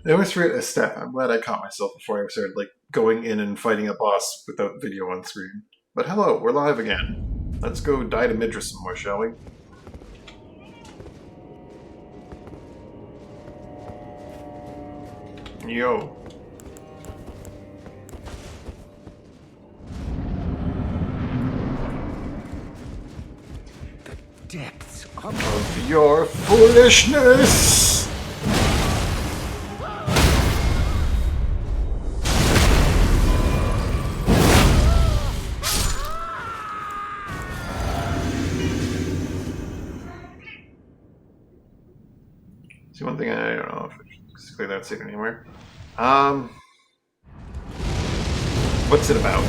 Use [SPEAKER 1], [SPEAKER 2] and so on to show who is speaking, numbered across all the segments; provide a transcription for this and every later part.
[SPEAKER 1] I always forget a step. I'm glad I caught myself before I started like going in and fighting a boss without video on screen. But hello, we're live again. Let's go die to Midra some more, shall we? Yo.
[SPEAKER 2] Depths
[SPEAKER 1] of your foolishness! See, one thing I don't know if it's clear that's it anywhere. What's it about?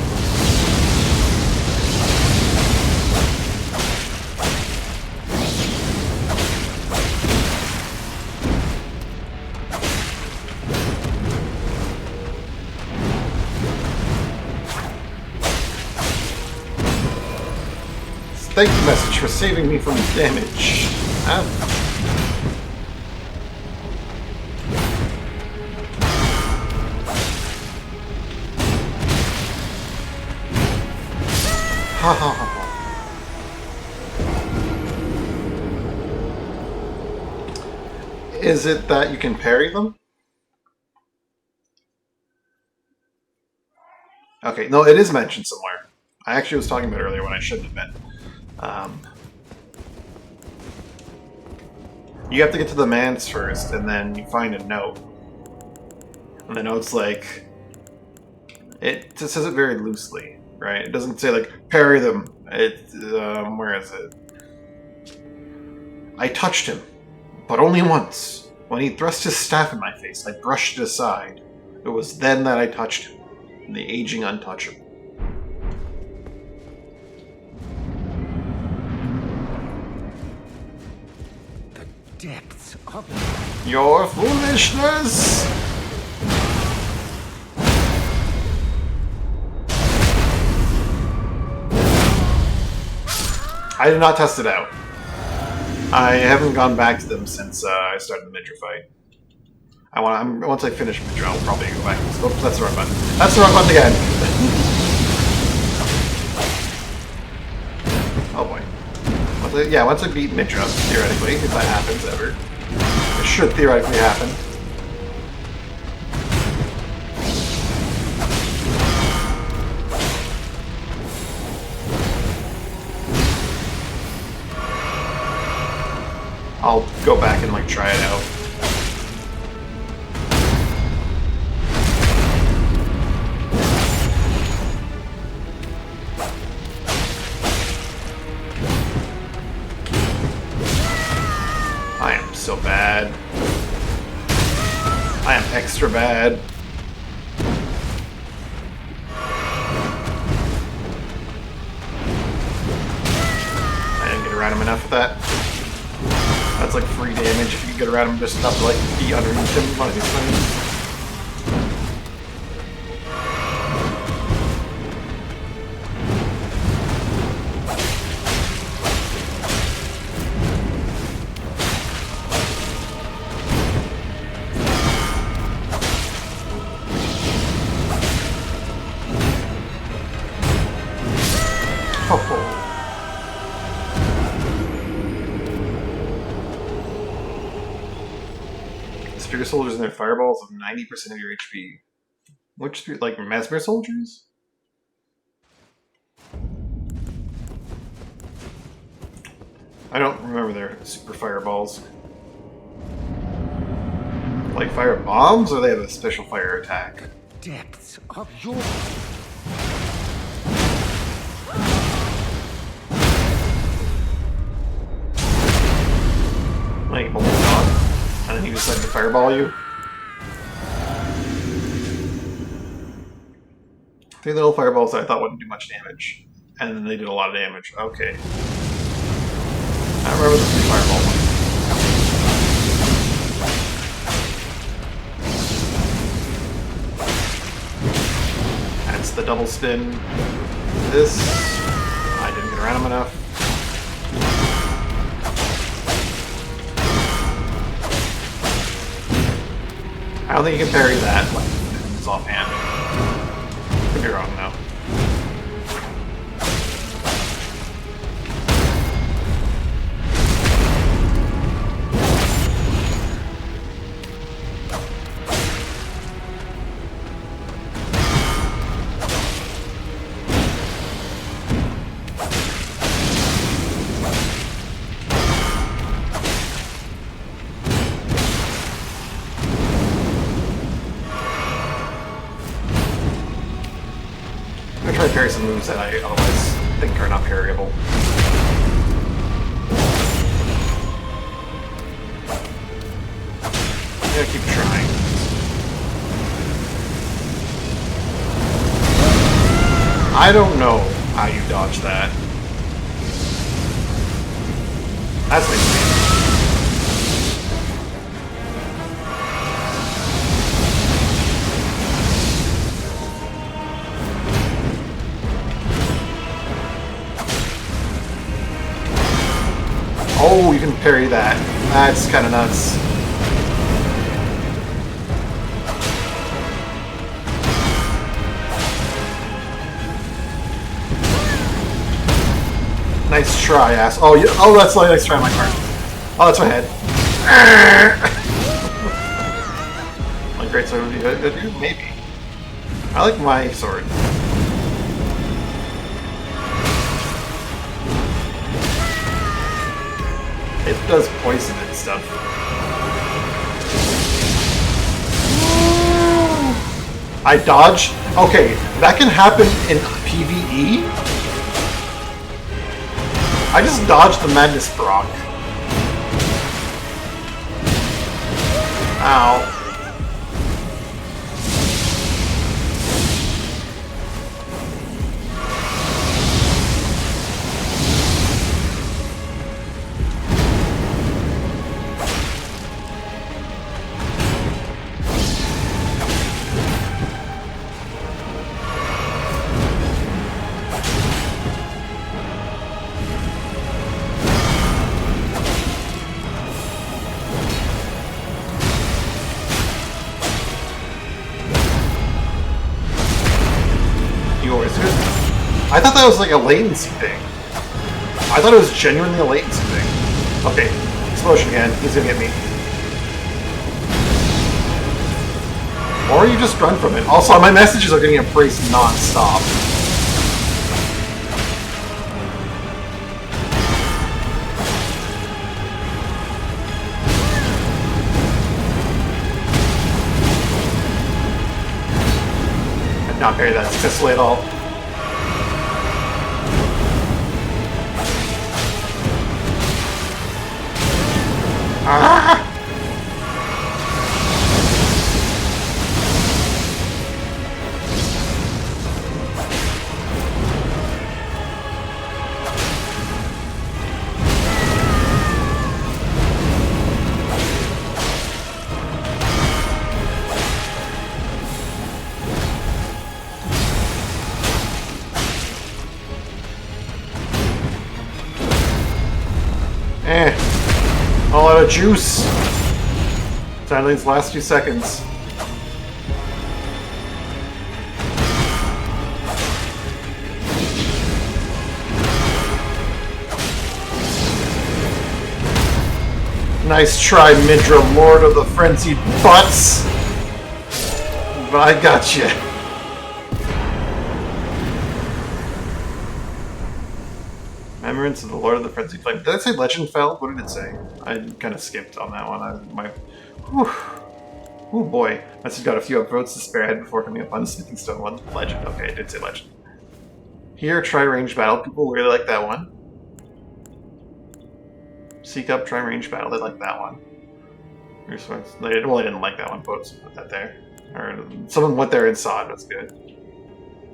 [SPEAKER 1] Thank you message for saving me from damage. Ha ha ha. Is it that you can parry them? Okay, no, it is mentioned somewhere. I actually was talking about it earlier when I shouldn't have been. You have to get to the manse first, and then you find a note. And the note's like... It just says it very loosely, right? It doesn't say, like, parry them. Where is it? I touched him, but only once. When he thrust his staff in my face, I brushed it aside. It was then that I touched him, the aging untouchable.
[SPEAKER 2] depths of
[SPEAKER 1] your foolishness! I did not test it out. I haven't gone back to them since I started the Midra fight. Once I finish Midra, I'll probably go back. Oops, that's the wrong button. That's the wrong button again! Oh boy. Once I beat Midra, theoretically, if that happens ever. It should theoretically happen. I'll go back and like try it out. I am so bad. I am extra bad. I didn't get around him enough with that. That's like free damage if you can get around him just enough to like be underneath him one of these things. Oh. Spear soldiers and their fireballs of 90% of your HP. Which spear, like Mesmer soldiers? I don't remember their super fireballs. Like fire bombs, or they have a special fire attack?
[SPEAKER 2] depths of your
[SPEAKER 1] Like, hold on. And then he decided to fireball you. 3 little fireballs that I thought wouldn't do much damage. And then they did a lot of damage. Okay. I remember the 3 fireball one. That's the double spin. This. I didn't get around him enough. I don't think you can parry that, like, it's offhand. Could be wrong, though. I'm gonna try to parry some moves that I otherwise think are not parryable. I'm gonna keep trying. I don't know how you dodge that. That's insane. Oh, you can parry that. That's kind of nuts. Nice try, ass. Oh, that's a nice try on my part. Oh, that's my head. My great sword would be good. Maybe. I like my sword. It does poison and stuff. I dodge? Okay, that can happen in PvE? I just dodged the Madness Brock. Ow. I thought that was like a latency thing. I thought it was genuinely a latency thing. Okay, explosion again. He's gonna get me. Or you just run from it. Also, my messages are getting embraced non-stop. I did not parry that successfully at all. Ah! All out of juice. Sadly's last few seconds. Nice try, Midra, Lord of the Frenzied Butts. But I got you. Remembrance of the Lord of the Frenzied Flame. Did I say Legend fell? What did it say? I kind of skipped on that one. Oh boy. Must have got a few upvotes to spare ahead before coming up on the Smithing Stone one. Legend. Okay, I did say Legend. Here, try range battle. People really like that one. Seek up, try range battle. They like that one. They didn't like that one, but put that there. Or someone went there and saw it. That's good.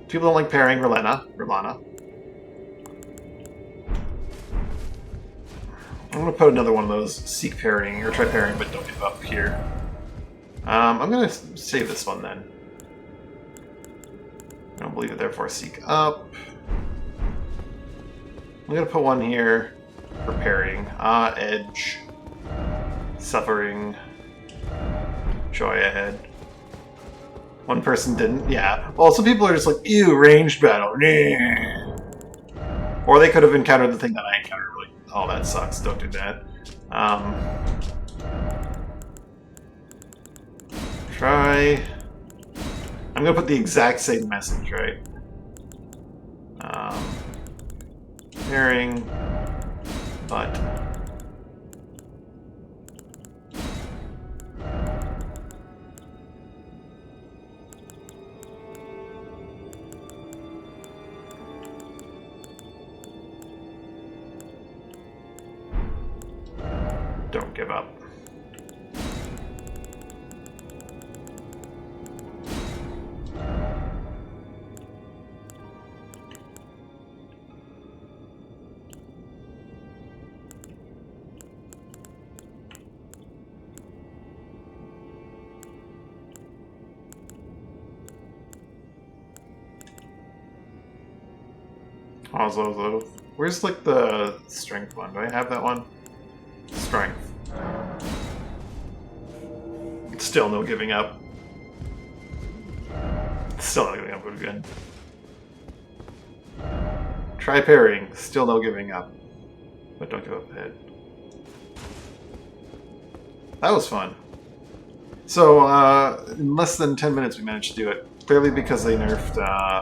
[SPEAKER 1] People don't like pairing Rlana. I'm gonna put another one of those seek parrying, or try parrying, but don't give up here. I'm gonna save this one then. I don't believe it, therefore seek up. I'm gonna put one here for parrying. Edge. Suffering. Joy ahead. One person didn't. Yeah. Well, some people are just like, ew, ranged battle. Nah. Or they could have encountered the thing that I encountered. Like, oh, that sucks. Don't do that. Try. I'm gonna put the exact same message, right? Pairing, but. Don't give up. Also, where's like the strength one? Do I have that one? Strength. Still no giving up. Still not giving up would good. Try parrying. Still no giving up. But don't give up ahead. That was fun. So, in less than 10 minutes we managed to do it. Clearly because they nerfed,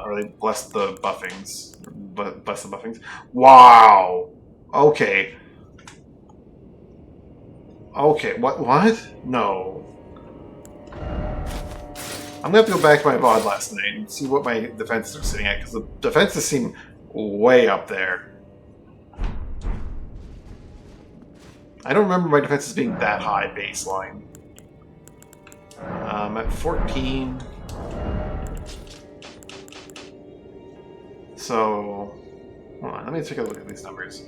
[SPEAKER 1] or they blessed the buffings. Bless the buffings. Wow! Okay. Okay, what? No. I'm gonna have to go back to my VOD last night and see what my defenses are sitting at, because the defenses seem way up there. I don't remember my defenses being that high baseline. At 14. So, hold on, let me take a look at these numbers.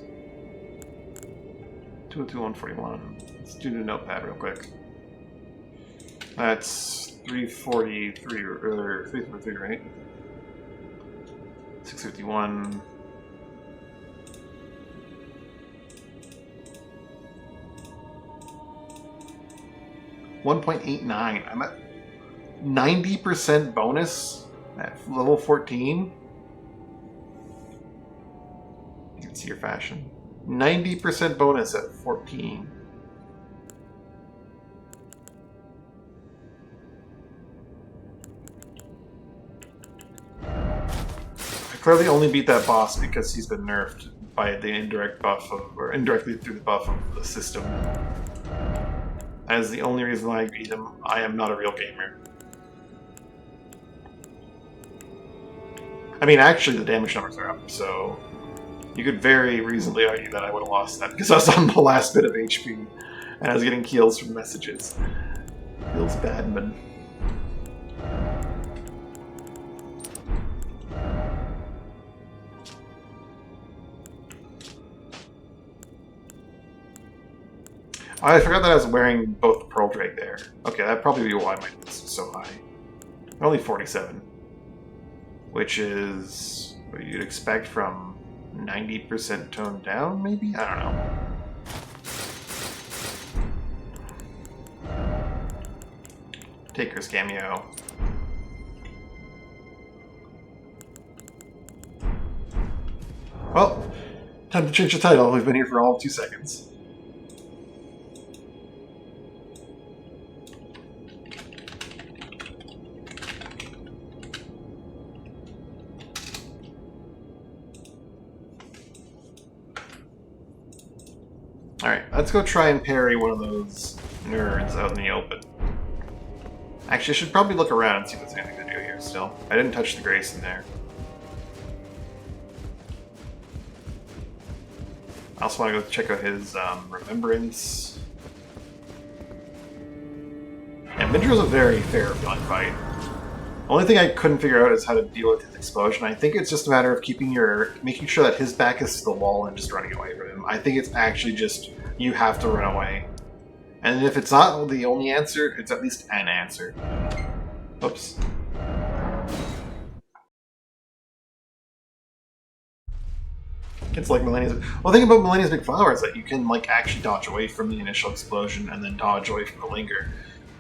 [SPEAKER 1] 202, 141. Let's do the notepad real quick. That's 343, or 343, right? 651. $1.89. I'm at 90% bonus at level 14. You can see your fashion. 90% bonus at 14. I clearly only beat that boss because he's been nerfed by the indirect buff of, or indirectly through the buff of the system. That is the only reason why I beat him. I am not a real gamer. I mean, actually, the damage numbers are up, so you could very reasonably argue that I would have lost that because I was on the last bit of HP and I was getting kills from messages. Feels bad, but. I forgot that I was wearing both the Pearl Drake there. Okay, that'd probably be why my list is so high. Only 47. Which is what you'd expect from 90% toned down, maybe? I don't know. Taker's cameo. Well, time to change the title. We've been here for all of 2 seconds. Alright, let's go try and parry one of those nerds out in the open. Actually, I should probably look around and see if there's anything to do here still. I didn't touch the Grace in there. I also want to go check out his Remembrance. Yeah, Mindra's a very fair feeling fight. Only thing I couldn't figure out is how to deal with his explosion. I think it's just a matter of making sure that his back is to the wall and just running away from him. I think it's actually just, you have to run away. And if it's not the only answer, it's at least an answer. Oops. It's like Millennia's... Well, the thing about Millennia's Big Flower is that you can, like, actually dodge away from the initial explosion and then dodge away from the linger.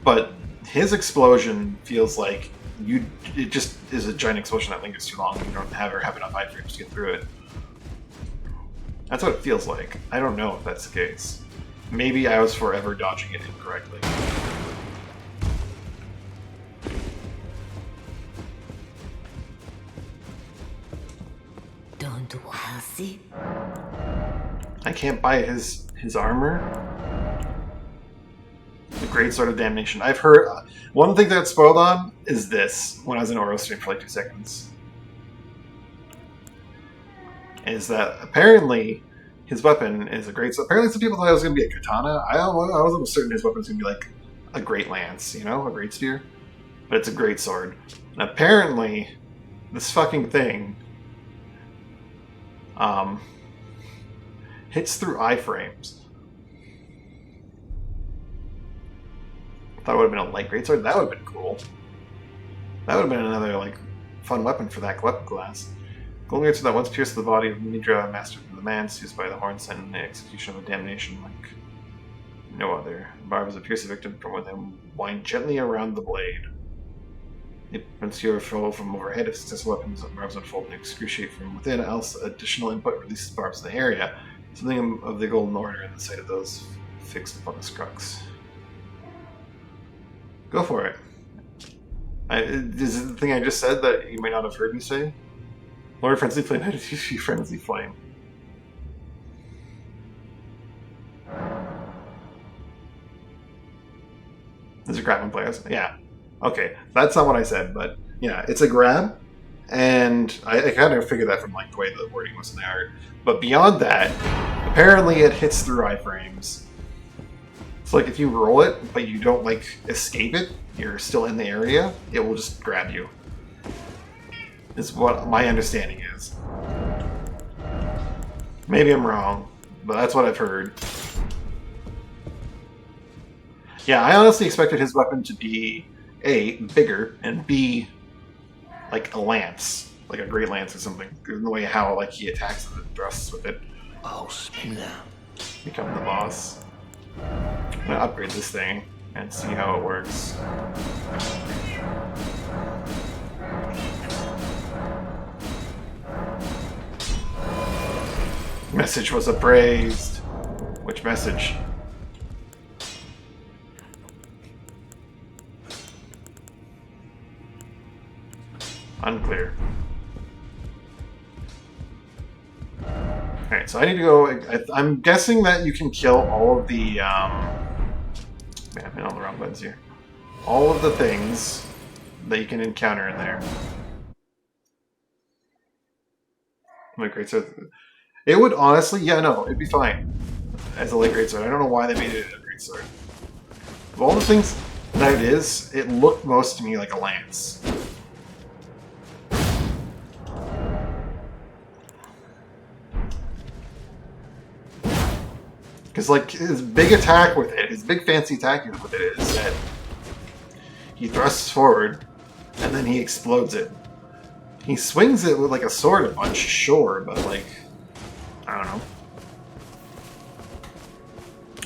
[SPEAKER 1] But his explosion feels like it just is a giant explosion that lingers too long. You don't have enough iframes to get through it. That's what it feels like. I don't know if that's the case. Maybe I was forever dodging it incorrectly.
[SPEAKER 3] Don't worry.
[SPEAKER 1] I can't buy his armor. The Great Sword of Damnation. I've heard... one thing that spoiled on is this, when I was in Oro stream for like 2 seconds. Is that apparently his weapon is a great... Apparently some people thought it was going to be a katana. I was almost certain his weapon was going to be like a great lance, you know? A great spear. But it's a great sword. And apparently, this fucking thing... hits through iframes. Thought it would have been a light greatsword. That would have been cool. That would have been another like fun weapon for that weapon class. Golden greatsword that once pierced the body of Nidra, master of the man, seized by the horn, sent in the execution of a damnation like no other. Barbs that pierce the victim from within, wind gently around the blade. It prevents your foe from overhead. If successful weapons, barbs unfold and excruciate from within. Else, additional input releases barbs in the area. Something of the golden order in the sight of those fixed upon the crux. Go for it. Is it the thing I just said that you may not have heard me say? Lord Frenzy Flame, how did you see Frenzy Flame? Is it grab and play? Yeah. Okay, that's not what I said, but yeah, it's a grab, and I kind of figured that from like the way the wording was in the art. But beyond that, apparently it hits through iframes. So like if you roll it, but you don't like escape it, you're still in the area, it will just grab you. Is what my understanding is. Maybe I'm wrong, but that's what I've heard. Yeah, I honestly expected his weapon to be A, bigger, and B, like a lance. Like a great lance or something. In the way how like he attacks and thrusts with it.
[SPEAKER 2] Oh, Spinner.
[SPEAKER 1] Become the boss. I'm gonna upgrade this thing and see how it works. Message was appraised. Which message? Unclear. Alright, so I need to go... I'm guessing that you can kill all of the... Man, I'm in all the wrong buttons here. All of the things that you can encounter in there. Like, great, so it would honestly... Yeah, no, it'd be fine as a late great sword. I don't know why they made it a great sword. Of all the things that it is, it looked most to me like a lance. Because, like, his big attack with it, his big fancy attack with it is that he thrusts forward, and then he explodes it. He swings it with, like, a sword a bunch, sure, but, like, I don't know.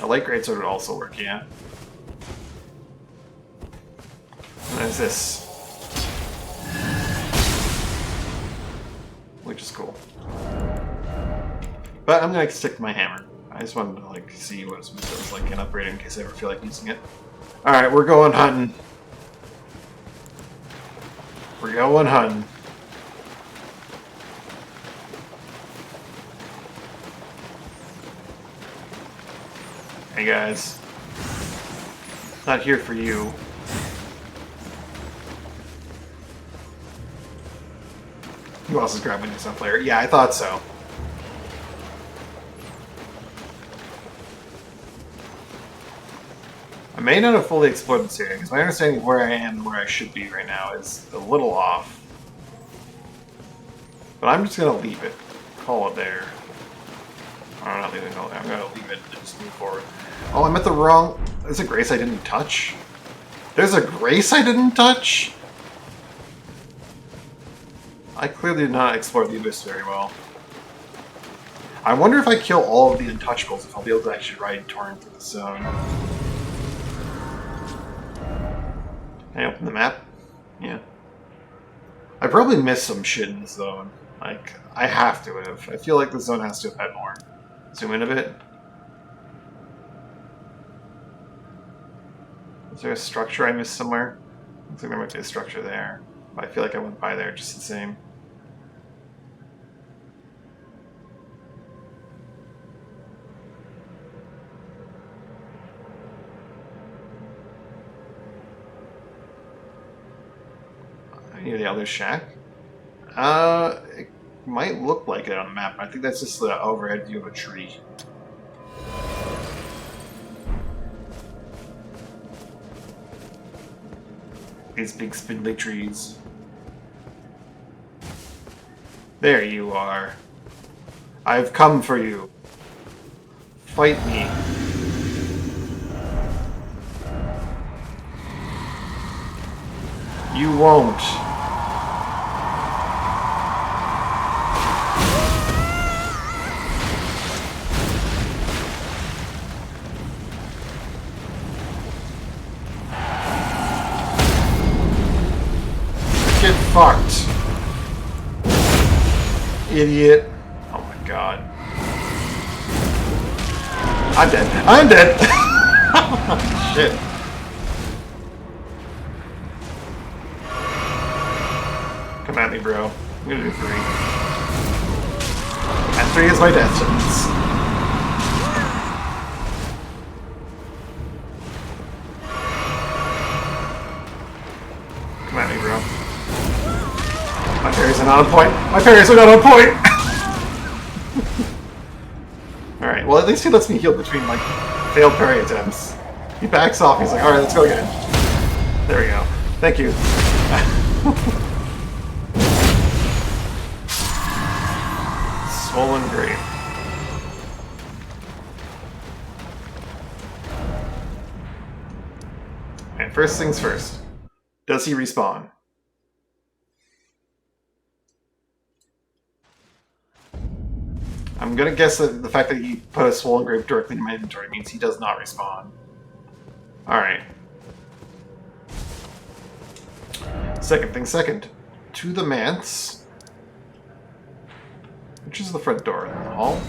[SPEAKER 1] A light greatsword would also work, yeah. And there's this. Which is cool. But I'm gonna stick to my hammer. I just wanted to like see what it was like and upgrade it in case I ever feel like using it. Alright, we're going hunting. We're going hunting. Hey guys. Not here for you. Who else is grabbing this player? Yeah, I thought so. I may not have fully explored this area, because my understanding of where I am and where I should be right now is a little off. But I'm just going to leave it. Call it there. I'm not leaving it there. I'm going to leave it and just move forward. Oh, I'm at the wrong... There's a grace I didn't touch? There's a grace I didn't touch? I clearly did not explore the Abyss very well. I wonder if I kill all of the Untouchables, if I'll be able to actually ride Torrent through the zone. I open the map? Yeah. I probably missed some shit in this zone. Like, I have to have. I feel like the zone has to have had more. Zoom in a bit. Is there a structure I missed somewhere? Looks like there might be a structure there. But I feel like I went by there just the same. Near the other shack? It might look like it on the map. I think that's just the overhead view of a tree. These big spindly trees. There you are. I've come for you. Fight me. You won't. Get fucked. Idiot. Oh my god. I'm dead. I'm dead! Shit. Come at me, bro. I'm gonna do 3. And 3 is my death sentence. Come at me, bro. My parries are not on point. My parries are not on point! Alright, well at least he lets me heal between, like, failed parry attempts. He backs off, he's like, alright, let's go again. There we go. Thank you. Swollen grave. And first things first. Does he respawn? I'm gonna guess that the fact that he put a swollen grave directly in my inventory means he does not respawn. Alright. Second thing second. To the manse. Which is the front door? In the hall?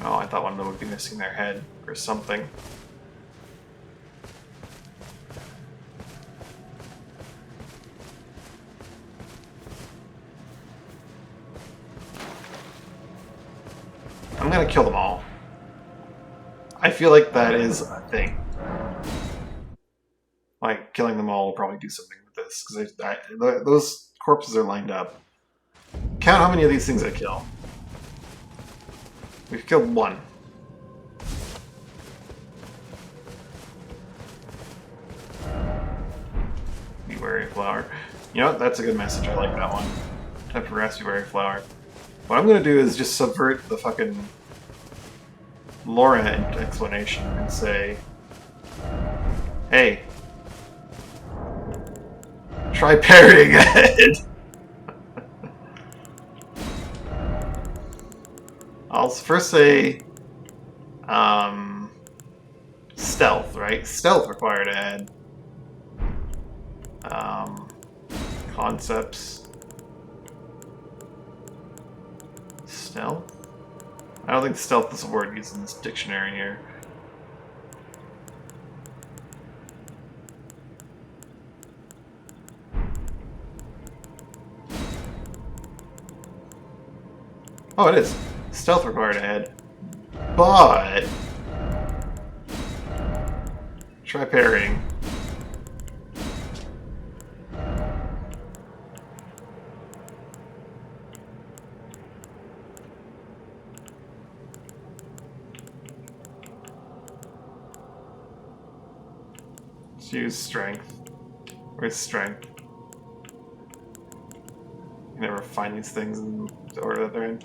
[SPEAKER 1] Oh, I thought one of them would be missing their head or something. I'm gonna kill them all. I feel like that is a thing. Like, killing them all will probably do something with this, because those corpses are lined up. Count how many of these things I kill. We've killed 1. Be wary of flower. You know what? That's a good message. I like that one. Time to progress, be wary of flower. What I'm gonna do is just subvert the fucking Laura explanation and say, hey, try parrying ahead. I'll first say stealth, right? Stealth required ahead. Concepts. Stealth? I don't think stealth is a word used in this dictionary here. Oh, it is. Stealth required ahead. But try parrying. Let's use strength. Where's strength? You never find these things in the order that they're in.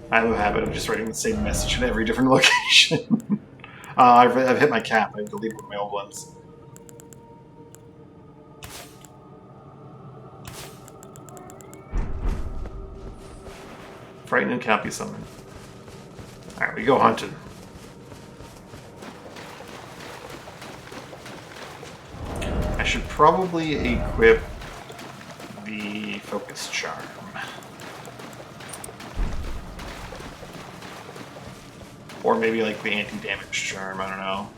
[SPEAKER 1] I have a habit of just writing the same message in every different location. I've hit my cap. I deleted one of my old ones. Frightening can't be summoned. Alright, we go hunting. I should probably equip the focus charm. Or maybe like the anti-damage charm, I don't know.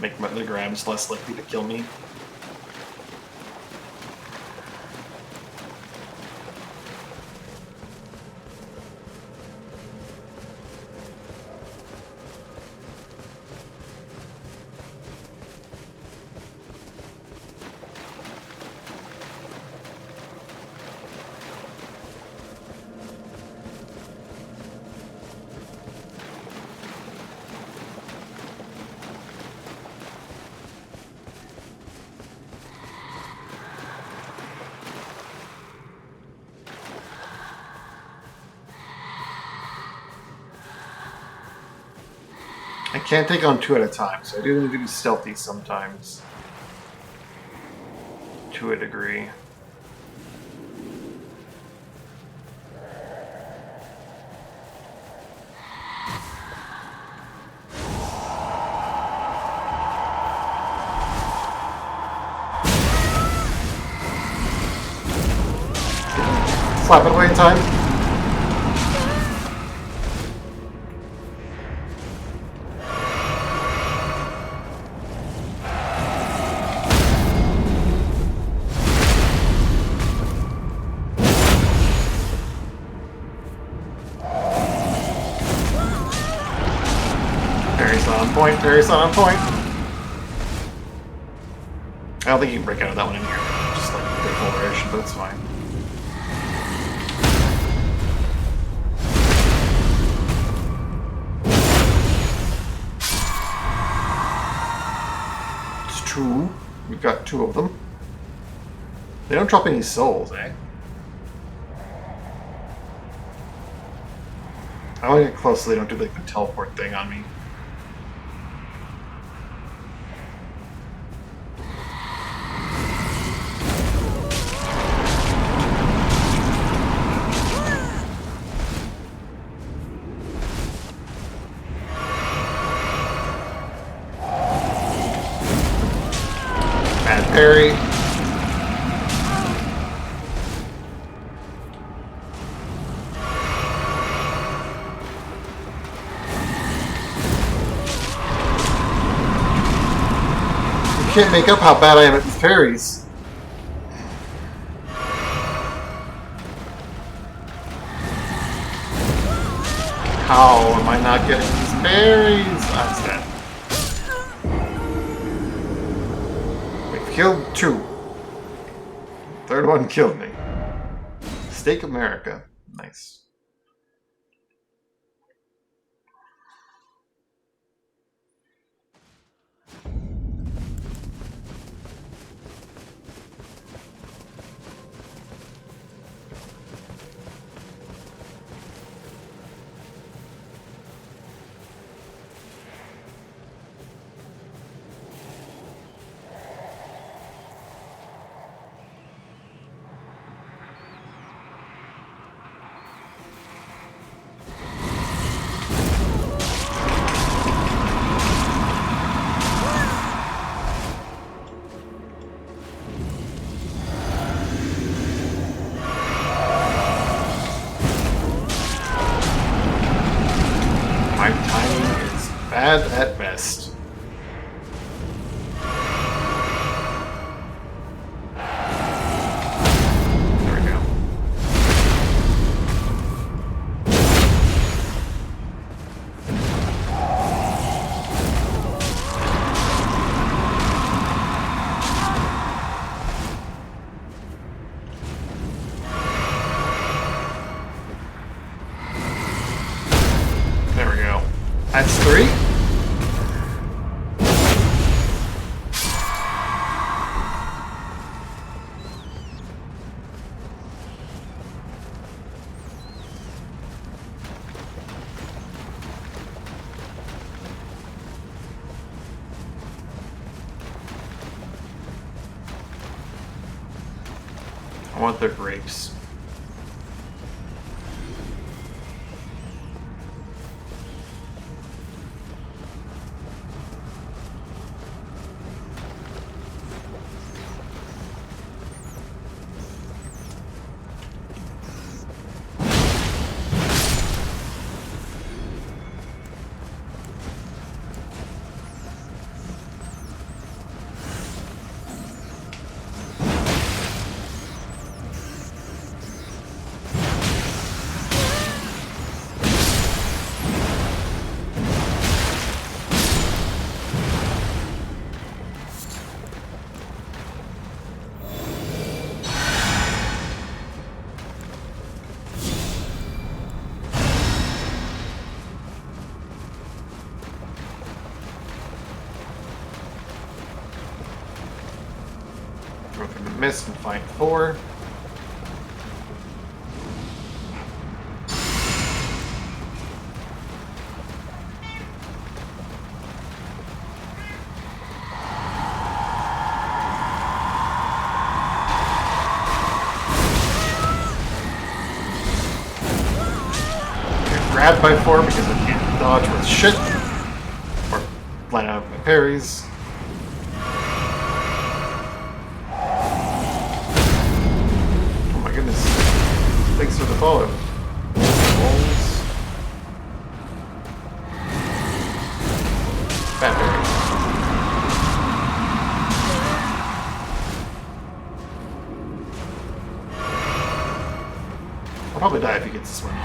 [SPEAKER 1] Make the grabs less likely to kill me. I can't take on 2 at a time, so I do need to be stealthy sometimes. To a degree. Slap it away in time. Parry's not on point. I don't think you can break out of that one in here. Just like the full variation, but that's fine. It's 2. We've got 2 of them. They don't drop any souls, eh? I want to get close so they don't do like the teleport thing on me. Parry. You can't make up how bad I am at these parries. How am I not getting these parries? That's that. Killed 2. Third one killed me. Steak America. Nice. Bad at best. There we go. There we go. That's 3. I want their grapes. Throw through the mist and find 4. Grabbed by 4 because I can't dodge with shit. Or line out my parries. Oh my goodness. Thanks for the follow. Rolls. Bad parries. I'll probably die if he gets this one.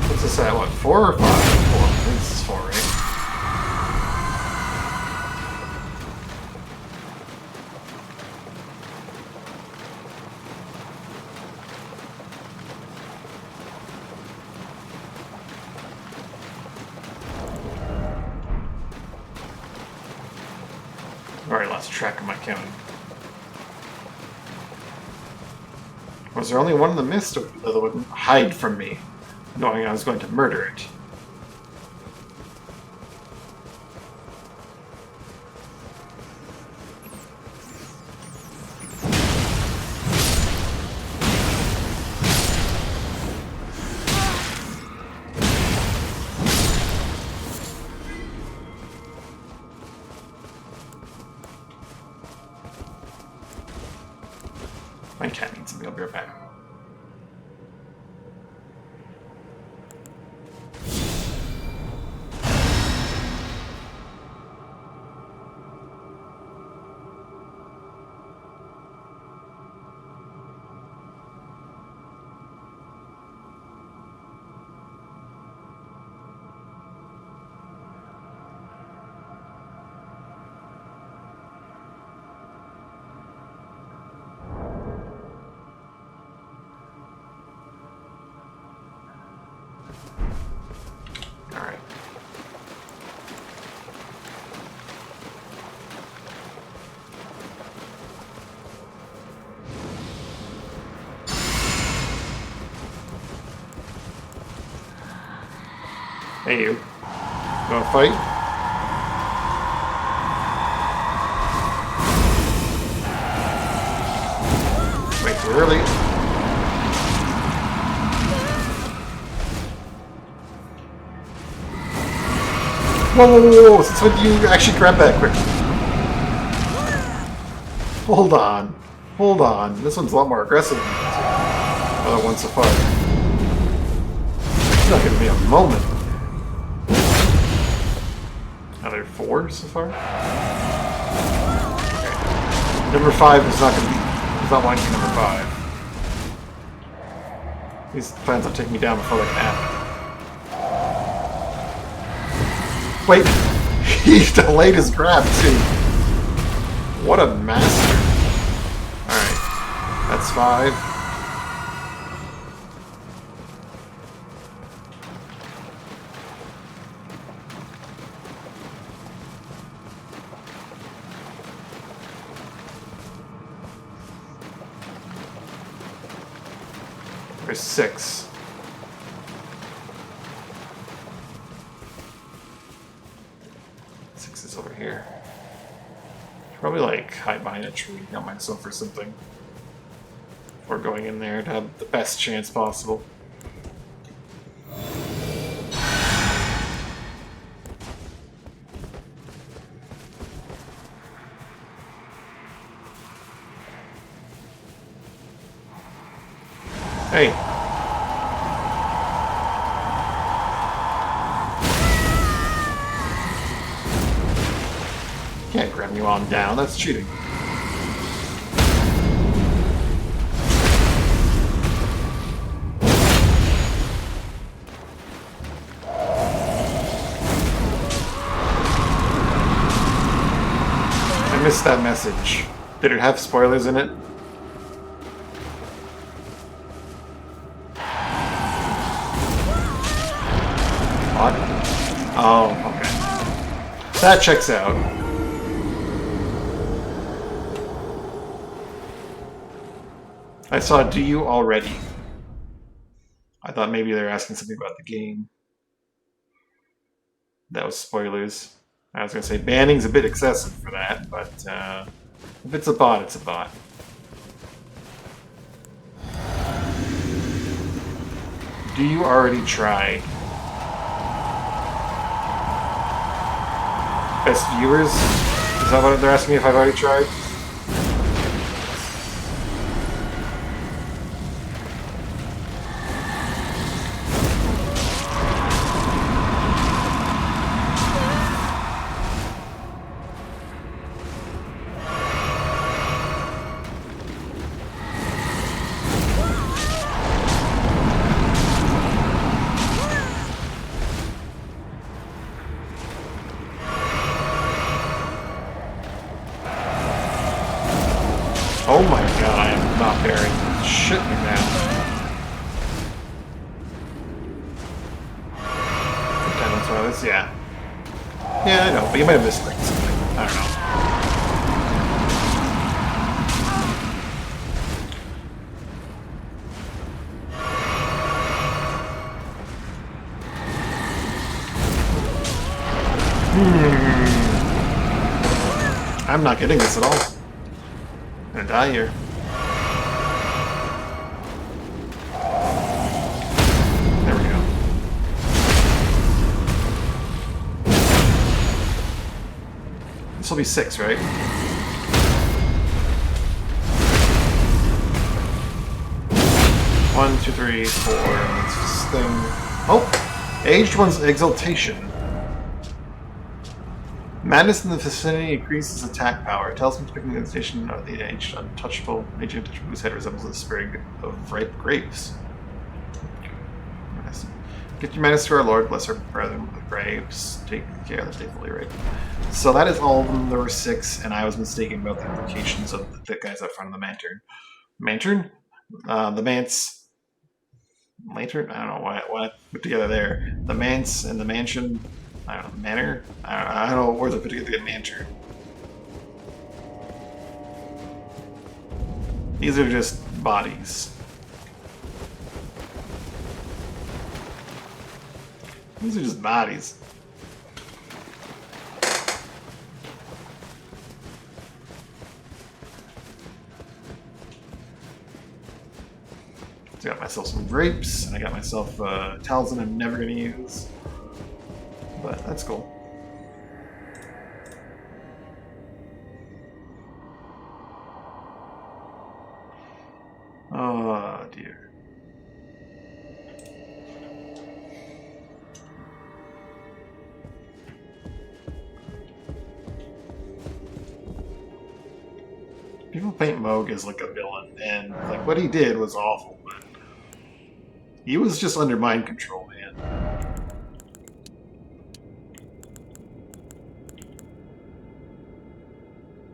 [SPEAKER 1] What's this at? What, 4 or 5? 4. I think this is 4, right? I've already lost track of my counting. Was there only one in the mist, or the other one hide from me, knowing I was going to murder it? My cat needs something. I'll be right back. Alright. Hey, you. You wanna fight? Wait, too early. Whoa, whoa, whoa, whoa! Since when do you actually grab that quick? Hold on. Hold on. This one's a lot more aggressive than the other one so far. It's not gonna be a moment. Are there 4 so far? Okay. Number 5 is not gonna be. He's not wanting to be number 5. He plans on taking me down before they can happen. Wait, he delayed his grab too. What a master. Alright, that's 5. There's 6. Over here. Probably like hide behind a tree, help myself or something. Before going in there to have the best chance possible. Hey! Can't grab me while I'm down, that's cheating. I missed that message. Did it have spoilers in it? What? Oh, okay. That checks out. I saw "Do you already?" I thought maybe they were asking something about the game. That was spoilers. I was gonna say banning's a bit excessive for that, but if it's a bot, it's a bot. Do you already try? Best viewers? Is that what they're asking me if I've already tried? Oh my god, I am not bearing shit me now. Sometimes one of this, yeah. Yeah, I know, but you might have missed like something. I don't know. I'm not getting this at all. I'm gonna die here. There we go. This will be 6, right? One, two, three, four. Let's just thing. Oh! Aged one's exaltation. Madness in the vicinity increases attack power. Talisman picking the station of the aged untouchable whose head resembles a sprig of ripe grapes. Nice. Get your madness to our Lord, bless our brethren with the grapes. Take care that they fully ripe. So that is all of them. There were 6, and I was mistaken about the implications of the guys up front of the Mantern. Mantern? The Mance. Lantern? I don't know what I put together there. The Mance and the Mansion. I don't know, manor? I don't know where to put together the mansion. These are just bodies. These are just bodies. So I got myself some grapes, and I got myself a talisman I'm never going to use. But that's cool. Oh dear. People paint Moog as like a villain, and like what he did was awful, but he was just under mind control, man.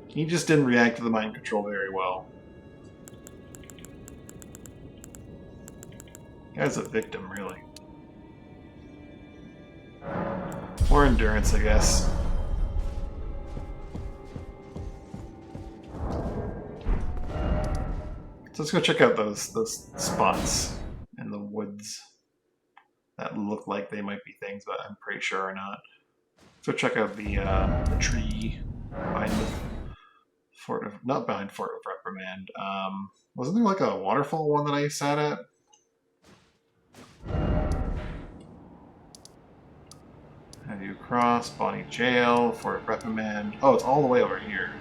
[SPEAKER 1] He just didn't react to the mind control very well. Guy's a victim, really. More endurance, I guess. So let's go check out those spots in the woods that look like they might be things, but I'm pretty sure are not. So check out the tree behind not behind Fort of Reprimand. Wasn't there like a waterfall one that I sat at? Have you crossed Bonnie Jail, Fort of Reprimand? Oh, it's all the way over here.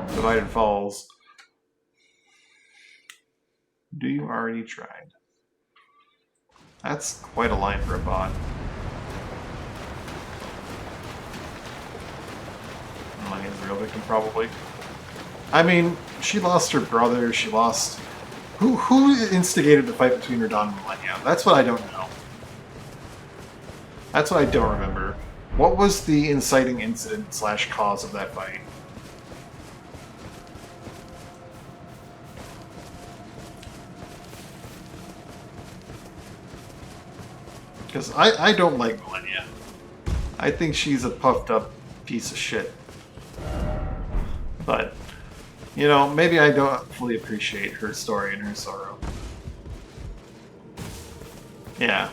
[SPEAKER 1] Divided Falls. Do you already tried? That's quite a line for a bot. Millennia's the real victim, probably. I mean, she lost her brother, she lost... Who instigated the fight between Radahn and Millennia? That's what I don't know. That's what I don't remember. What was the inciting incident / cause of that fight? Because I don't like Millennia. I think she's a puffed up piece of shit. But, you know, maybe I don't fully appreciate her story and her sorrow. Yeah.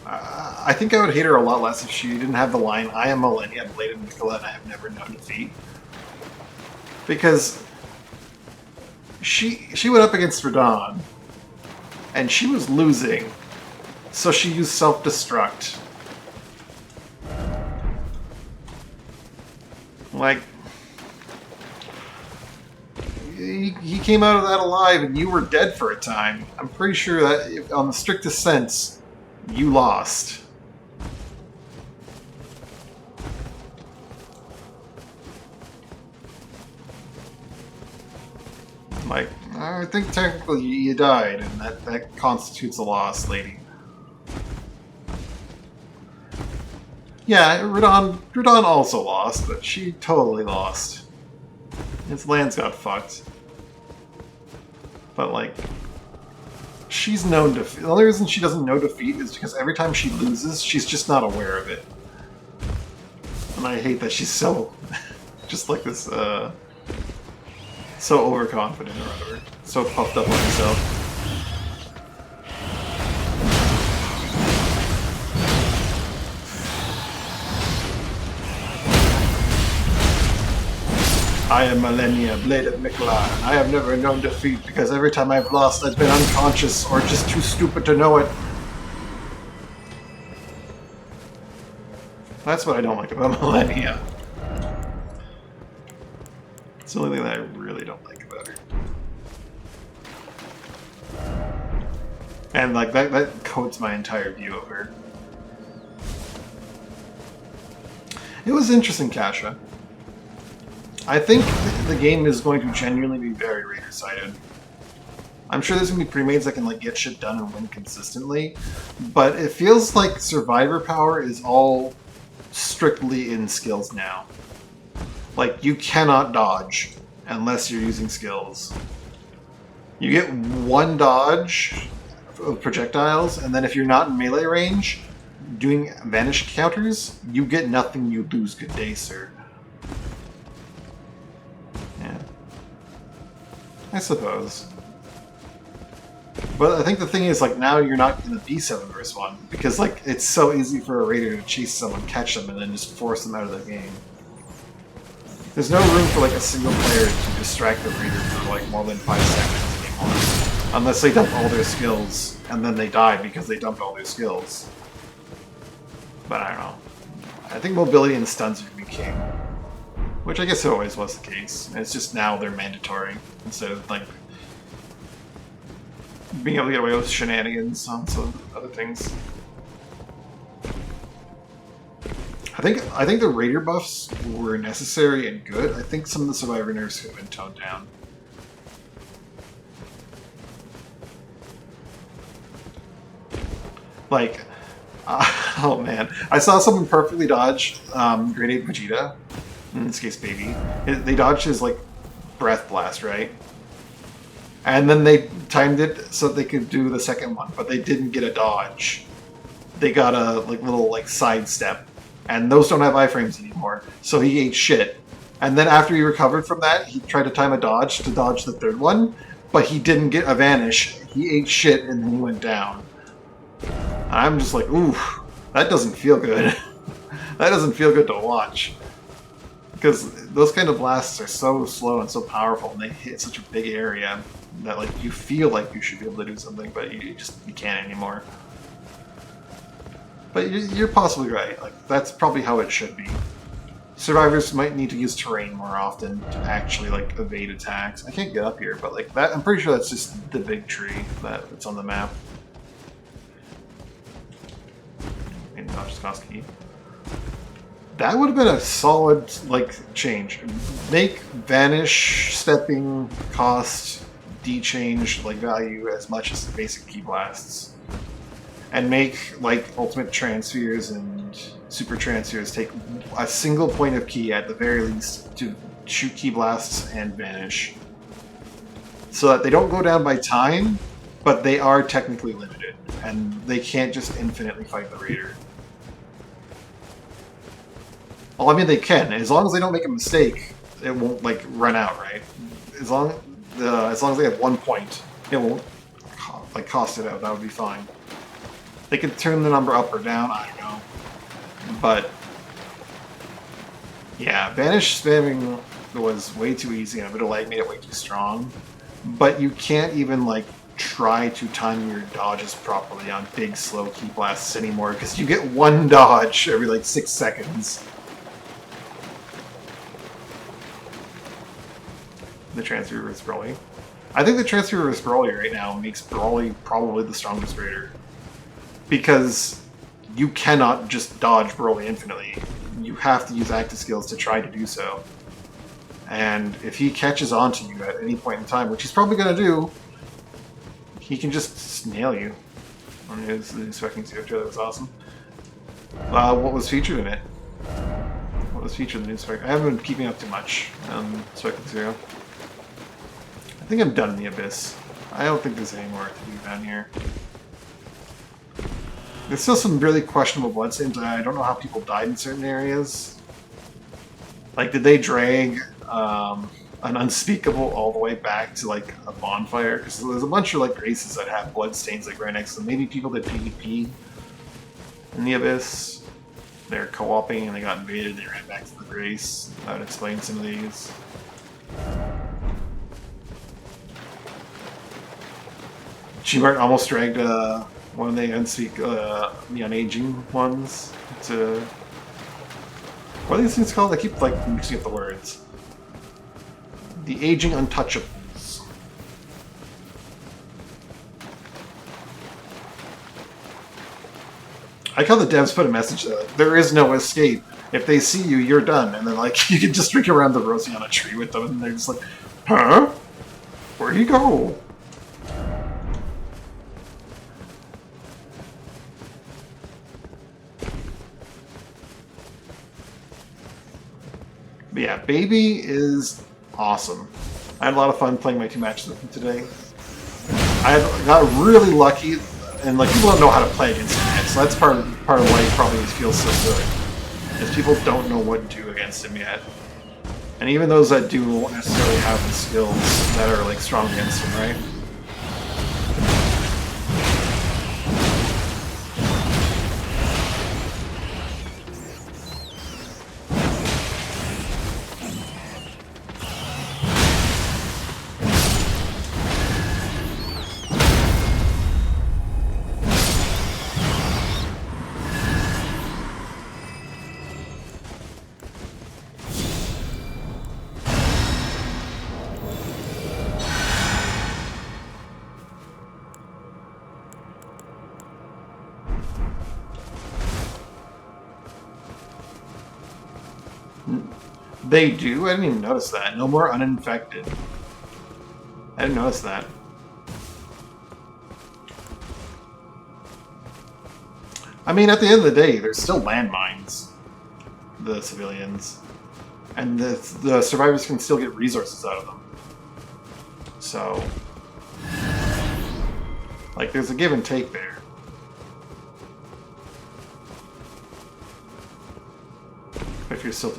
[SPEAKER 1] I think I would hate her a lot less if she didn't have the line, "I am Millennia, Blade of Nicola, and I have never known defeat." Because she went up against Radahn, and she was losing, so she used self-destruct. Like, he came out of that alive, and you were dead for a time. I'm pretty sure that, on the strictest sense, you lost. Like, I think technically you died, and that constitutes a loss, lady. Yeah, Radahn also lost, but she totally lost. His lands got fucked. But, like, she's known defeat. The only reason she doesn't know defeat is because every time she loses, she's just not aware of it. And I hate that she's so... just like this, so overconfident or whatever. So puffed up on herself. I am Millennia, Blade of Nicola, and I have never known defeat because every time I've lost, I've been unconscious or just too stupid to know it. That's what I don't like about Millennia. It's the only thing that I really don't like about her. And like that coats my entire view of her. It was interesting, Kasha. I think the game is going to genuinely be very Raider-sided. I'm sure there's going to be pre-mates that can like get shit done and win consistently, but it feels like survivor power is all strictly in skills now. Like, you cannot dodge unless you're using skills. You get one dodge of projectiles, and then if you're not in melee range, doing vanish counters, you get nothing, you lose. Good day, sir. Yeah. I suppose. But I think the thing is, like, now you're not going to be 7 vs 1, because, like, it's so easy for a raider to chase someone, catch them, and then just force them out of the game. There's no room for, like, a single player to distract the raider for, like, more than 5 seconds anymore. Unless they dump all their skills, and then they die because they dumped all their skills. But I don't know. I think mobility and stuns are going to be king. Which I guess it always was the case. It's just now they're mandatory, instead of, like, being able to get away with shenanigans on some other things. I think the Raider buffs were necessary and good. I think some of the Survivor nerfs could have been toned down. Like, oh man. I saw someone perfectly dodge Grade 8 Vegeta, in this case Baby. They dodged his, like, Breath Blast, right? And then they timed it so they could do the second one, but they didn't get a dodge. They got a little side step, and those don't have iframes anymore. So he ate shit. And then after he recovered from that, he tried to time a dodge to dodge the third one, but he didn't get a vanish. He ate shit and then he went down. I'm just like, ooh, that doesn't feel good. That doesn't feel good to watch. Because those kind of blasts are so slow and so powerful, and they hit such a big area that like you feel like you should be able to do something, but you can't anymore. But you're possibly right. Like that's probably how it should be. Survivors might need to use terrain more often to actually like evade attacks. I can't get up here, but like that, I'm pretty sure that's just the big tree that's on the map. And not just cost key. That would have been a solid like change. Make vanish, stepping, cost, dechange like value as much as the basic key blasts. And make like ultimate transfers and super transfers take a single point of key at the very least to shoot key blasts and vanish. So that they don't go down by time, but they are technically limited. And they can't just infinitely fight the raider. Well, I mean they can, as long as they don't make a mistake, it won't like run out, right? As long as they have 1 point, it won't like cost it out. That would be fine. They could turn the number up or down, I don't know. But yeah, Vanish spamming was way too easy and a bit of lag made it way too strong. But you can't even like try to time your dodges properly on big slow key blasts anymore because you get one dodge every like 6 seconds. The transfer reverse Brawly. I think the transfer reverse Brawly right now makes Brawly probably the strongest raider. Because you cannot just dodge Broly infinitely. You have to use active skills to try to do so. And if he catches onto you at any point in time, which he's probably going to do, he can just nail you. On his Specking Zero trailer was awesome. What was featured in it? What was featured in the new Spec? I haven't been keeping up too much on Specking Zero. I think I'm done in the Abyss. I don't think there's any more to do down here. There's still some really questionable bloodstains. I don't know how people died in certain areas. Like, did they drag an unspeakable all the way back to like a bonfire? Because there's a bunch of like races that have bloodstains like right next to them. Maybe people did PvP in the Abyss. They're co-oping and they got invaded. They ran back to the race. That would explain some of these. G-Mart almost dragged one of the the unaging ones to... What are these things called? I keep like mixing up the words. The aging untouchables. I like how the devs put a message there, like, there is no escape. If they see you, you're done. And then like you can just drink around the Rosiana tree with them and they're just like, huh? Where'd he go? But yeah, Baby is awesome. I had a lot of fun playing my 2 matches with him today. I got really lucky, and like people don't know how to play against him yet, so that's part of why he probably feels so good. Is people don't know what to do against him yet. And even those that do won't necessarily have the skills that are like strong against him, right? They do? I didn't even notice that. No more uninfected. I didn't notice that. I mean, at the end of the day, there's still landmines. The civilians. And the survivors can still get resources out of them. So... like, there's a give and take there. If you're still...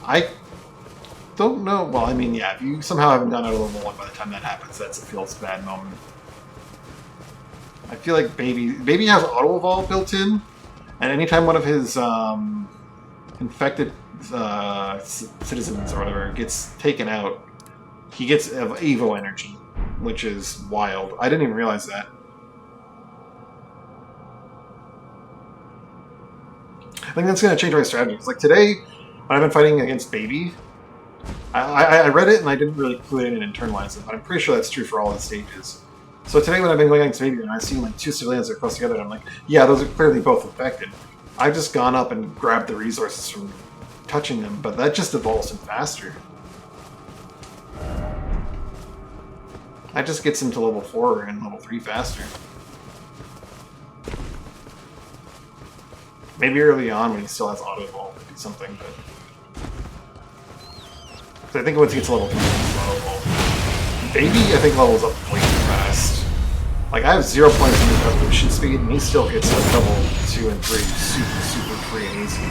[SPEAKER 1] I don't know. Well, I mean, yeah, if you somehow haven't gone out of level 1 by the time that happens, that's a feels bad moment. I feel like Baby has auto-evolve built in, and anytime one of his infected citizens or whatever gets taken out, he gets Evo energy, which is wild. I didn't even realize that. I think that's going to change my strategies. Like today, when I've been fighting against Baby, I read it and I didn't really clue it in and internalize it, but I'm pretty sure that's true for all the stages. So today when I've been going against Baby and I've seen like two civilians that are close together, and I'm like, yeah, those are clearly both affected. I've just gone up and grabbed the resources from touching them, but that just evolves him faster. That just gets him to level 4 and level 3 faster. Maybe early on when he still has auto evolve, it'd be something, but I think once he gets to level 3, he's auto evolve. Baby, I think levels up way too fast. Like I have 0 points in his evolution speed, and he still gets like level 2 and 3 super free and easy.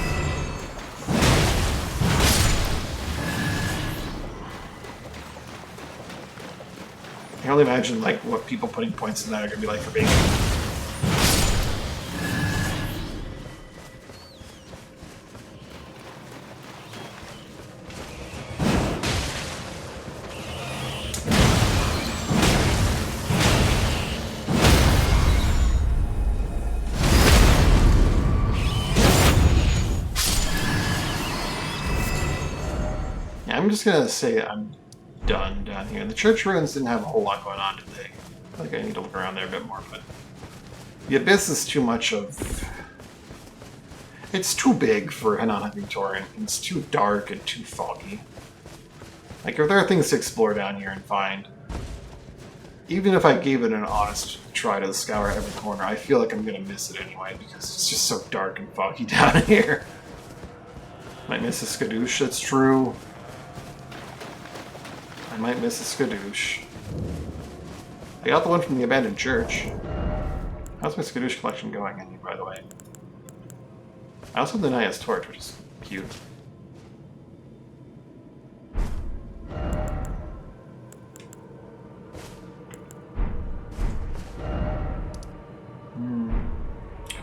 [SPEAKER 1] I can only imagine like what people putting points in that are gonna be like for Baby. I'm just gonna say I'm done down here. The church ruins didn't have a whole lot going on today. I think I need to look around there a bit more, but the abyss is too much of. It's too big for Hanana Victorian. It's too dark and too foggy. Like if there are things to explore down here and find, even if I gave it an honest try to scour every corner, I feel like I'm gonna miss it anyway because it's just so dark and foggy down here. Might miss a skadoosh, that's true. I might miss a skadoosh. I got the one from the abandoned church. How's my skadoosh collection going in here, by the way? I also have the Naya's torch, which is cute.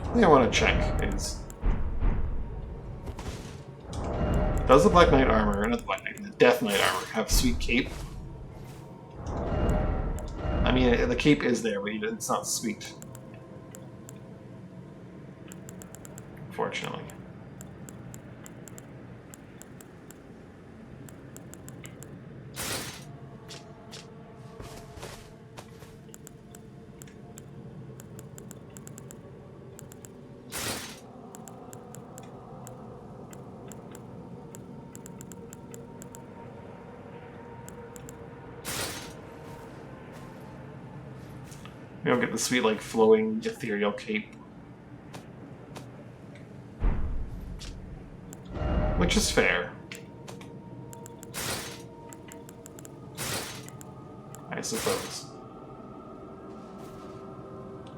[SPEAKER 1] The thing I want to check is, does the Black Knight armor, not the Black Knight, the Death Knight armor have sweet cape? I mean, the cape is there, but it's not sweet. Unfortunately. We don't get the sweet, like, flowing, ethereal cape. Which is fair. I suppose.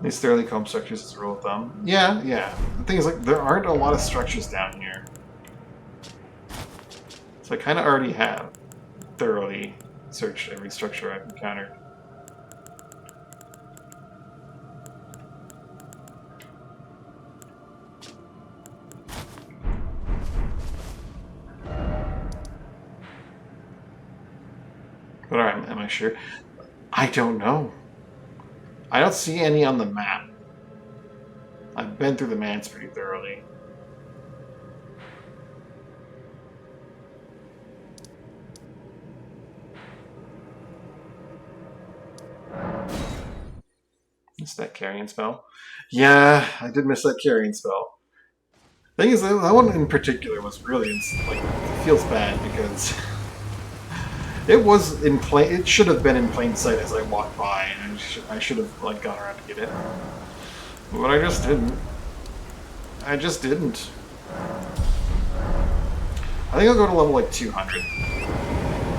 [SPEAKER 1] These thoroughly combed structures as a rule of thumb. Yeah. The thing is, like, there aren't a lot of structures down here. So I kind of already have thoroughly searched every structure I've encountered. But am I sure? I don't know. I don't see any on the map. I've been through the mans pretty thoroughly. Missed that carrying spell? Yeah, I did miss that carrying spell. Thing is, that one in particular was really, like, it feels bad because it was in plain. It should have been in plain sight as I walked by, and I should have like gone around to get it, but I just didn't. I just didn't. I think I'll go to level like 200.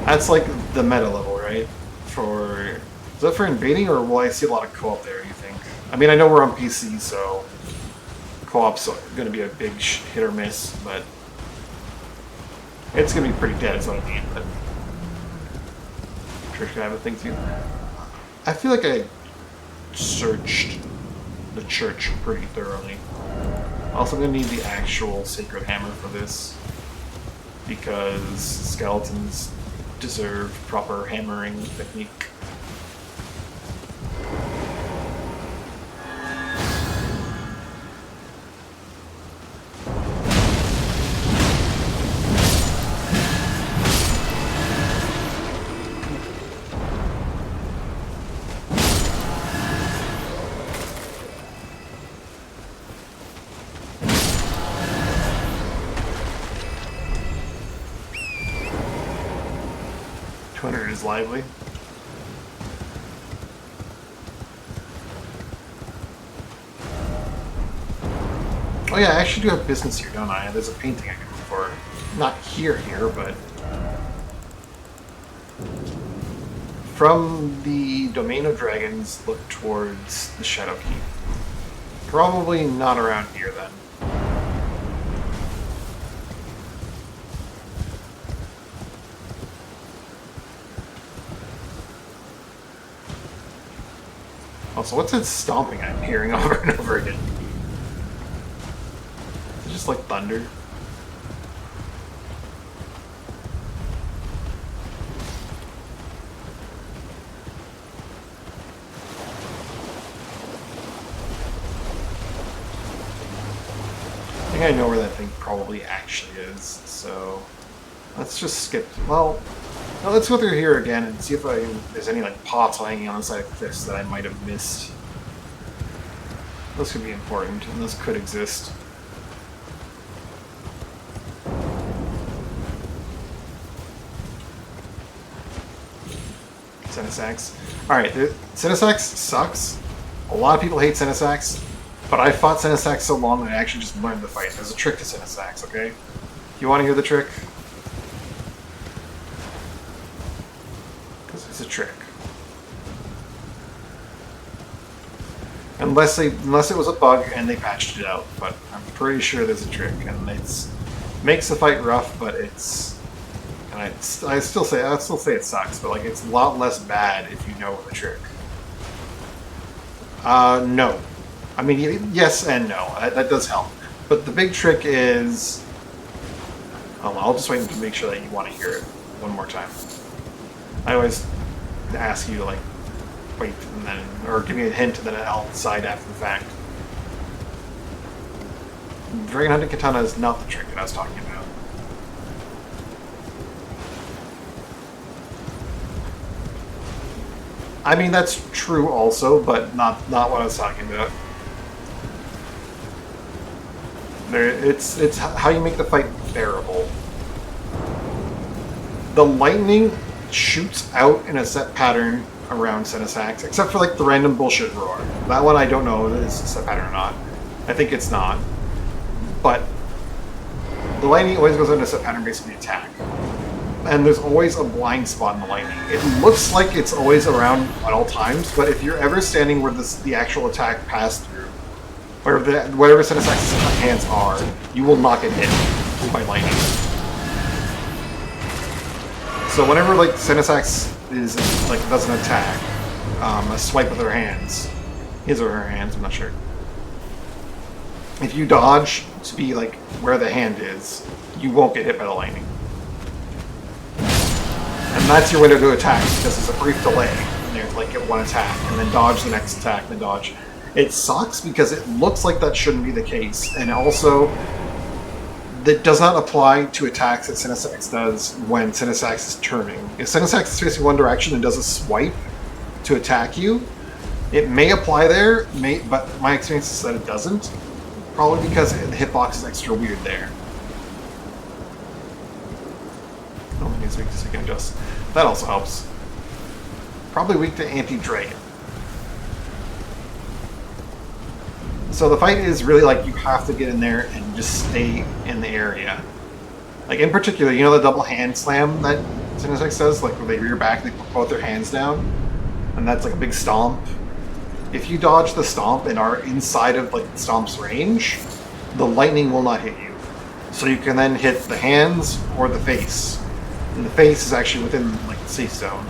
[SPEAKER 1] That's like the meta level, right? Is that for invading, or will I see a lot of co-op there? You think? I mean, I know we're on PC, so co-op's going to be a big hit or miss, but it's going to be pretty dead, is what I mean. But church can have a thing too. I feel like I searched the church pretty thoroughly. Also, I'm going to need the actual sacred hammer for this. because skeletons deserve proper hammering technique. Is lively. Oh yeah, I actually do have business here, don't I? There's a painting I can look for. Not here, but... From the Domain of Dragons, look towards the Shadow Keep. Probably not around here, then. Also, what's that stomping I'm hearing over and over again? Is it just like thunder? I think I know where that thing probably actually is, so let's just skip. Well, now let's go through here again and see if there's any like pots hanging on the side of cliffs that I might have missed. Those could be important, and those could exist. Senesax. Alright, Senesax sucks. A lot of people hate Senesax, but I fought Senesax so long that I actually just learned the fight. There's a trick to Senesax, okay? If you want to hear the trick, because it's a trick. Unless it was a bug and they patched it out, but I'm pretty sure there's a trick, and it makes the fight rough, but it's... And I'd still say it sucks, but like it's a lot less bad if you know the trick. No. I mean, yes and no. That does help. But the big trick is... I'll just wait to make sure that you want to hear it one more time. I always ask you to, like, wait, and then... Or give me a hint, and then I'll decide after the fact. Dragon Hunting Katana is not the trick that I was talking about. I mean, that's true also, but not what I was talking about. It's how you make the fight bearable. The lightning shoots out in a set pattern around Senesax, except for like the random bullshit roar. That one I don't know if it's a set pattern or not. I think it's not. But the lightning always goes into a set pattern based on the attack. And there's always a blind spot in the lightning. It looks like it's always around at all times, but if you're ever standing where the actual attack passed through, wherever Senesax's hands are, you will not get hit by lightning. So whenever like Senesax is like does an attack, a swipe with her hands, his or her hands, I'm not sure. If you dodge to be like where the hand is, you won't get hit by the lightning. And that's your window to attack, because there's a brief delay, and there's like get one attack, and then dodge the next attack, then dodge. It sucks because it looks like that shouldn't be the case, and also that does not apply to attacks that Senesax does when Senesax is turning. If Senesax is facing one direction and does a swipe to attack you, it may apply there, but my experience is that it doesn't. Probably because the hitbox is extra weird there. Oh, it's weak to second adjust. That also helps. Probably weak to anti-dragon. So the fight is really like you have to get in there and just stay in the area. Like in particular, you know the double hand slam that Senesax does? Like where they rear back, they put both their hands down? And that's like a big stomp. If you dodge the stomp and are inside of like the stomp's range, the lightning will not hit you. So you can then hit the hands or the face. And the face is actually within like the safe zone.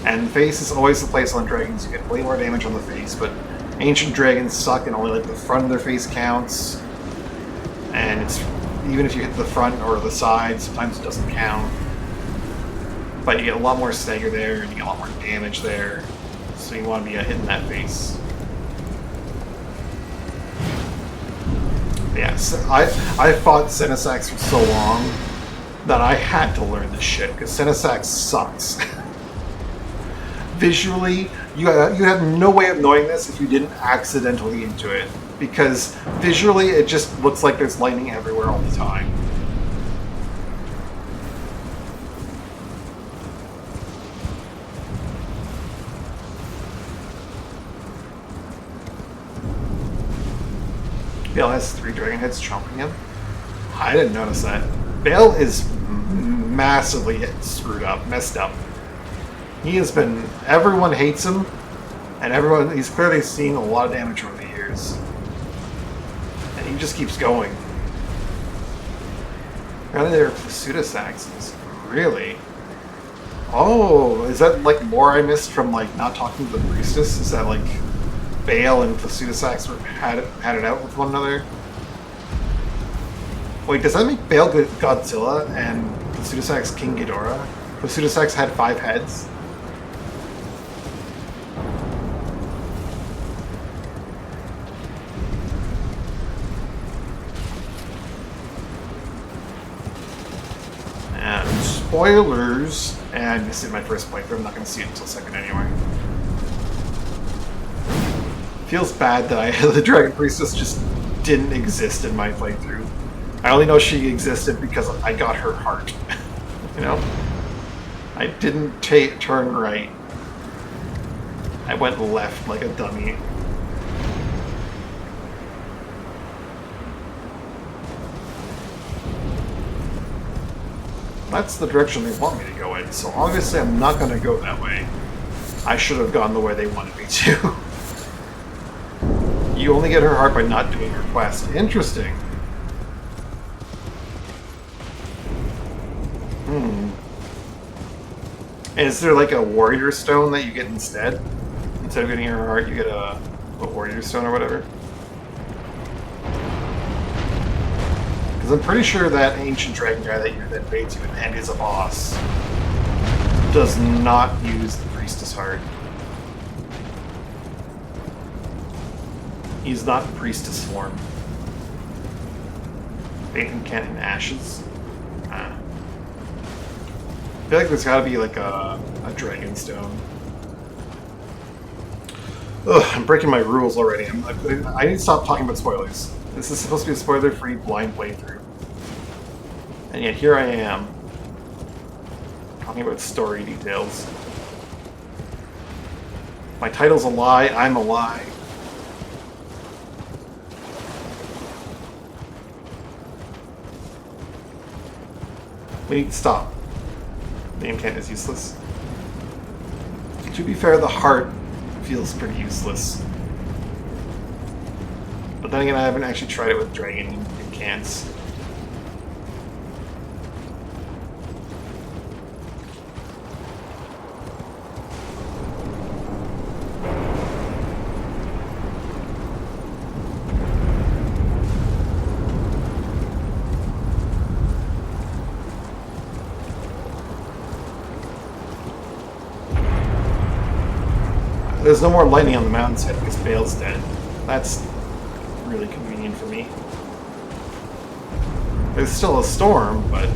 [SPEAKER 1] And the face is always the place on dragons. You get way more damage on the face, but ancient dragons suck and only like the front of their face counts. And it's even if you hit the front or the side, sometimes it doesn't count. But you get a lot more stagger there, and you get a lot more damage there. So you want to be hitting that face. Yes, I fought Senesax for so long that I had to learn this shit, because Senesax sucks. Visually, you have no way of knowing this if you didn't accidentally into it, because visually it just looks like there's lightning everywhere all the time. Bale has 3 dragon heads chomping him. I didn't notice that. Bale is massively screwed up, messed up. He has been... Everyone hates him, and he's clearly seen a lot of damage over the years. And he just keeps going. Apparently they're pseudosaxes. Really? Oh, is that like more I missed from like not talking to the priestess? Is that like Bale and Pseudosax had it out with one another? Wait, does that make Bale Godzilla and Pseudosax King Ghidorah? Pseudosax had 5 heads? And spoilers, and I missed it in my first playthrough. I'm not going to see it until second anyway. Feels bad that the Dragon Priestess just didn't exist in my playthrough. I only know she existed because I got her heart. You know? I didn't turn right. I went left like a dummy. That's the direction they want me to go in, so obviously I'm not going to go that way. I should have gone the way they wanted me to. You only get her heart by not doing her quest. Interesting. Is there like a warrior stone that you get instead? Instead of getting her heart, you get a warrior stone or whatever? Because I'm pretty sure that ancient dragon guy that invades you and is a boss does not use the priestess heart. He's not priestess form. Nathan Kent in ashes. I feel like there's gotta be like a dragon stone. Ugh, I'm breaking my rules already. I need to stop talking about spoilers. This is supposed to be a spoiler-free blind playthrough. And yet here I am, talking about story details. My title's a lie, I'm a lie. We need to stop. The intent is useless. To be fair, the heart feels pretty useless. But then again, I haven't actually tried it with dragon incants. There's no more lightning on the mountainside because Bale's dead. That's really convenient for me. There's still a storm, but...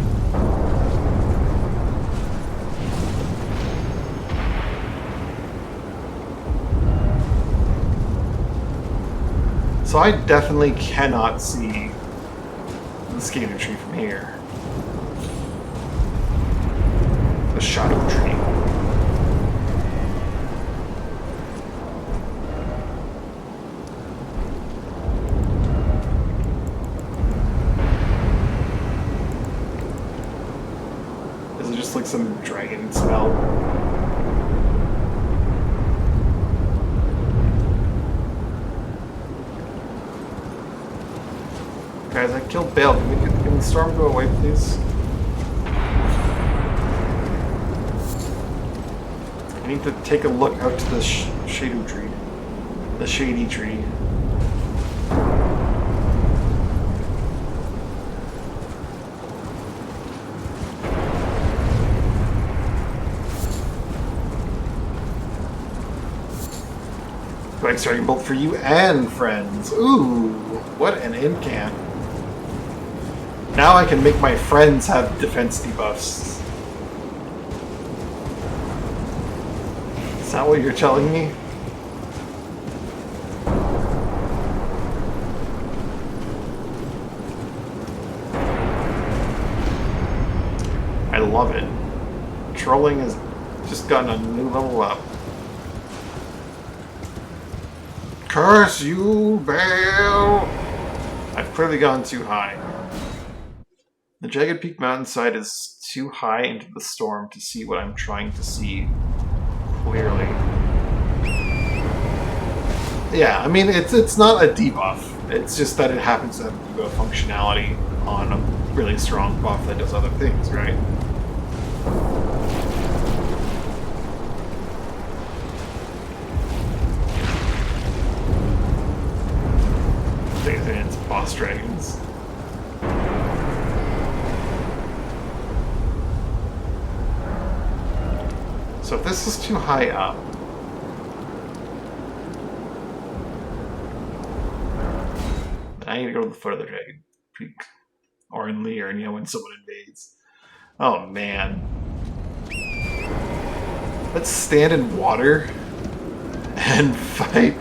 [SPEAKER 1] So I definitely cannot see the skater tree from here. The shadow tree. Like some dragon smell. Guys, I killed Bale. Can the storm go away, please? I need to take a look out to the shady tree. The shady tree. Quick starting bolt for you and friends. Ooh, what an incant. Now I can make my friends have defense debuffs. Is that what you're telling me? I love it. Trolling has just gotten a new level up. Curse you, Bale! I've clearly gone too high. The jagged peak mountainside is too high into the storm to see what I'm trying to see clearly. Yeah, I mean, it's not a debuff. It's just that it happens to have debuff functionality on a really strong buff that does other things, right? It's boss dragons. So if this is too high up, then I need to go to the foot of the dragon peak, or in Lear, you know, when someone invades. Oh man, let's stand in water and fight.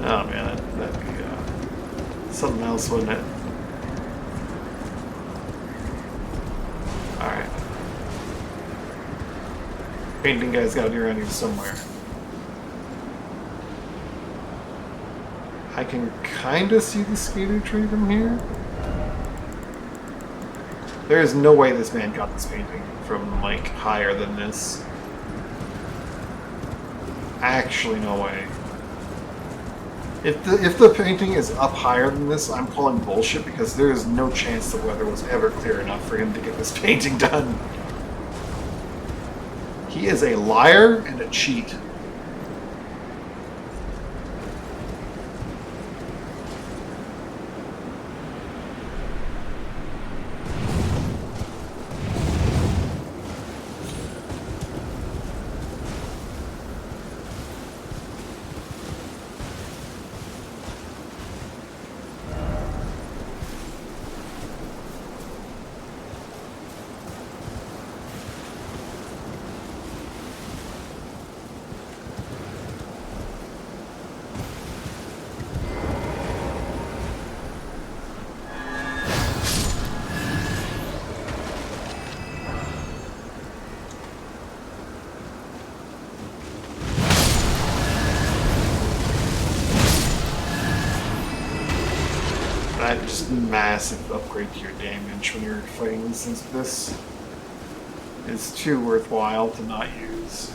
[SPEAKER 1] Oh man, that'd be something else, wouldn't it? Alright. Painting guy's gotta be around here somewhere. I can kinda see the skater tree from here. There is no way this man got this painting from, like, higher than this. Actually, no way. If the painting is up higher than this, I'm calling bullshit because there is no chance the weather was ever clear enough for him to get this painting done. He is a liar and a cheat. That just massive upgrade to your damage when you're fighting these things with this is too worthwhile to not use.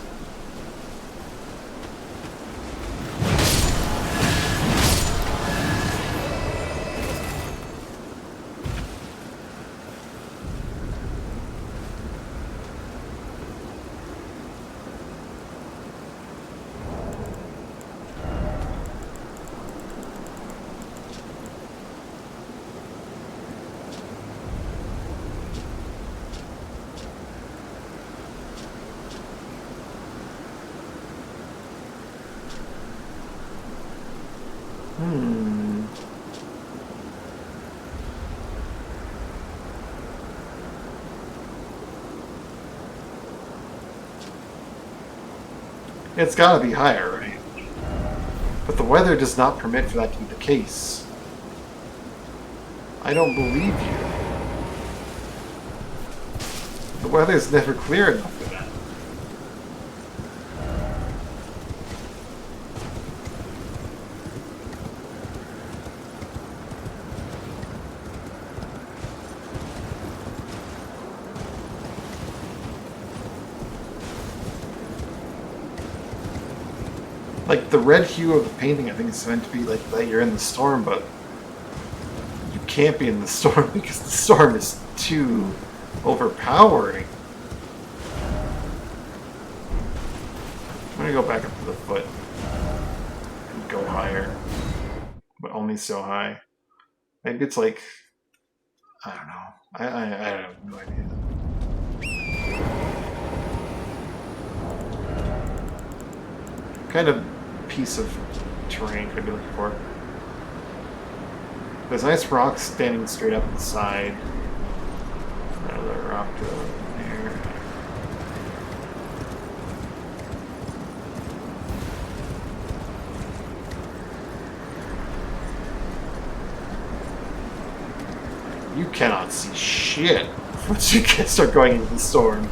[SPEAKER 1] It's gotta be higher, right? But the weather does not permit for that to be the case. I don't believe you. The weather's never clear enough for that. Like, the red hue of the painting, I think it's meant to be like that you're in the storm, but you can't be in the storm because the storm is too overpowering. I'm gonna go back up to the foot and go higher, but only so high. Maybe it's like, I don't know. I have no idea. Kind of piece of terrain could I be looking for? There's a nice rock standing straight up the side. Another rock to there. You cannot see shit once you start going into the storm.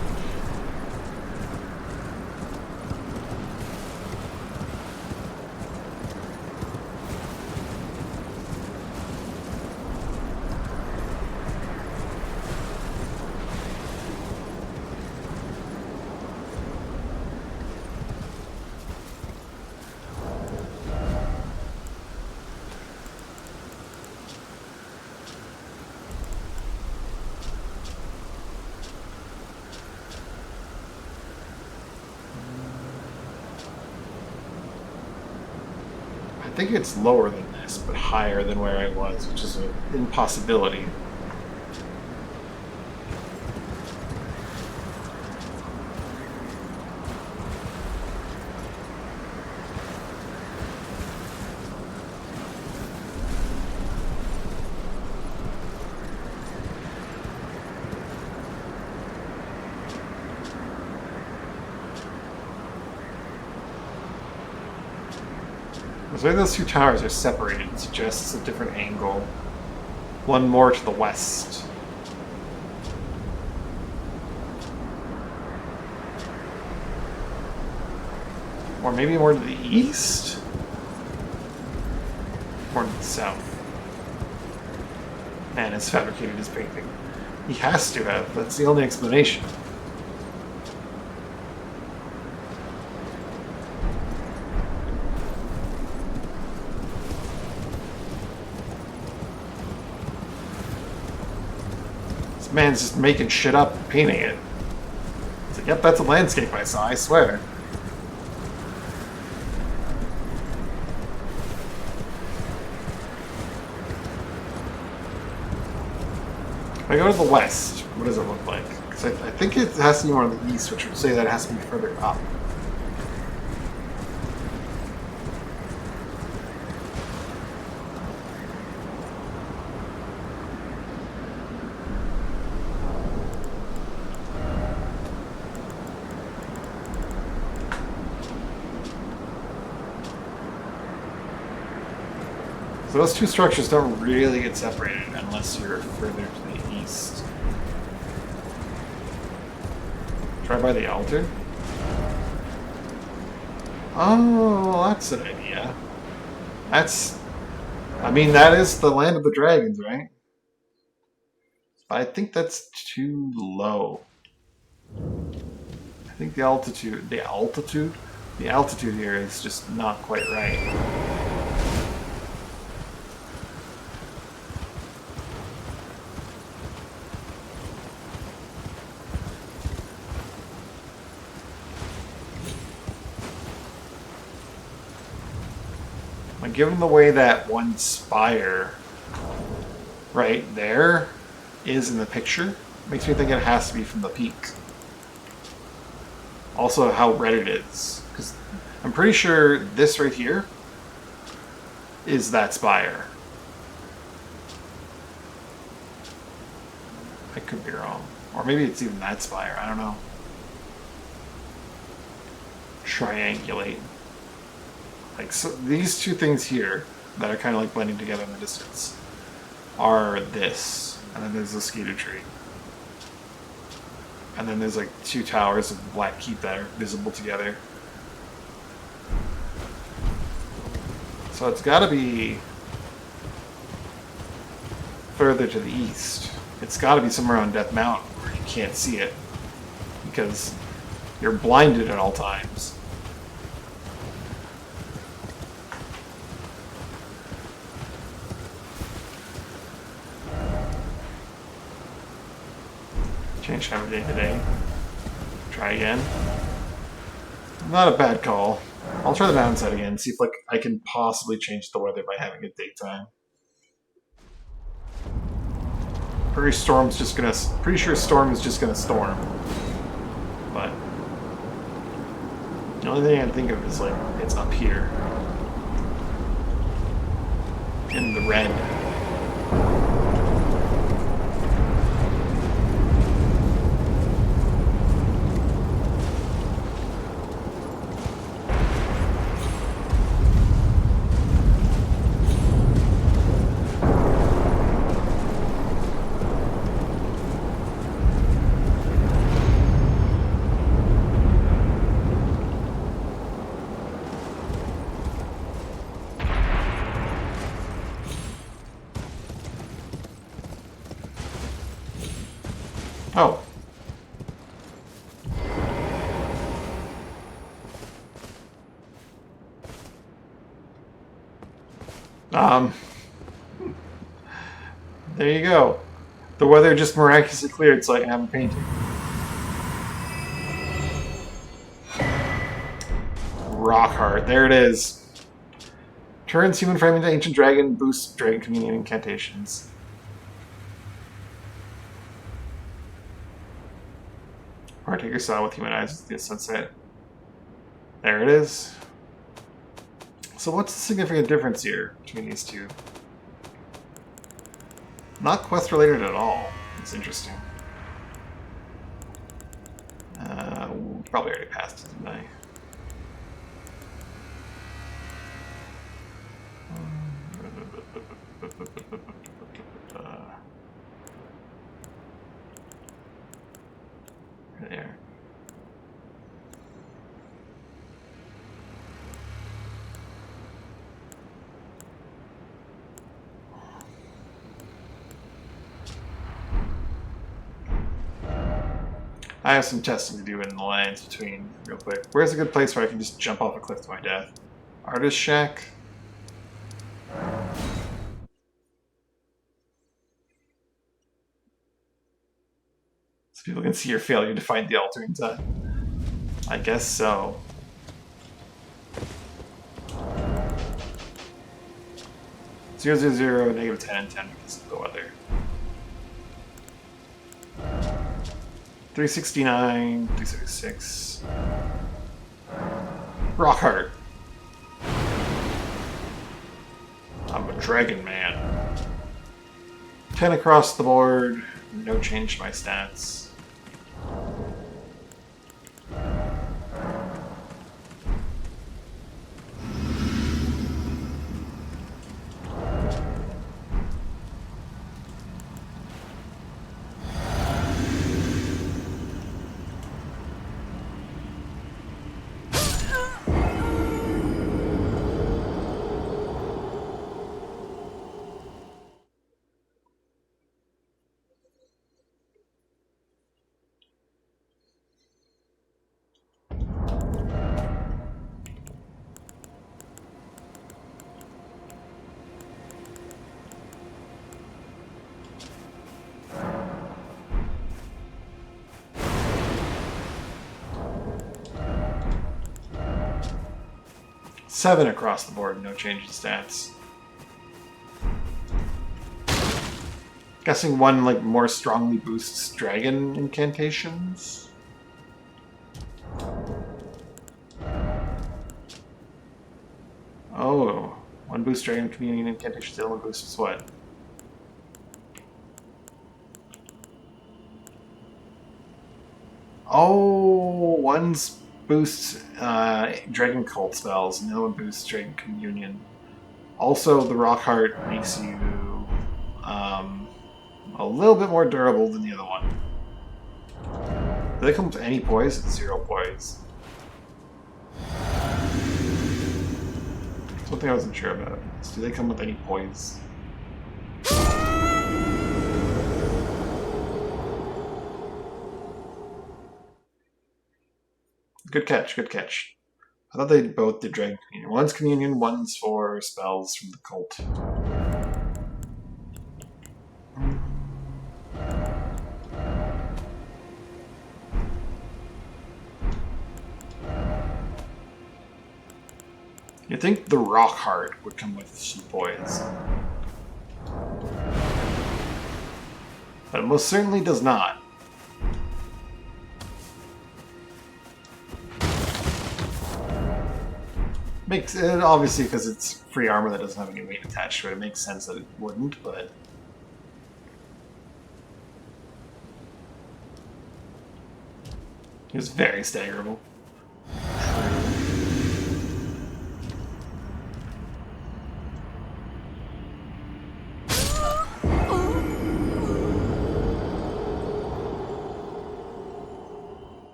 [SPEAKER 1] I think it's lower than this, but higher than where I was, which is an impossibility. The way those two towers are separated suggests a different angle. One more to the west. Or maybe more to the east? Or to the south. Man has fabricated his painting. He has to have. That's the only explanation. Man's just making shit up and painting it. It's like, yep, that's a landscape I saw, I swear. If I go to the west, what does it look like? Because I think it has to be more on the east, which would say that it has to be further up. So those two structures don't really get separated unless you're further to the east. Try by the altar? Oh, that's an idea. I mean, that is the land of the dragons, right? I think that's too low. I think the altitude here is just not quite right. Given the way that one spire right there is in the picture, makes me think it has to be from the peak. Also, how red it is, because I'm pretty sure this right here is that spire. I could be wrong. Or maybe it's even that spire, I don't know. Triangulate. Like, so these two things here that are kind of like blending together in the distance are this, and then there's the skeeter tree, and then there's like two towers of black keep that are visible together. So it's got to be further to the east. It's got to be somewhere on Death Mountain where you can't see it because you're blinded at all times. Change time of day today. Try again. Not a bad call. I'll try the downside again, see if like I can possibly change the weather by having a daytime. Pretty sure storm is just gonna storm. But The only thing I can think of is, like, it's up here. In the red. Oh. There you go. The weather just miraculously cleared, so I can have a painting. Rockheart. There it is. Turns human frame into ancient dragon, boosts dragon communion incantations. Partaker saw with human eyes the sunset. There it is. So what's the significant difference here between these two? Not quest related at all. It's interesting. Probably already passed it, didn't I? There. I have some testing to do in the lines between real quick. Where's a good place where I can just jump off a cliff to my death? Artist Shack? So people can see your failure to find the altering time. I guess so. Zero, zero, zero, negative 10 and 10 because of the weather. 369, 366. Rockheart. I'm a dragon man. 10 across the board, no change to my stats. Seven across the board, no change in stats. Guessing one like more strongly boosts dragon incantations. Oh, one boosts dragon communion incantations, the other one boosts what? Oh, one's boosts dragon cult spells, and the other one boosts dragon communion. Also, the Rockheart makes you a little bit more durable than the other one. Do they come with any poise? It's 0 poise. That's one thing I wasn't sure about. Do they come with any poise? Good catch, good catch. I thought they both did Dragon Communion. One's Communion, one's for spells from the cult. You'd think the Rockheart would come with some poise. But it most certainly does not. Makes it obviously because it's free armor that doesn't have any weight attached to it. It makes sense that it wouldn't, but it was very staggerable.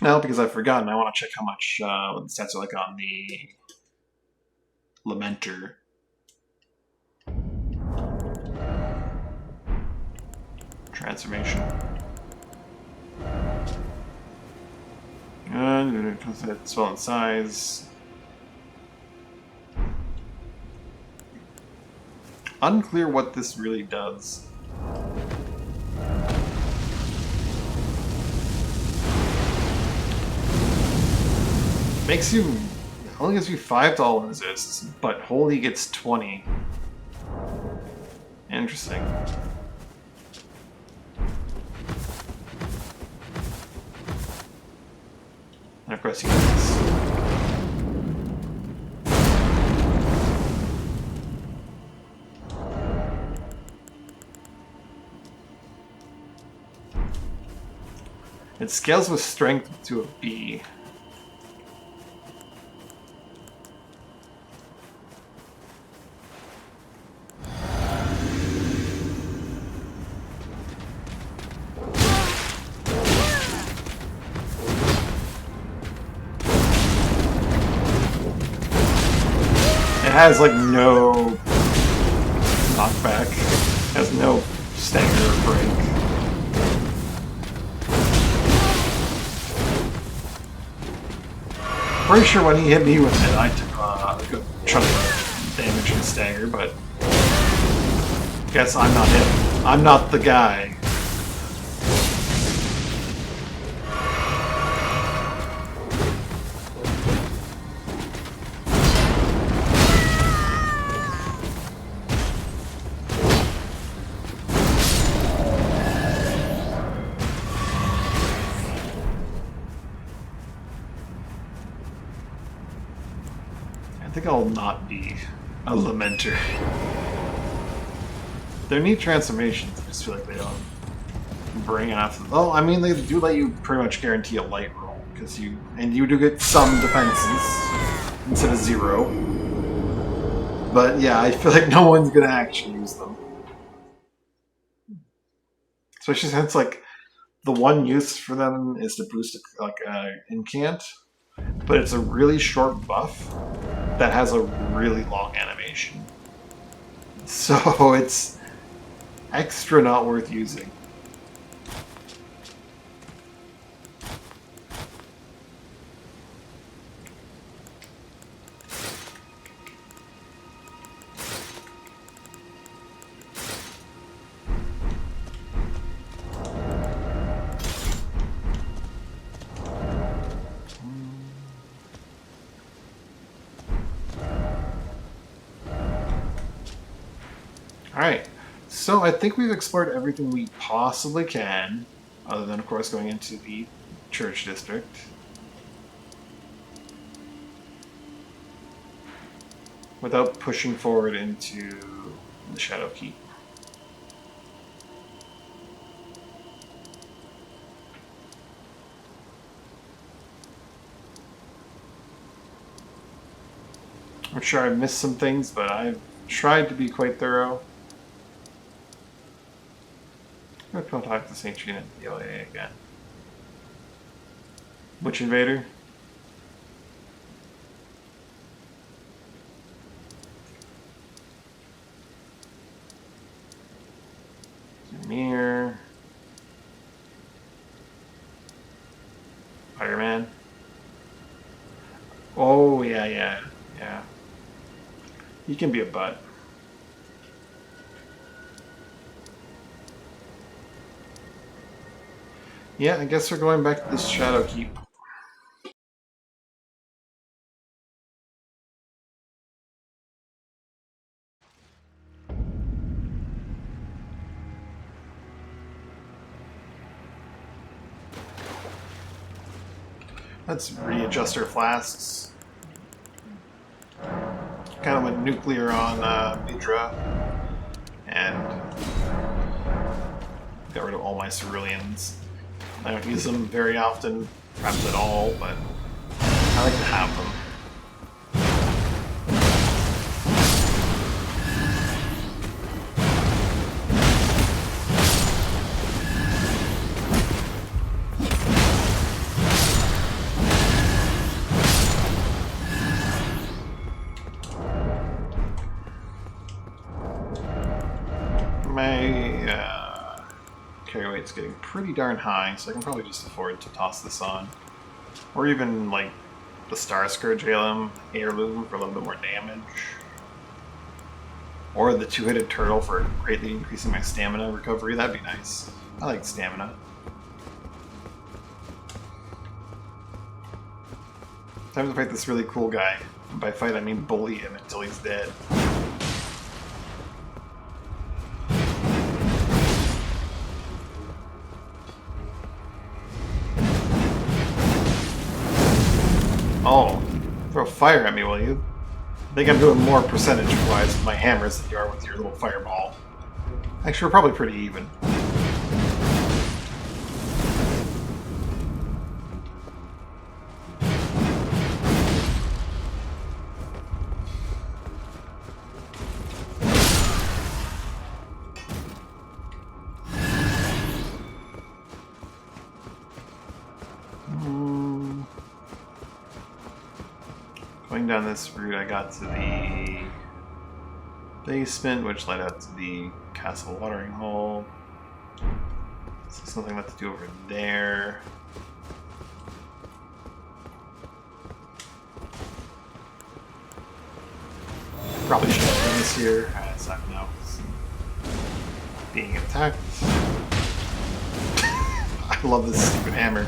[SPEAKER 1] Now, because I've forgotten, I want to check how much what the stats are like on the Lamenter. Transformation. And swell in size. Unclear what this really does. Makes you only gives you 5 to all resists, but holy gets 20. Interesting. And of course you get this. It scales with strength to a B. It has like no knockback. It has no stagger or break. Pretty sure when he hit me with it, I took a good chunk of damage and stagger, but guess I'm not him. I'm not the guy. I think I'll not be a Lamenter. They're neat transformations. I just feel like they don't bring enough. Well, I mean, they do let you pretty much guarantee a light roll because you do get some defenses instead of 0. But yeah, I feel like no one's gonna actually use them, especially since like the one use for them is to boost like incant, but it's a really short buff that has a really long animation. So it's extra not worth using. Alright, so I think we've explored everything we possibly can, other than, of course, going into the church district. Without pushing forward into the Shadow Keep. I'm sure I've missed some things, but I've tried to be quite thorough. I'm going to talk to St. Trina and the OAA again. Witch Invader? Mirror. Fireman. Oh, yeah. He can be a butt. Yeah, I guess we're going back to this Shadow Keep. Let's readjust our flasks. kind of went nuclear on Midra, and got rid of all my ceruleans. I don't use them very often, perhaps at all, but I like to have them. My carry weight's getting pretty darn high, so I can probably just afford to toss this on. Or even, like, the Star Scourge heirloom for a little bit more damage. Or the two-headed turtle for greatly increasing my stamina recovery. That'd be nice. I like stamina. Time to fight this really cool guy. And by fight, I mean bully him until he's dead. Oh, throw fire at me, will you? I think I'm doing more percentage-wise with my hammers than you are with your little fireball. Actually, we're probably pretty even. Going down this route, I got to the basement, which led out to the castle watering hole. So something left to do over there. Probably should have done this here. As I'm now being attacked. I love this stupid hammer.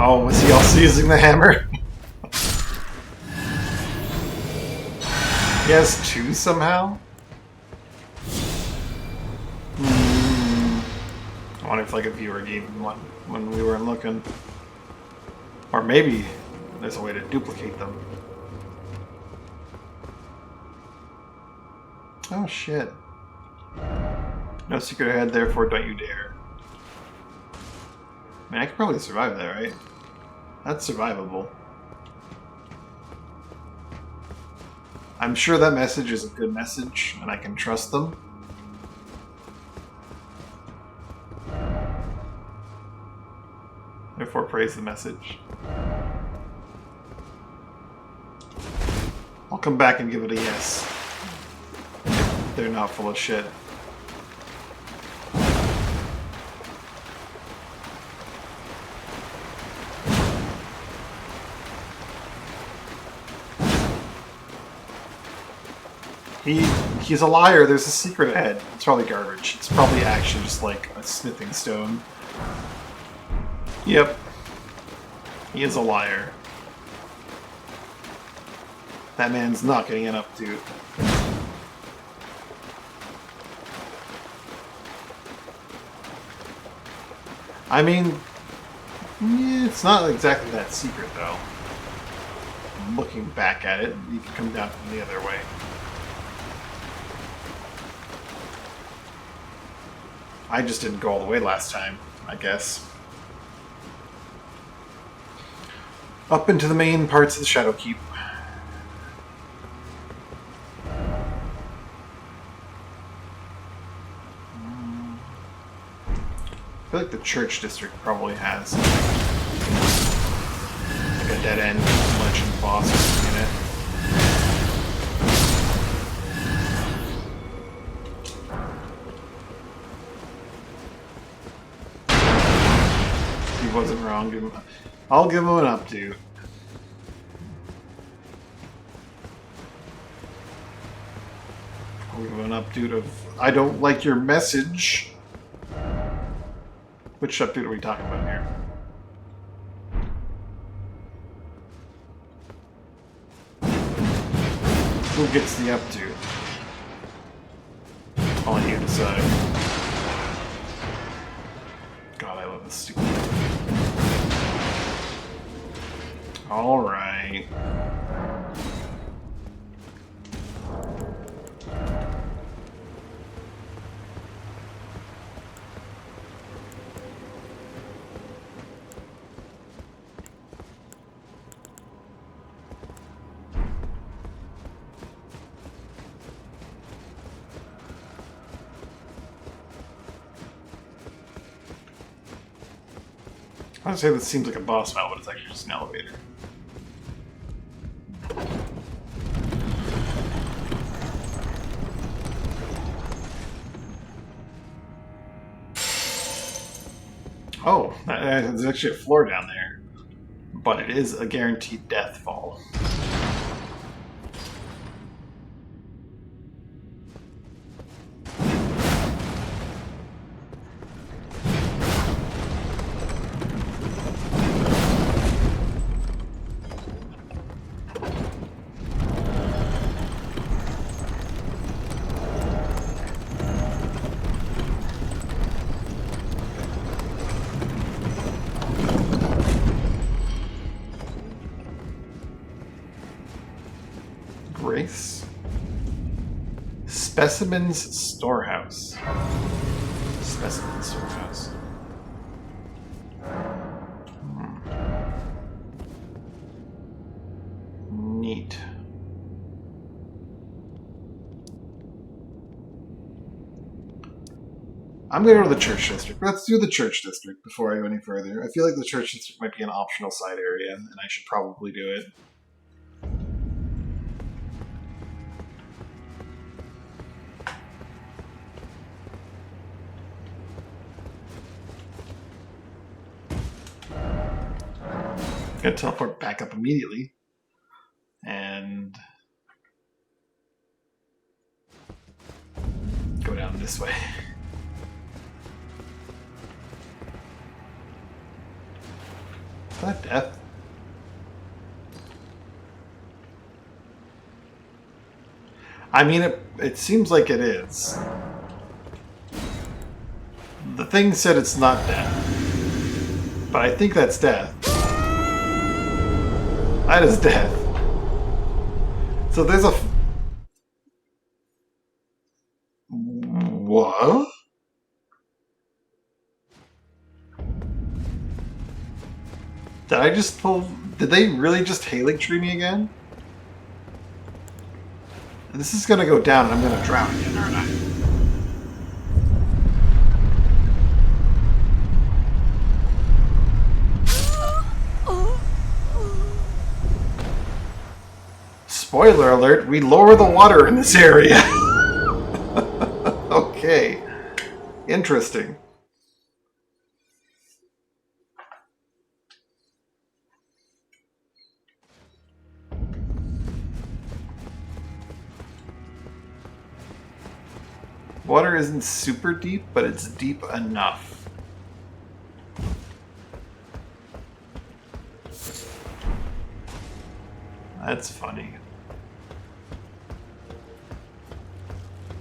[SPEAKER 1] Oh, was he also using the hammer? He has two somehow? I wonder if like a viewer gave him one when we weren't looking. Or maybe there's a way to duplicate them. Oh shit. No secret ahead, therefore don't you dare. I mean, I could probably survive that, right? That's survivable. I'm sure that message is a good message, and I can trust them. Therefore, praise the message. I'll come back and give it a yes. They're not full of shit. He's a liar. There's a secret ahead. It's probably garbage. It's probably actually just like a smithing stone. Yep. He is a liar. That man's not getting it up, dude. I mean, yeah, it's not exactly that secret, though. Looking back at it, you can come down from the other way. I just didn't go all the way last time, I guess. Up into the main parts of the Shadow Keep. I feel like the church district probably has like a dead end legend boss in it. He wasn't wrong. I'll give him an updo. I'll give him an updo of I don't like your message. Which update are we talking about here? Who gets the up to? I'll let you decide. God, I love this stupid. Alright. I would say this seems like a boss battle, but it's actually just an elevator. Oh, there's actually a floor down there. But it is a guaranteed death fall. Grace? Specimens Storehouse. Specimen Storehouse. Neat. I'm gonna go to the church district. Let's do the church district before I go any further. I feel like the church district might be an optional side area, and I should probably do it. Gonna teleport back up immediately. And go down this way. Is that death? I mean, it seems like it is. The thing said it's not death. But I think that's death. That is death. So there's a... What? Did I just pull... Did they really just Haley tree me again? This is gonna go down and I'm gonna drown again, aren't I? Spoiler alert, we lower the water in this area. Okay. Interesting. Water isn't super deep, but it's deep enough. That's funny.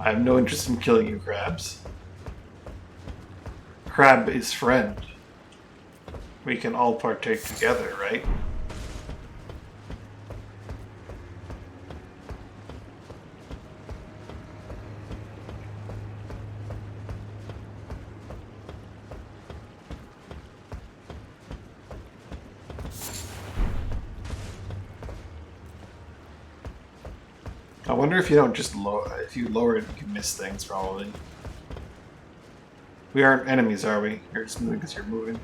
[SPEAKER 1] I have no interest in killing you, crabs. Crab is friend. We can all partake together, right? I wonder if you don't just lower... If you lower it, you can miss things, probably. We aren't enemies, are we? You're just moving because you're moving.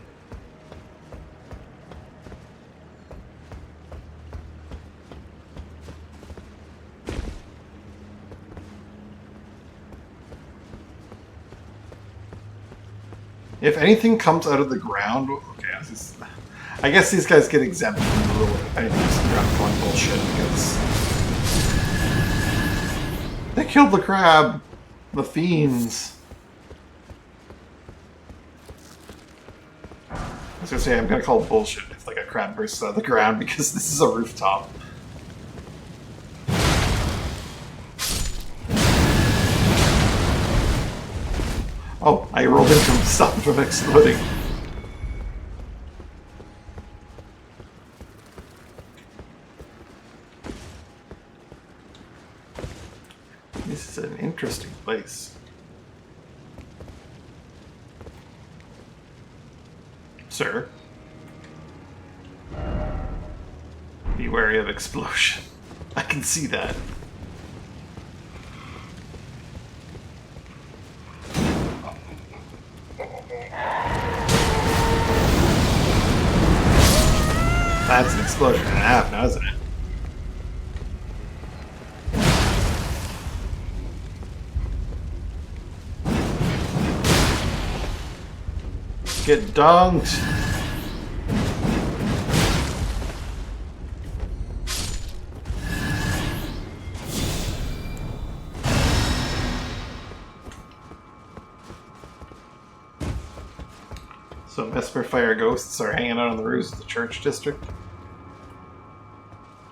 [SPEAKER 1] If anything comes out of the ground... Okay, I guess these guys get exempt from the rule if anything comes out of the ground going bullshit, because... They killed the crab! The fiends! I was gonna say, I'm gonna call it bullshit if like a crab bursts out of the ground because this is a rooftop. Oh, I rolled into him to stop him from exploding. This is an interesting place. Sir. Be wary of explosion. I can see that. That's an explosion and a half now, isn't it? Get dunked! So Vesper Fire ghosts are hanging out on the roofs of the church district?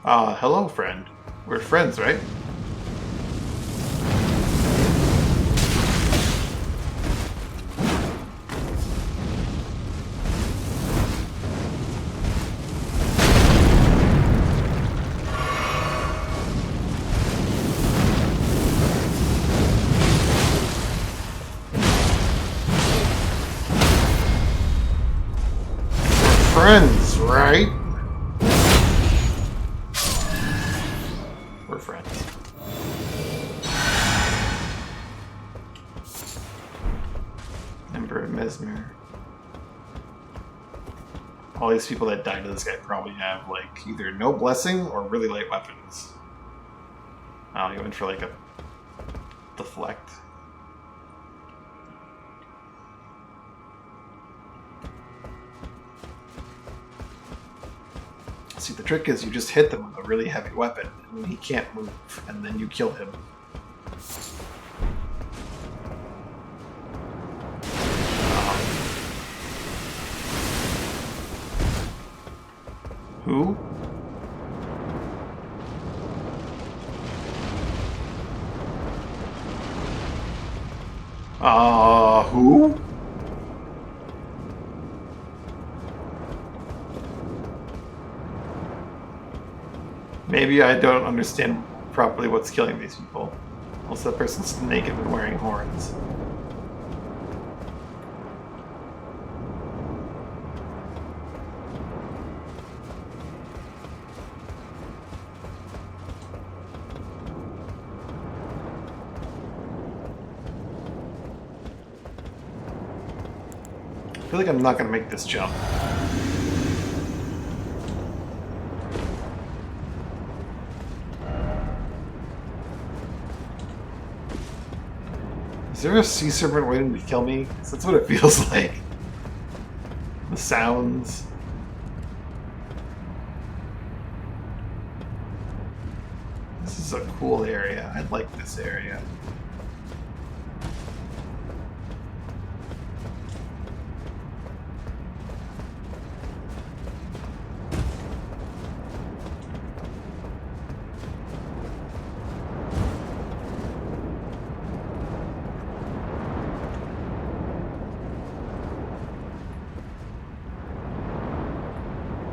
[SPEAKER 1] Hello, friend. We're friends, right? Friends, right? We're friends. Emperor Mesmer. All these people that died to this guy probably have, like, either no blessing or really light weapons. Oh, he went for, like, a deflect. See, the trick is you just hit them with a really heavy weapon, and he can't move, and then you kill him. Who? Who? Maybe I don't understand properly what's killing these people. Also, that person's naked and wearing horns. I feel like I'm not going to make this jump. Is there a sea serpent waiting to kill me? 'Cause that's what it feels like. The sounds. This is a cool area. I like this area.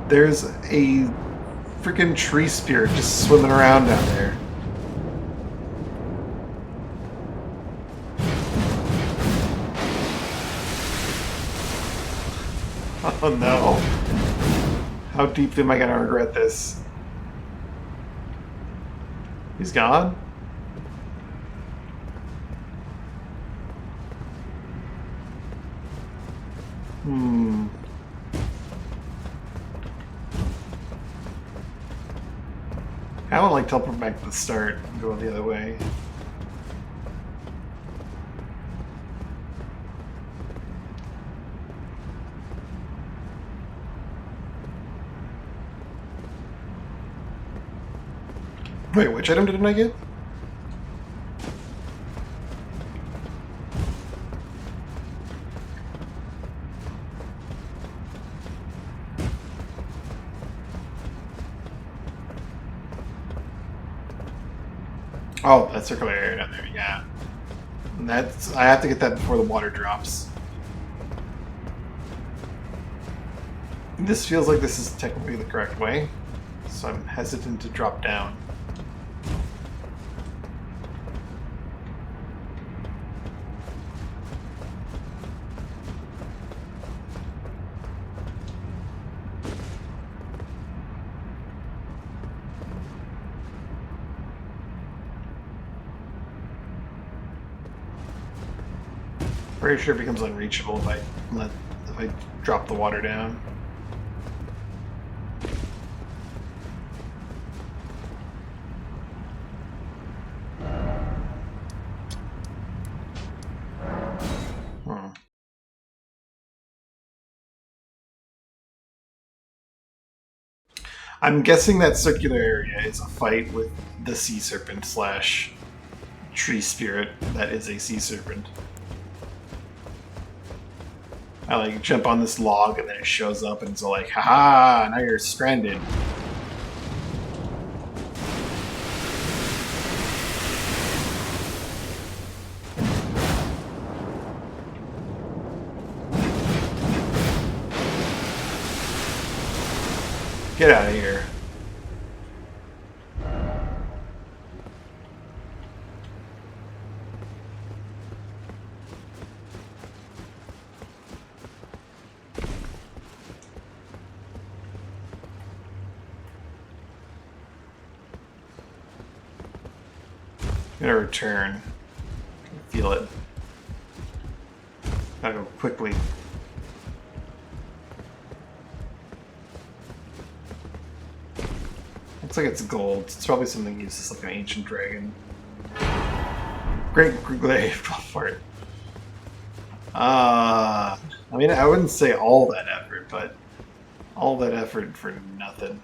[SPEAKER 1] There's a freaking tree spirit just swimming around down there. Oh no. How deeply am I gonna regret this? He's gone? I don't like teleport back to the start and go the other way. Wait, which item didn't I get? Oh, that circular area down there, yeah. And that's I have to get that before the water drops. This feels like this is technically the correct way, so I'm hesitant to drop down. Pretty sure it becomes unreachable if I drop the water down. I'm guessing that circular area is a fight with the sea serpent slash tree spirit that is a sea serpent. I like jump on this log and then it shows up and it's all like, haha, now you're stranded. Get out of here. I'm gonna return. I can feel it. Gotta go quickly. Looks like it's gold. It's probably something useless like an ancient dragon. Great glaive for it. I mean, I wouldn't say all that effort, but all that effort for nothing.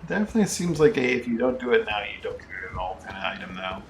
[SPEAKER 1] Definitely seems like if you don't do it now, you don't get it at all kind of item though.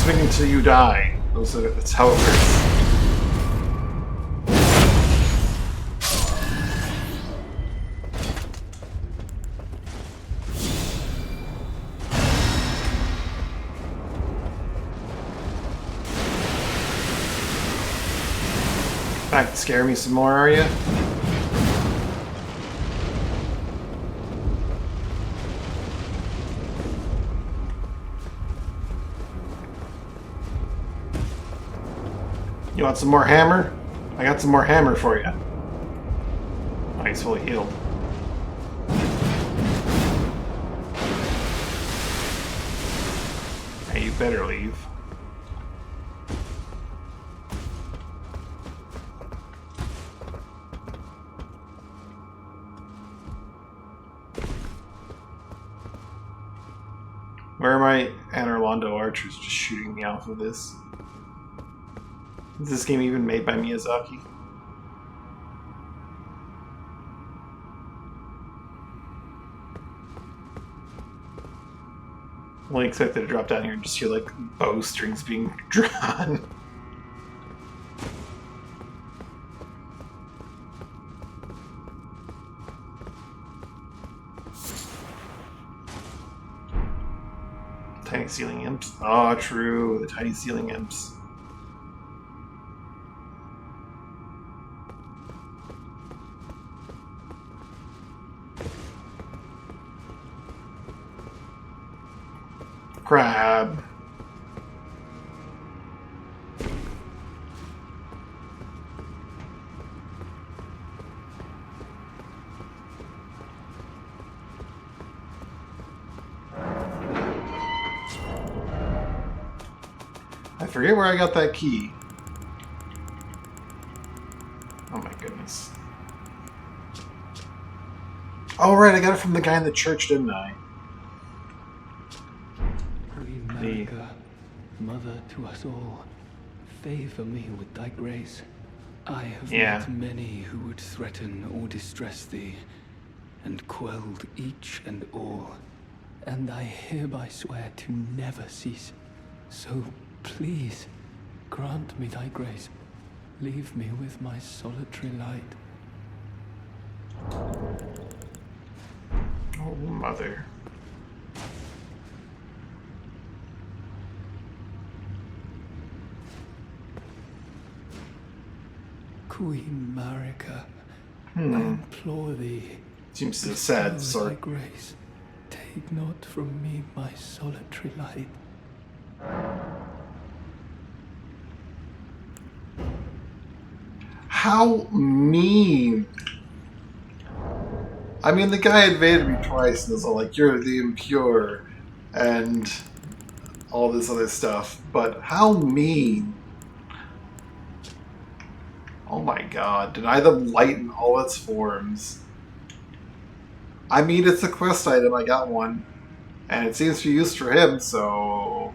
[SPEAKER 1] Swing until you die. That's how it works. Back to scare me some more, are you? You want some more hammer? I got some more hammer for you. Oh, he's fully healed. Hey, you better leave. Where are my Anor Londo archers just shooting me off of this? Is this game even made by Miyazaki? Only expected to drop down here and just hear like bow strings being drawn. Tiny ceiling imps. Oh, true. The tiny ceiling imps. Crab. I forget where I got that key. Oh my goodness. Oh right, I got it from the guy in the church, didn't I?
[SPEAKER 3] Queen Marika, mother to us all, favor me with thy grace. I have met many who would threaten or distress thee, and quelled each and all, and I hereby swear to never cease. So please, grant me thy grace. Leave me with my solitary light.
[SPEAKER 1] Oh, mother.
[SPEAKER 3] Queen Marika, I implore thee.
[SPEAKER 1] Seems a sad
[SPEAKER 3] bestow
[SPEAKER 1] sort.
[SPEAKER 3] thy grace. Take not from me my solitary light.
[SPEAKER 1] How mean! I mean, the guy invaded me twice and was all like, "You're the impure," and all this other stuff. But how mean! Oh my god, deny them light in all its forms. I mean, it's a quest item, I got one. And it seems to be used for him, so...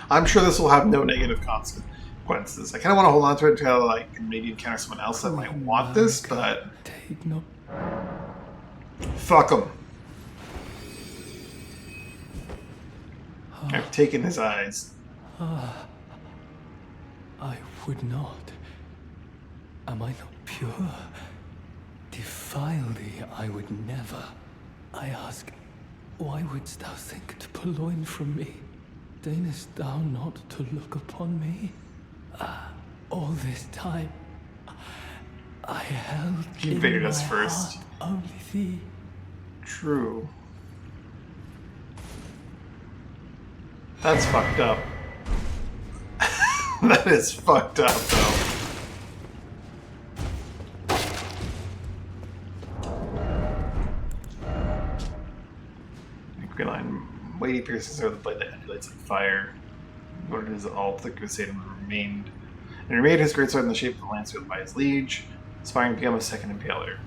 [SPEAKER 1] I'm sure this will have no negative consequences. I kind of want to hold on to it until I can maybe encounter someone else that might want this, but...
[SPEAKER 3] Take no...
[SPEAKER 1] Fuck him. I've taken his eyes.
[SPEAKER 3] I would not. Am I not pure? Defile thee I would never. I ask, why wouldst thou think to purloin from me? Deignest thou not to look upon me? All this time, I held
[SPEAKER 1] He
[SPEAKER 3] in
[SPEAKER 1] invaded
[SPEAKER 3] my
[SPEAKER 1] us first.
[SPEAKER 3] heart only thee.
[SPEAKER 1] True. That's fucked up. That is fucked up, though. Green line. Weighty piercings are the blade that emulates like fire. What is all the Crusader remained. And remained his greatsword in the shape of a lance wielded by his liege, aspiring to become a second impaler.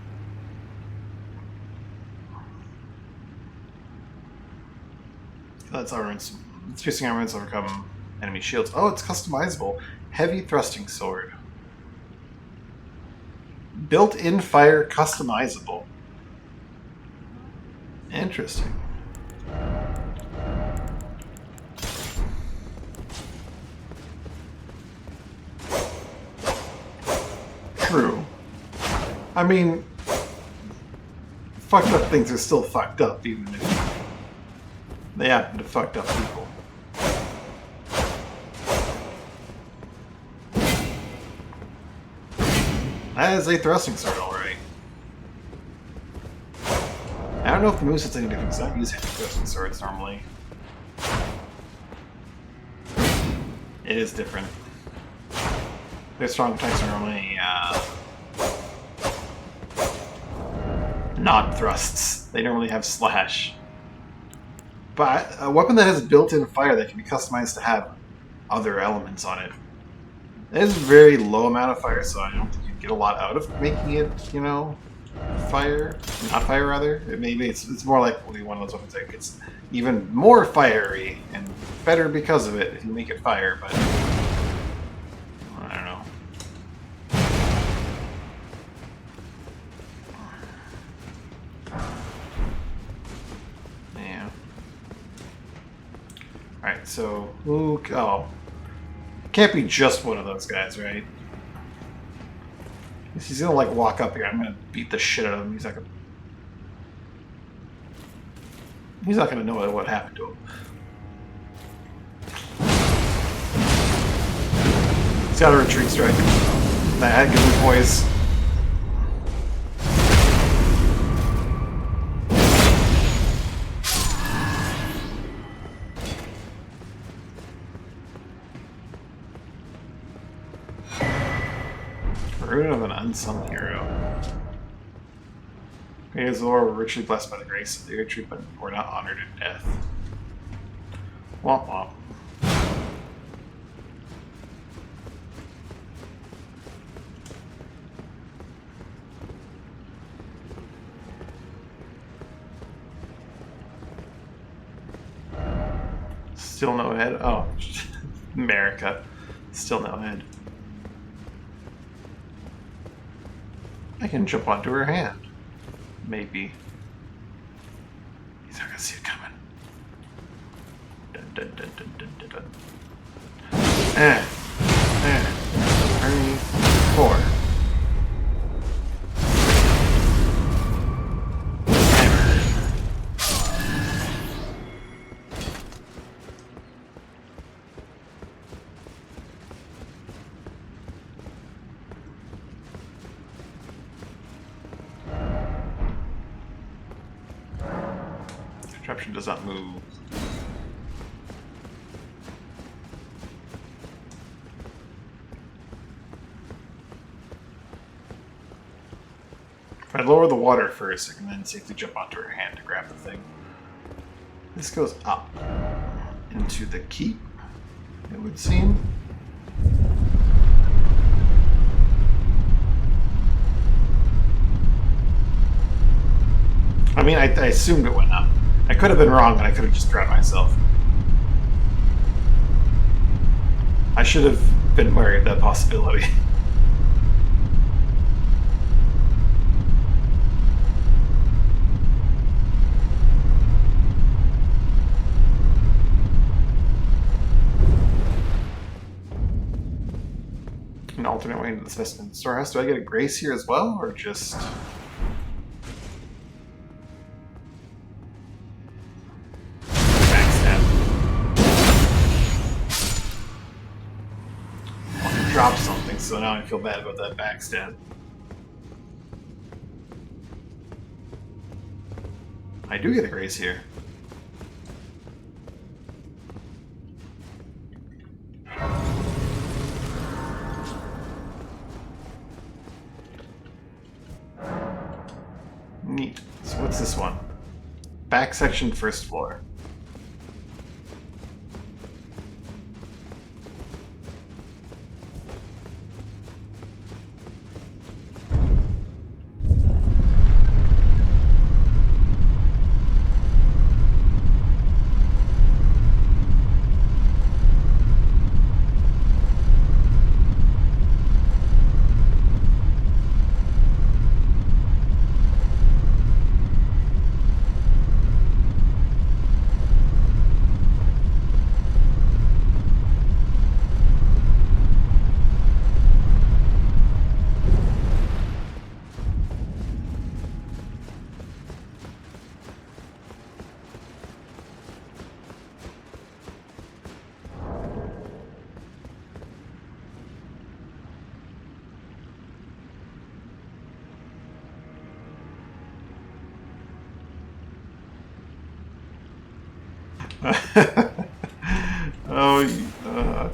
[SPEAKER 1] That's armaments. Its piercing armaments overcome enemy shields. Oh, it's customizable. Heavy thrusting sword. Built-in fire customizable. Interesting. True. I mean, fucked up things are still fucked up, even if they happen to fucked up people. That is a thrusting sword, alright. I don't know if the moveset's any different, because I don't use heavy thrusting swords normally. It is different. Their strong attacks are normally not thrusts. They normally have slash. But a weapon that has built-in fire that can be customized to have other elements on it. It has a very low amount of fire, so I don't think you get a lot out of making it, you know, fire. Not fire, rather. Maybe it's more like one of those weapons that gets even more fiery and better because of it if you make it fire, but I don't know. Yeah. Alright, so Luke. Oh. Can't be just one of those guys, right? He's gonna like walk up here. I'm gonna beat the shit out of him. He's not gonna know what happened to him. He's got a retreat strike. That gives him poise. Rune of an unsung hero. His lore were richly blessed by the grace of the earth but were not honored in death. Womp womp. Still no head? Oh, America. Still no head. I can jump onto her hand. Maybe. He's not gonna see it coming. Dun, dun, dun, dun, dun, dun, dun. 3, 4. Contraption does not move. If I lower the water first, I can then safely jump onto her hand to grab the thing. This goes up into the keep, it would seem. I mean, I assumed it went up. I could have been wrong, and I could have just grabbed myself. I should have been wary of that possibility. An alternate way into the specimen storehouse. Do I get a grace here as well, or just... drop something, so now I feel bad about that backstab. I do get a grace here. Neat. So what's this one? Back section, first floor.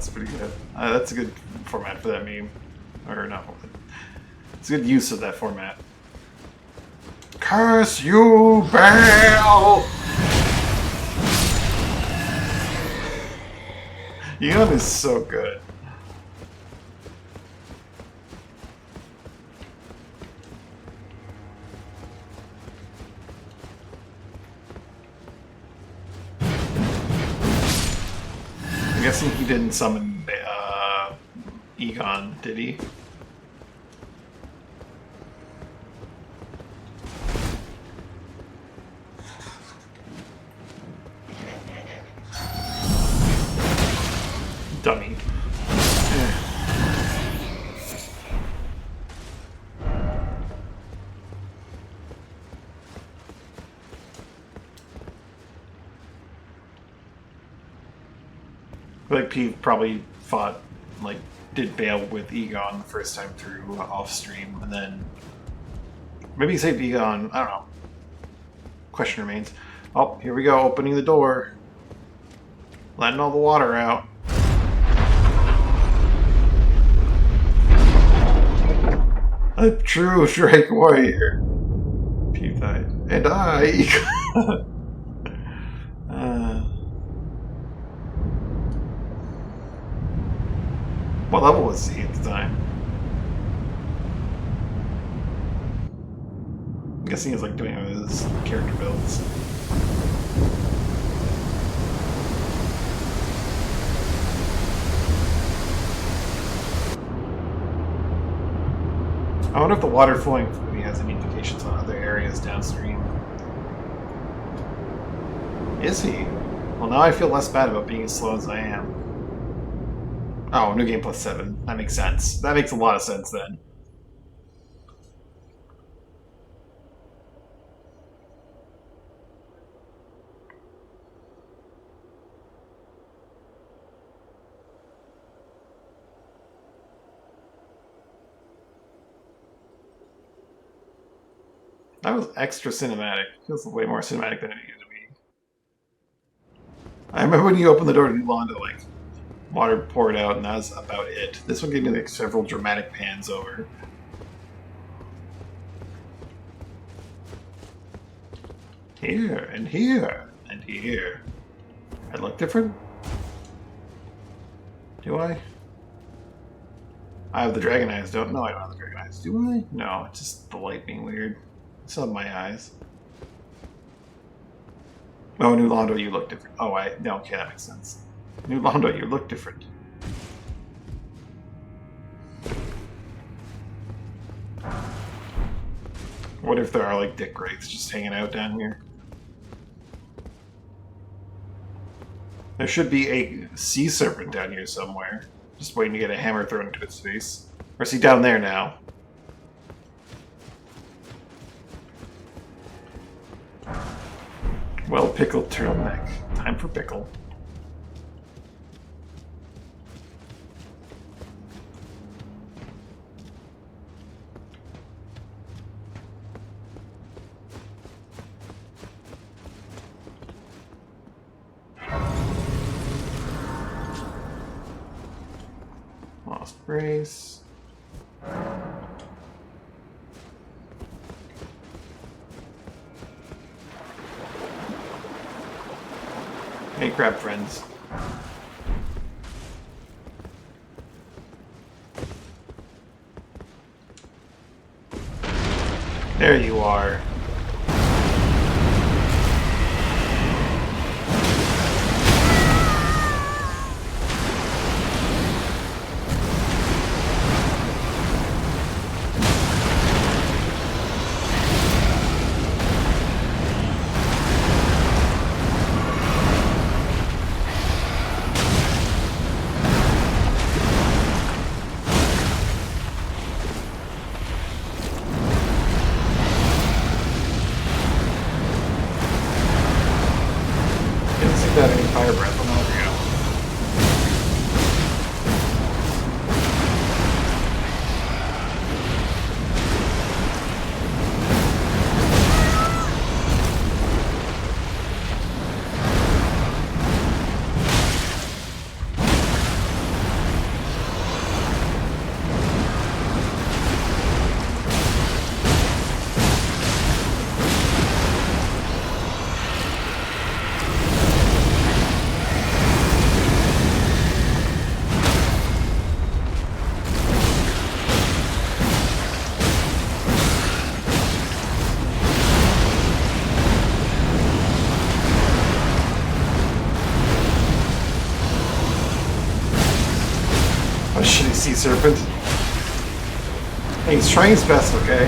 [SPEAKER 1] That's pretty good. That's a good format for that meme. Or no. It's a good use of that format. Curse you, Baal! Eon is so good. I'm guessing he didn't summon Egon, did he? Dummy. Like P probably fought like did bail with Egon the first time through off stream, and then maybe he saved Egon. I don't know. Question remains. Oh, here we go, opening the door, letting all the water out. A true Drake warrior. Pewdied. And I. What level was he at the time? I'm guessing he's like doing his character builds. I wonder if the water flowing through has any implications on other areas downstream. Is he? Well, now I feel less bad about being as slow as I am. Oh, new game plus 7. That makes sense. That makes a lot of sense then. That was extra cinematic. Feels way more cinematic than it needed to be. I remember when you opened the door to New Londo, like, water poured out, and that was about it. This one gave me like several dramatic pans over. Here, and here, and here. I look different? Do I? I have the dragon eyes, don't know I don't have the dragon eyes. Do I? No, it's just the light being weird. I still have my eyes. Oh, New Londo, you look different. Oh, no, okay, that makes sense. New Londo, you look different. What if there are like dick wraiths just hanging out down here? There should be a sea serpent down here somewhere. Just waiting to get a hammer thrown into its face. Or is he down there now? Well, pickled turtleneck. Time for pickle. Lost brace. Hey, crab friends. There you are. Got any fire breath on Audrey? Shitty sea serpent. Hey, he's trying his best, okay?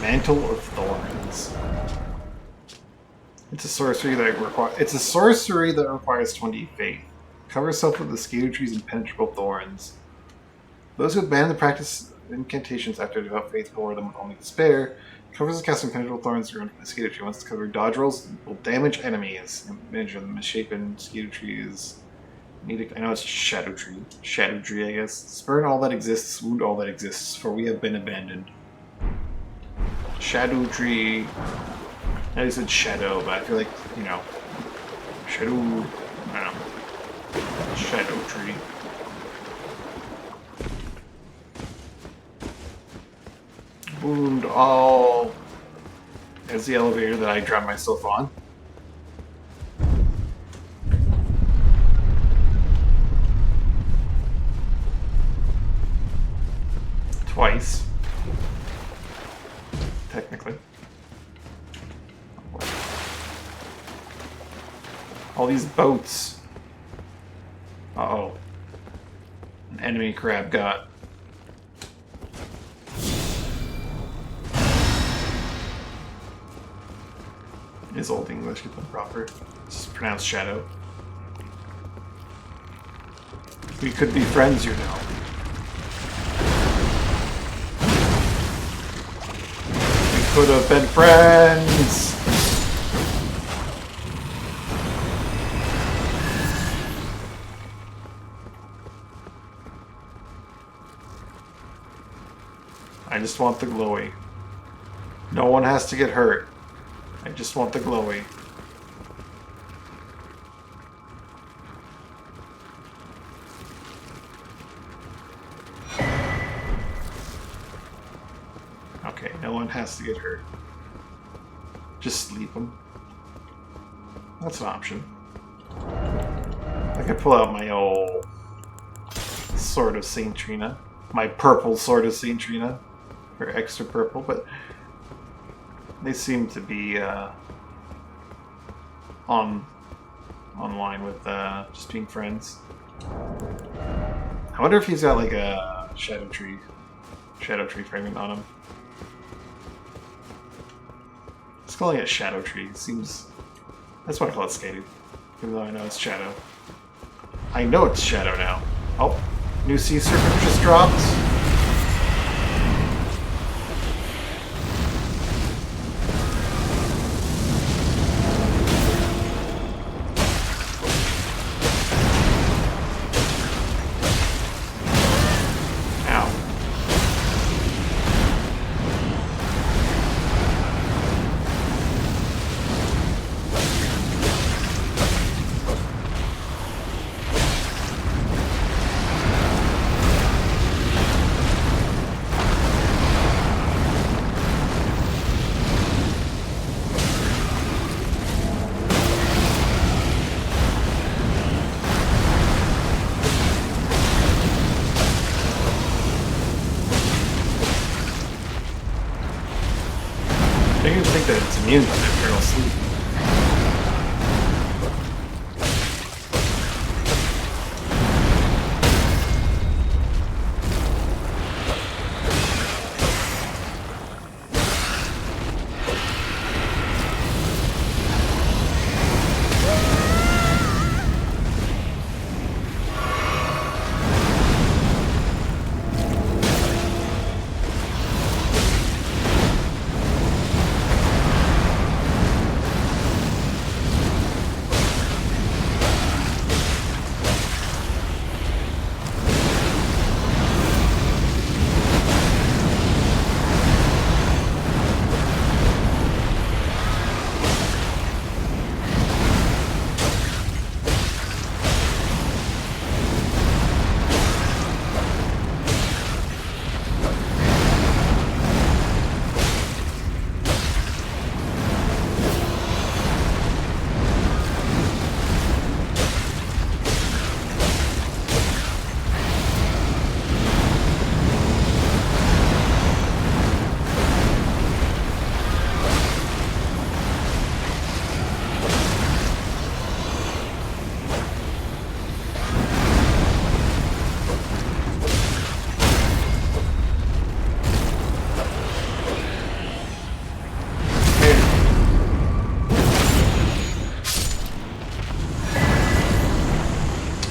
[SPEAKER 1] Mantle of Thorns. It's a sorcery that requires 20 faith. Cover yourself with the scaly tree's impenetrable thorns. Those who abandon the practice of incantations after devout faith pour them with only despair. Covers the casting penetrable thorns around the mosquito tree. Once to cover dodge rolls will damage enemies. Image of the misshapen mosquito tree is. I know it's shadow tree. Shadow tree, I guess. Spurn all that exists, wound all that exists, for we have been abandoned. Shadow tree. I just said shadow, but I feel like, you know, shadow. I don't know. Shadow tree. Wound all. There's the elevator that I dropped myself on. Twice. Technically. All these boats. Uh-oh. An enemy crab got. Is Old English get them proper? It's pronounced shadow. We could be friends, you know. We could have been friends! I just want the glowy. No one has to get hurt. I just want the glowy. Okay, no one has to get hurt. Just sleep them. That's an option. I could pull out my old Sword of Saint Trina. My purple Sword of Saint Trina. For extra purple, but they seem to be online with just being friends. I wonder if he's got like a shadow tree fragment on him. Let's call it a shadow tree. It seems. That's why I call it skated, even though I know it's shadow. I know it's shadow now. Oh, new sea serpent just dropped. I didn't think that it's immune to eternal sleep.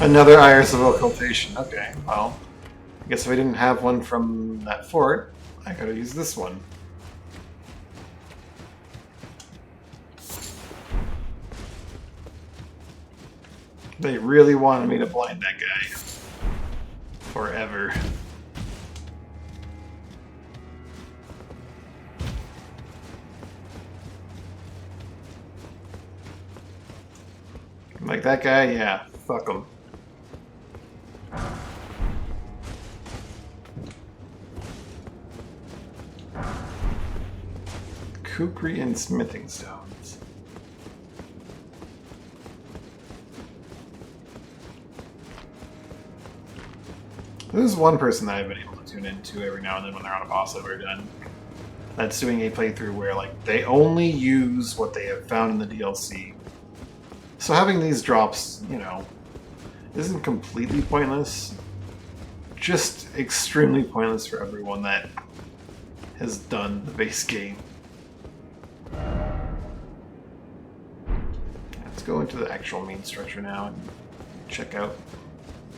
[SPEAKER 1] Another Iris of Occultation. Okay, well, Guess if I didn't have one from that fort, I gotta use this one. They really wanted me to blind that guy. Forever. Like that guy, yeah, fuck him. Kukri and smithing stones. There's one person that I've been able to tune into every now and then when they're on a boss over done. That's doing a playthrough where like they only use what they have found in the DLC. So having these drops, you know, isn't completely pointless. Just extremely pointless for everyone that has done the base game. Let's go into the actual main structure now and check out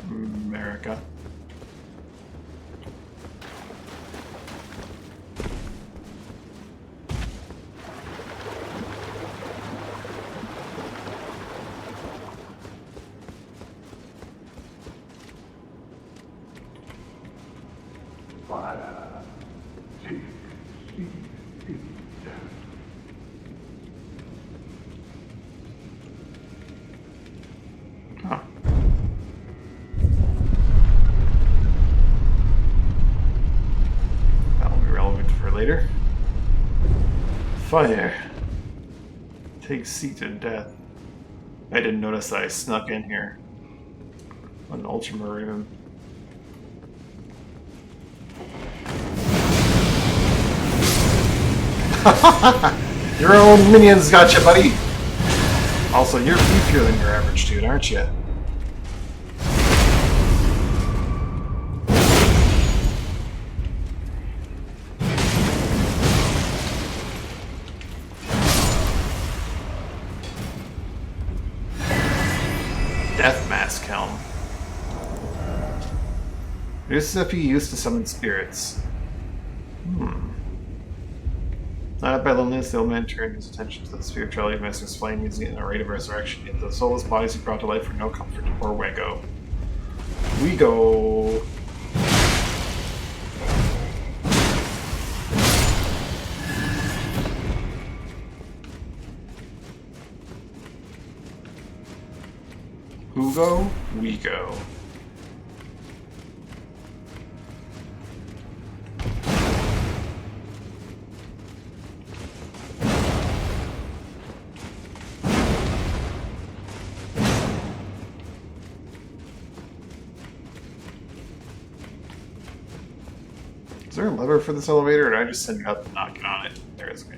[SPEAKER 1] America. Later. Fire. Take seat in death. I didn't notice that I snuck in here. An ultramarine. Your own minions got you, buddy. Also, you're beefier than your average dude, aren't you? Death Mask Helm. Reduces FP used to summon spirits. Not up by loneliness, the old man turned his attention to the spirituality of Master's flame, using it in a rite of resurrection. Yet the soulless bodies he brought to life for no comfort or wego. We go. Who go? We go. Is there a lever for this elevator, or did I just send you out to knock it on it? There is, okay.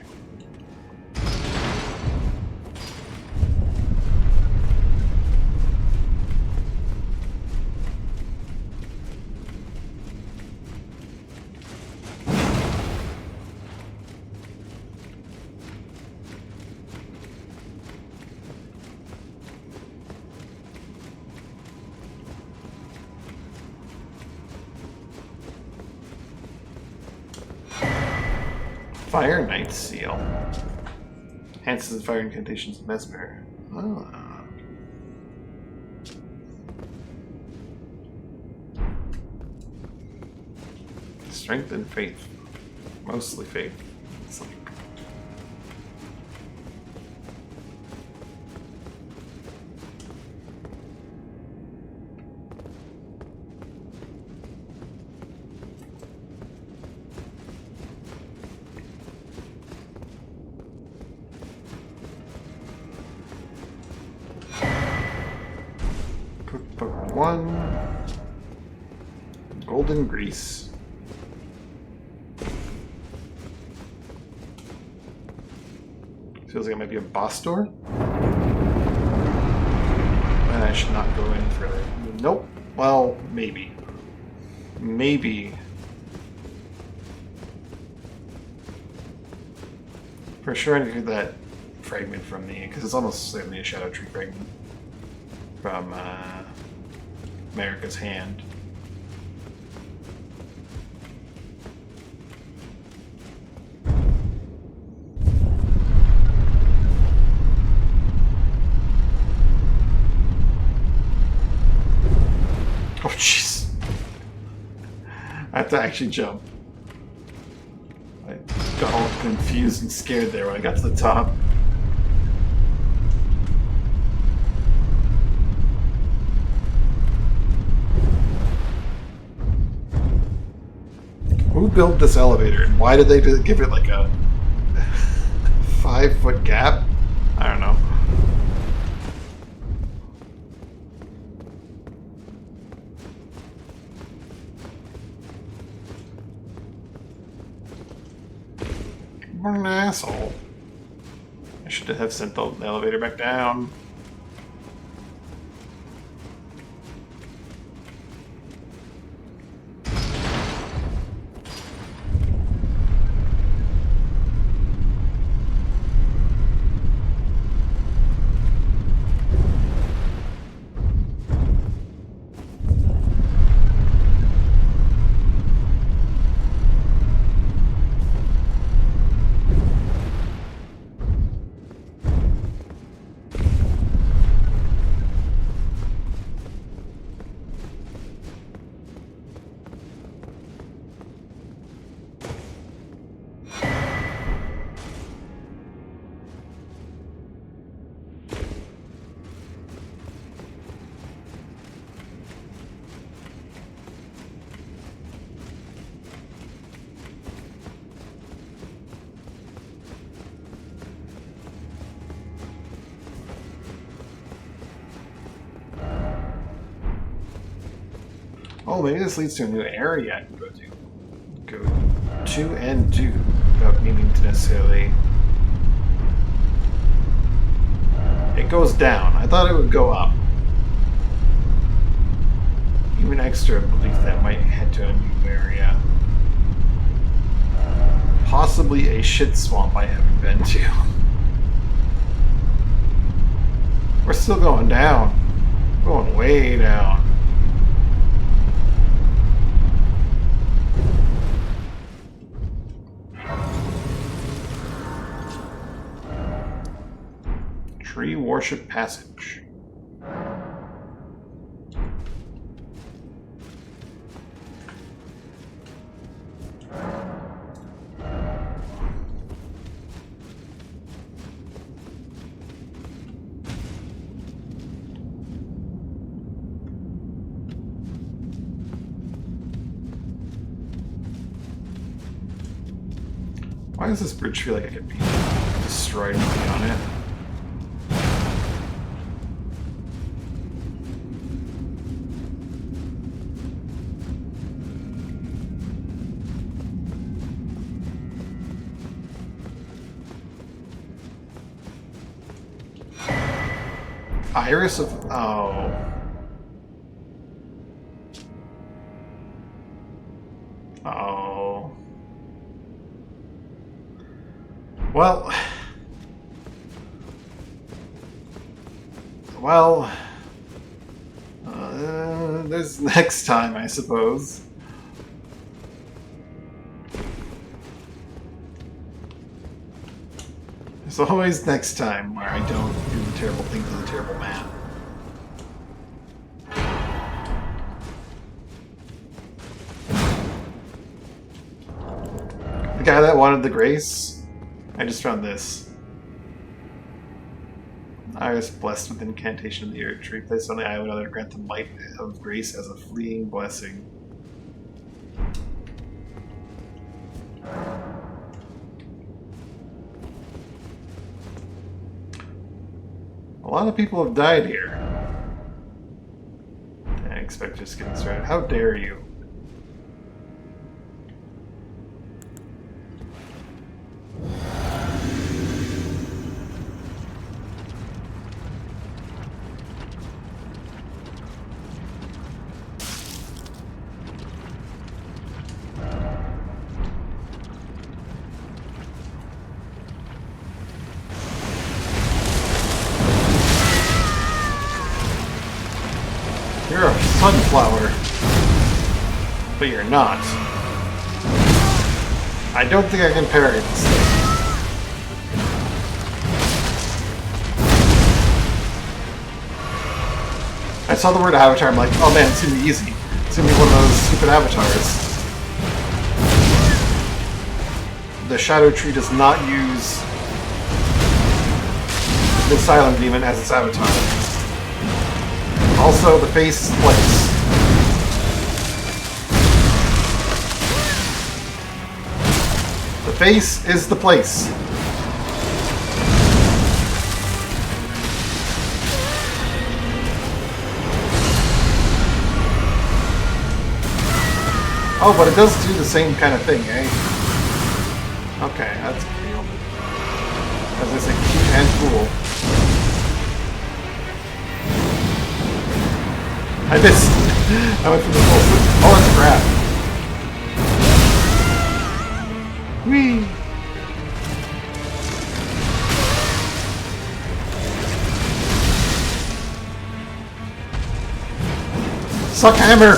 [SPEAKER 1] Fire Knight Seal. Enhances the fire incantations of Mesmer. Oh. Strength and faith. Mostly faith. One golden grease. Feels like it might be a boss door. And I should not go any further. Nope. Well, maybe. Maybe. For sure, I need to get that fragment from me, because it's almost certainly a Shadow Tree fragment from America's hand. to actually jump. I got all confused and scared there when I got to the top. Who built this elevator and why did they give it like a 5-foot gap? I don't know. What an asshole. I should have sent the elevator back down. Oh, maybe this leads to a new area I can go to. Go to and do without needing to necessarily... It goes down. I thought it would go up. Even extra belief that might head to a new area. Possibly a shit swamp I haven't been to. We're still going down. Going way down. Tree Worship Passage. Why does this bridge feel like it could be destroyed on it? Iris of... oh. Oh. Well... Well... there's next time, I suppose. There's always next time where I don't do the terrible thing to the terrible man. The guy that wanted the grace? I just found this. I was blessed with incantation of the earth tree placed on the island, other grant the light of grace as a fleeting blessing. A lot of people have died here. I expect just getting started. How dare you? You're a sunflower, but you're not. I don't think I can parry this thing. I saw the word avatar, I'm like, oh man, it's gonna be easy. It's gonna be one of those stupid avatars. the Shadow Tree does not use the Silent Demon as its avatar. Also, the face is place. The face is the place. Oh, but it does do the same kind of thing, eh? Okay, that's cool. As I say, cute and cool. I missed. I went for the full switch. Oh, it's a grab. Whee! Suck hammer!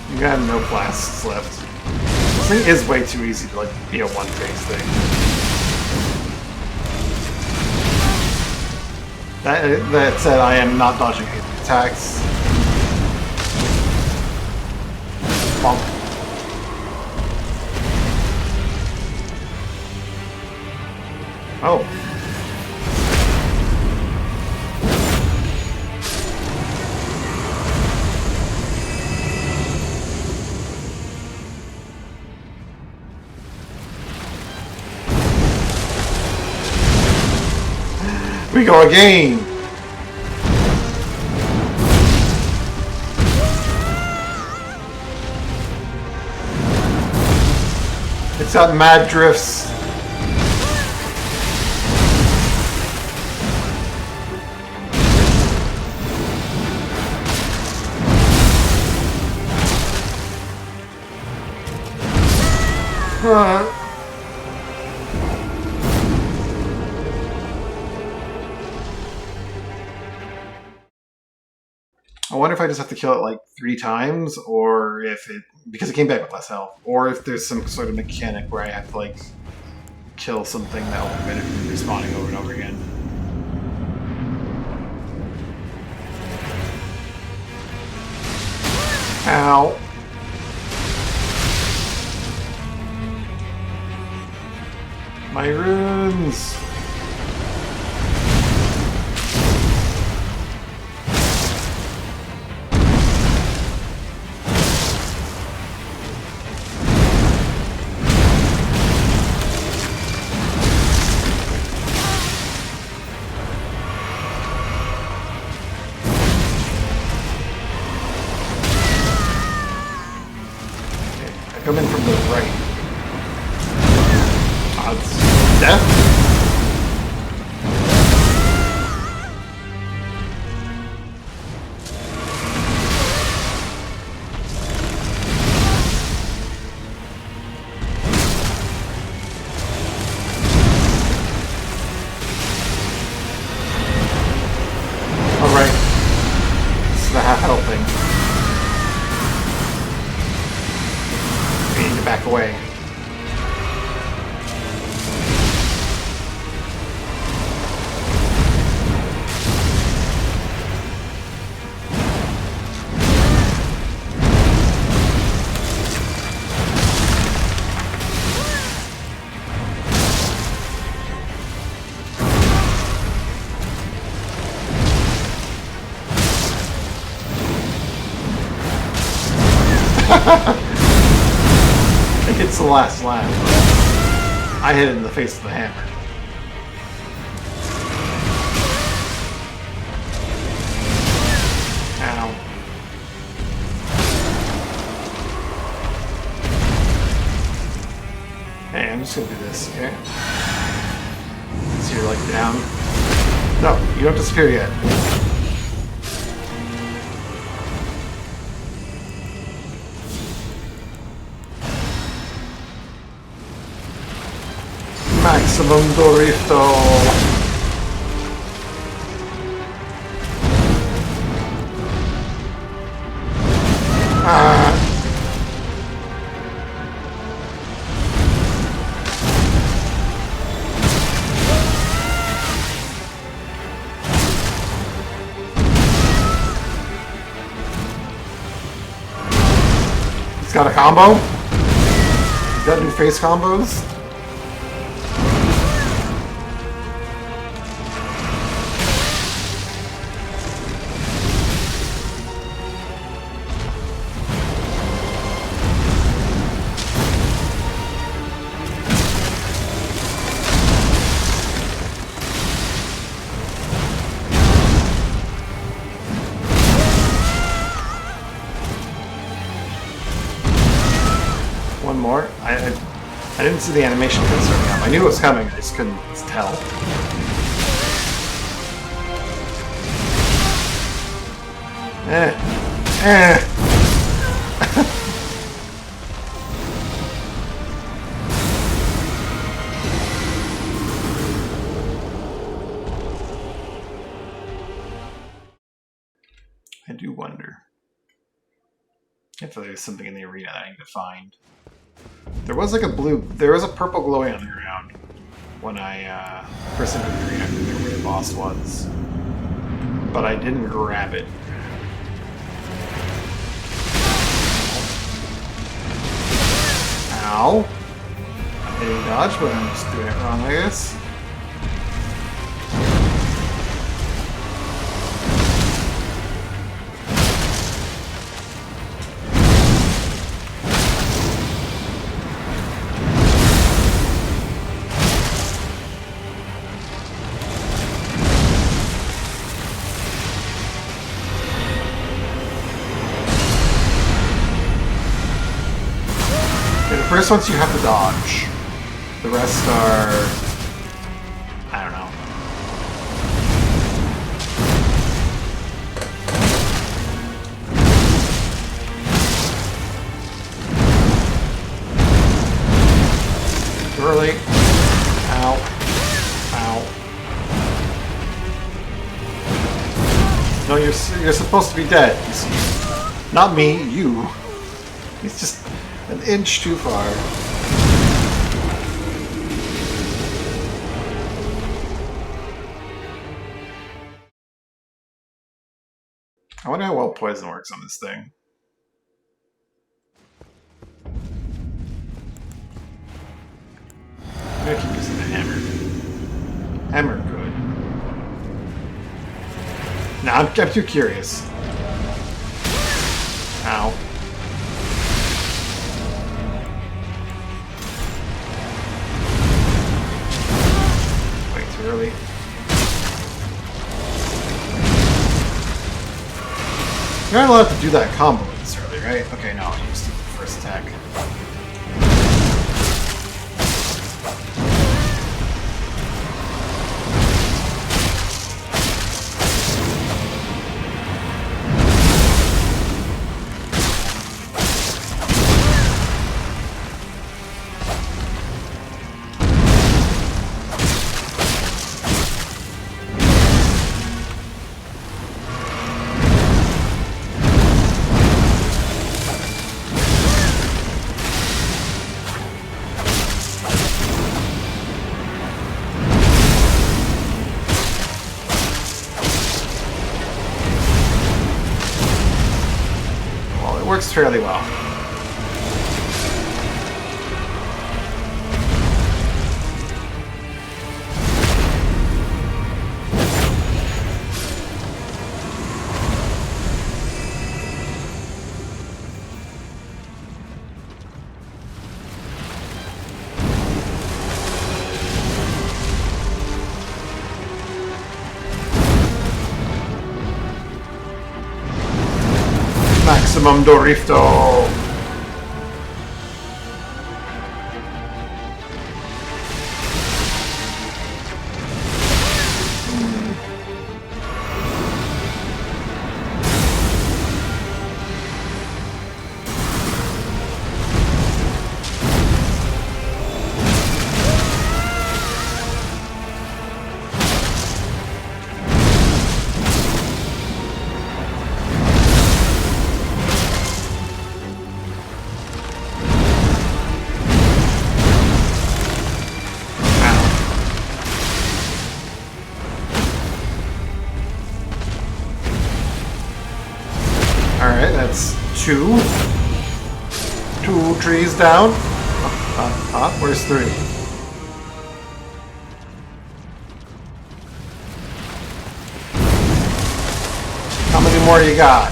[SPEAKER 1] You got no blasts left. This thing is way too easy to like be a one-phase thing. That said, I am not dodging any attacks. Bonk. Oh. We go again! It's got mad drifts. I wonder if I just have to kill it like 3 times, or if it, because it came back with less health, or if there's some sort of mechanic where I have to like kill something that will prevent it from respawning over and over again. Ow. My runes! Come in from the right. Odds. Death? Alright. This is the half health thing. We need to back away. I think it's the last slap. I hit it in the face with the hammer. Ow. Hey, I'm just gonna do this, okay? So you're like down. No, you don't disappear yet. Max Maximum Dorito. Ah. He's got a combo? He's got new face combos? One more. I didn't see the animation starting up. I knew it was coming, I just couldn't tell. I do wonder if there's something in the arena that I need to find. There was like there was a purple glowing on the ground when I first entered the arena. I didn't know where the boss was, but I didn't grab it. Ow! I'm hitting dodge, but I'm just doing it wrong, I guess. The first ones you have to dodge. The rest are... I don't know. Too early. Ow. Ow. No, you're supposed to be dead, you see. Not me, you. He's just an inch too far. I wonder how well poison works on this thing. I'm gonna keep using the hammer. Hammer, good. Now I'm too curious. Ow. Really? You're not allowed to do that combo this early, right? Okay, no, you just do the first attack. Works fairly well. Maximum Dorito! Alright, that's two. Two trees down. Where's three? How many more you got?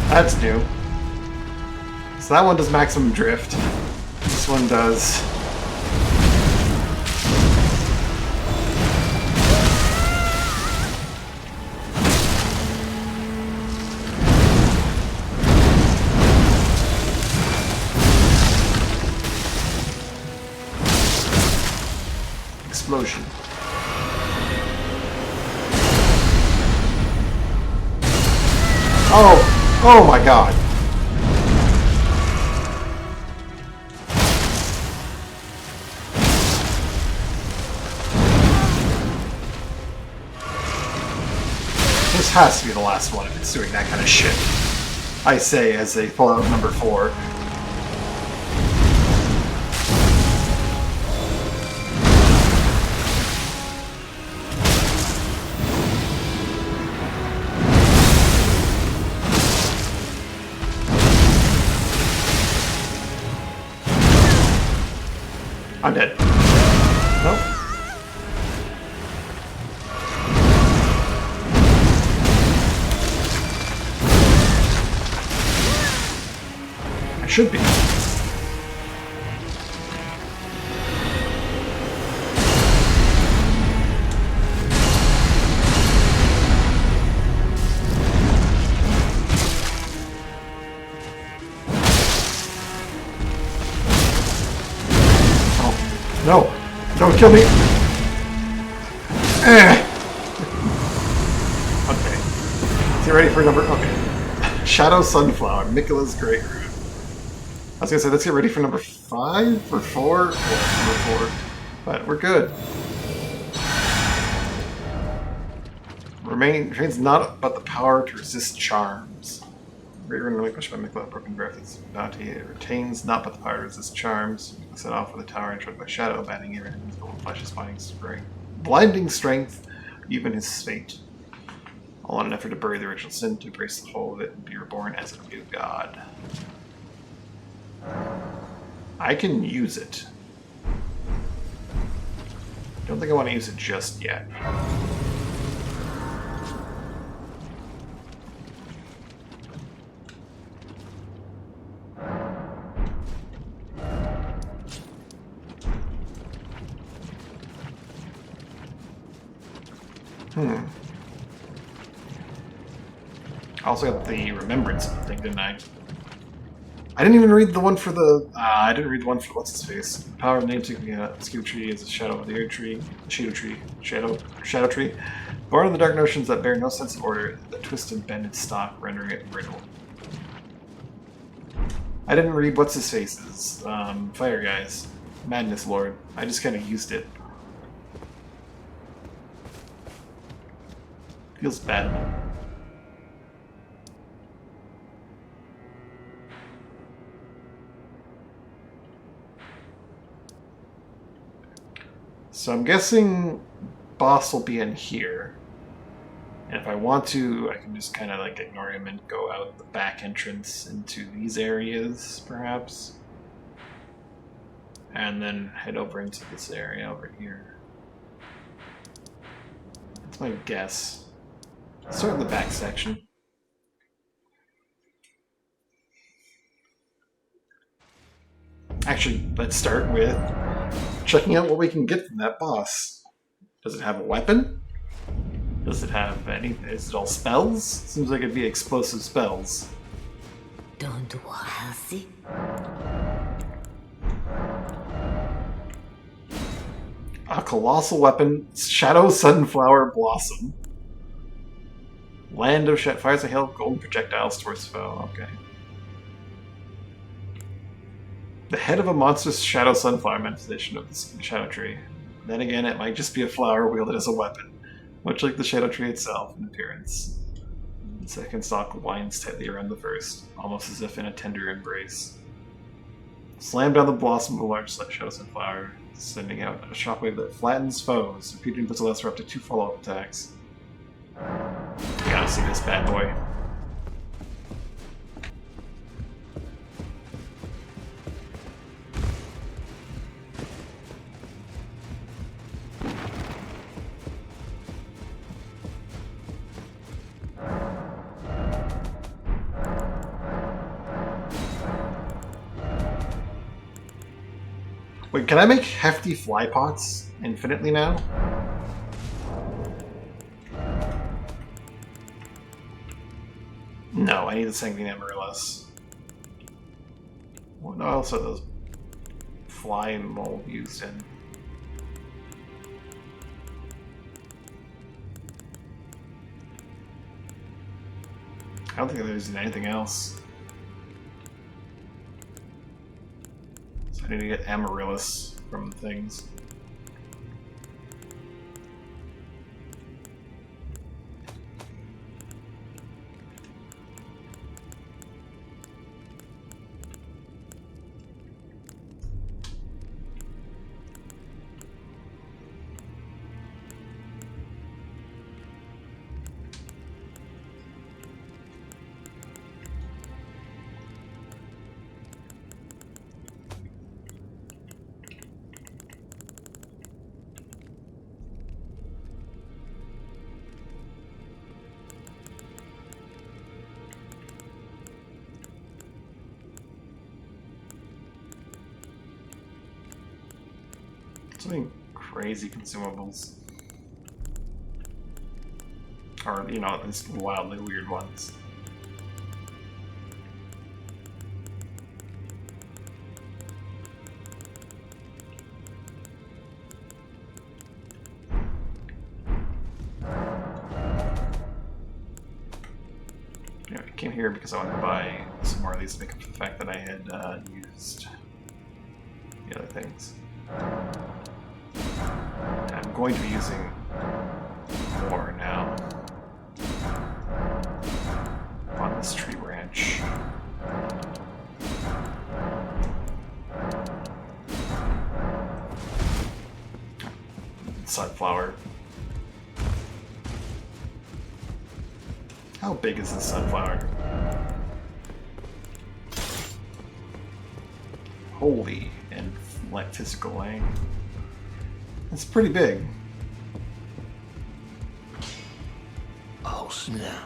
[SPEAKER 1] That's new. So that one does maximum drift. This one does... explosion. Oh my god. This has to be the last one if it's doing that kind of shit. I say as they pull out number 4. I'm dead. Nope. I should be. No! Don't kill me! Okay. Is he ready for number... Okay. Shadow Sunflower, Miquela's Great Root. I was gonna say, let's get ready for number 5 or 4? Well, number 4. But we're good. Remains not but the power to resist charms. Great Rune relinquished by Miquela, broken breath is bounty. It retains not but the power to resist charms. Set off with a tower and struck by shadow, banning even his golden flesh is blinding strength, even his fate. All in an effort to bury the original sin, to embrace the whole of it, and be reborn as a new god. I can use it. Don't think I want to use it just yet. I also got the remembrance thing, didn't I? I didn't even read the one for the... I didn't read the one for what's-his-face. The power of the name skill tree is a shadow of the earth tree. Shadow tree. Born of the dark notions that bear no sense of order, that twist and bend its stalk, rendering it brittle. I didn't read what's-his-face's. Fire Guys. Madness Lord. I just kind of used it. Feels bad. So I'm guessing boss will be in here. And if I want to, I can just kind of like ignore him and go out the back entrance into these areas, perhaps. And then head over into this area over here. That's my guess. Start in the back section. Actually, let's start with checking out what we can get from that boss. Does it have a weapon? Does it have any... Is it all spells? Seems like it'd be explosive spells.
[SPEAKER 4] Don't worry.
[SPEAKER 1] A colossal weapon, Shadow Sunflower Blossom. Land of Shed fires a hail of golden projectiles towards foe. Okay. The head of a monstrous Shadow Sunflower manifestation of the Shadow Tree. Then again, it might just be a flower wielded as a weapon, much like the Shadow Tree itself in appearance. The second stalk winds tightly around the first, almost as if in a tender embrace. Slam down the blossom of a large Shadow Sunflower. Sending out a shockwave that flattens foes. Repeating puts less for up to 2 follow-up attacks. You gotta see this bad boy. Wait, can I make hefty fly pots infinitely now? No, I need the Sanguine Amaryllis. What else are those fly mold used in? I don't think there's anything else. So I need to get Amaryllis from things. So many crazy consumables. Or, you know, these wildly weird ones. Yeah, I came here because I wanted to buy some more of these to make up for the fact that I had used the other things. I'm going to be using more now on this tree branch. Sunflower. How big is this sunflower? Holy and like physical length. It's pretty big.
[SPEAKER 2] Oh, snap.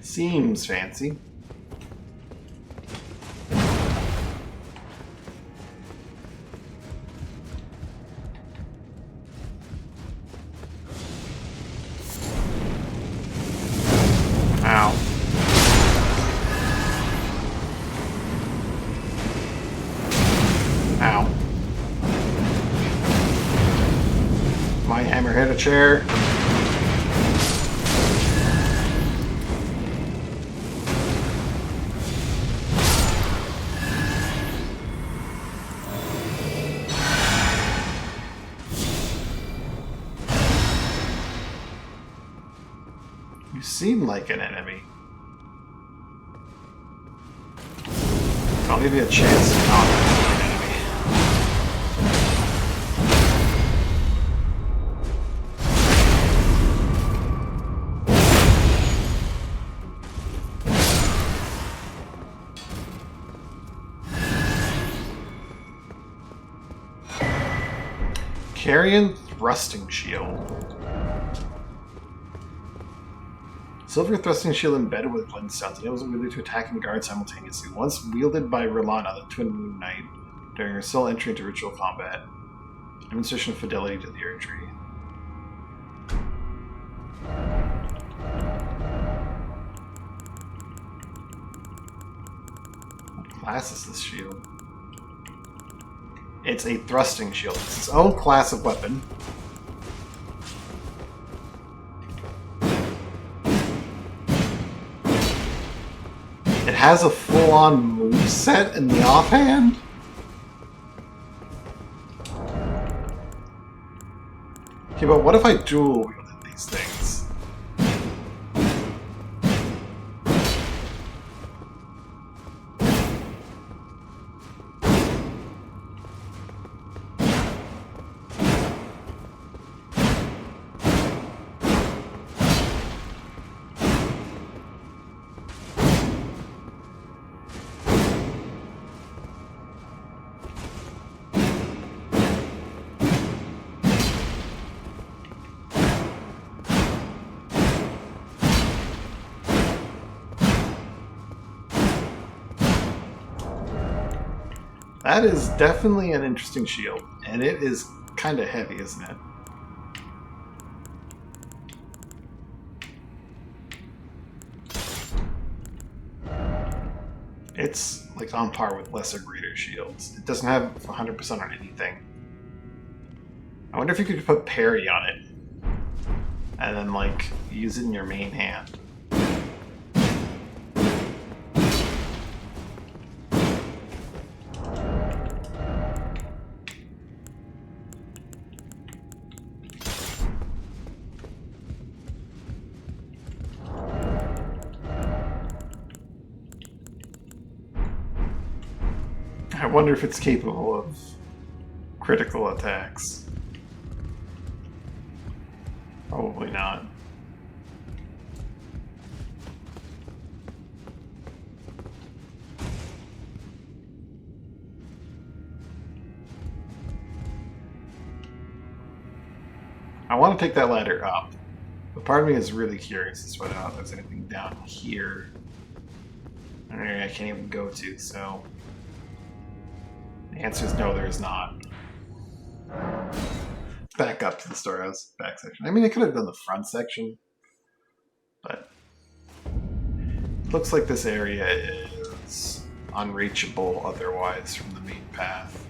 [SPEAKER 1] Seems fancy. Ow. Ow. My hammer hit a chair. You seem like an enemy. I'll give you a chance to not be an enemy. Carrion Thrusting Shield. Silver Thrusting Shield embedded with glintstones enables a wielder to attack and guard simultaneously. Once wielded by Rolana, the Twin Moon Knight, during her sole entry into ritual combat. Demonstration of fidelity to the Earth Tree. What class is this shield? It's a thrusting shield. It's its own class of weapon. It has a full-on moveset in the offhand. Okay, but what if I dual wielded these things? That is definitely an interesting shield, and it is kind of heavy, isn't it? It's like on par with lesser greater shields. It doesn't have 100% on anything. I wonder if you could put parry on it, and then like use it in your main hand. I wonder if it's capable of critical attacks. Probably not. I want to take that ladder up, but part of me is really curious as to whether or not there's anything down here. An area I can't even go to, so... The answer is no, there is not. Back up to the storehouse back section. I mean, I could have done the front section, but it looks like this area is unreachable otherwise from the main path.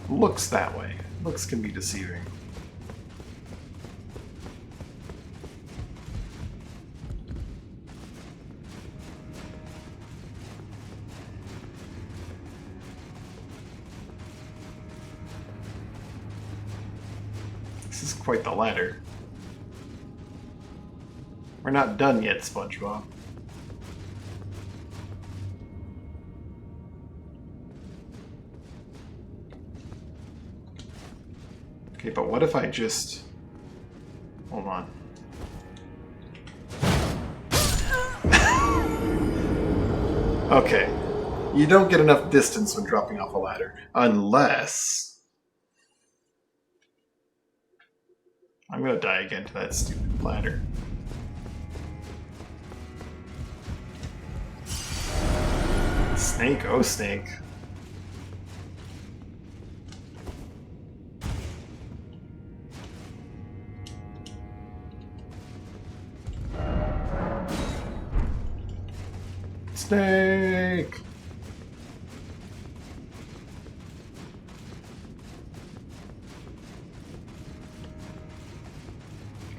[SPEAKER 1] Looks that way. Looks can be deceiving. This is quite the ladder. We're not done yet, SpongeBob. Okay, but what if I just... Hold on. Okay. You don't get enough distance when dropping off a ladder. Unless... I'm gonna die again to that stupid ladder. Snake, oh snake. Snake!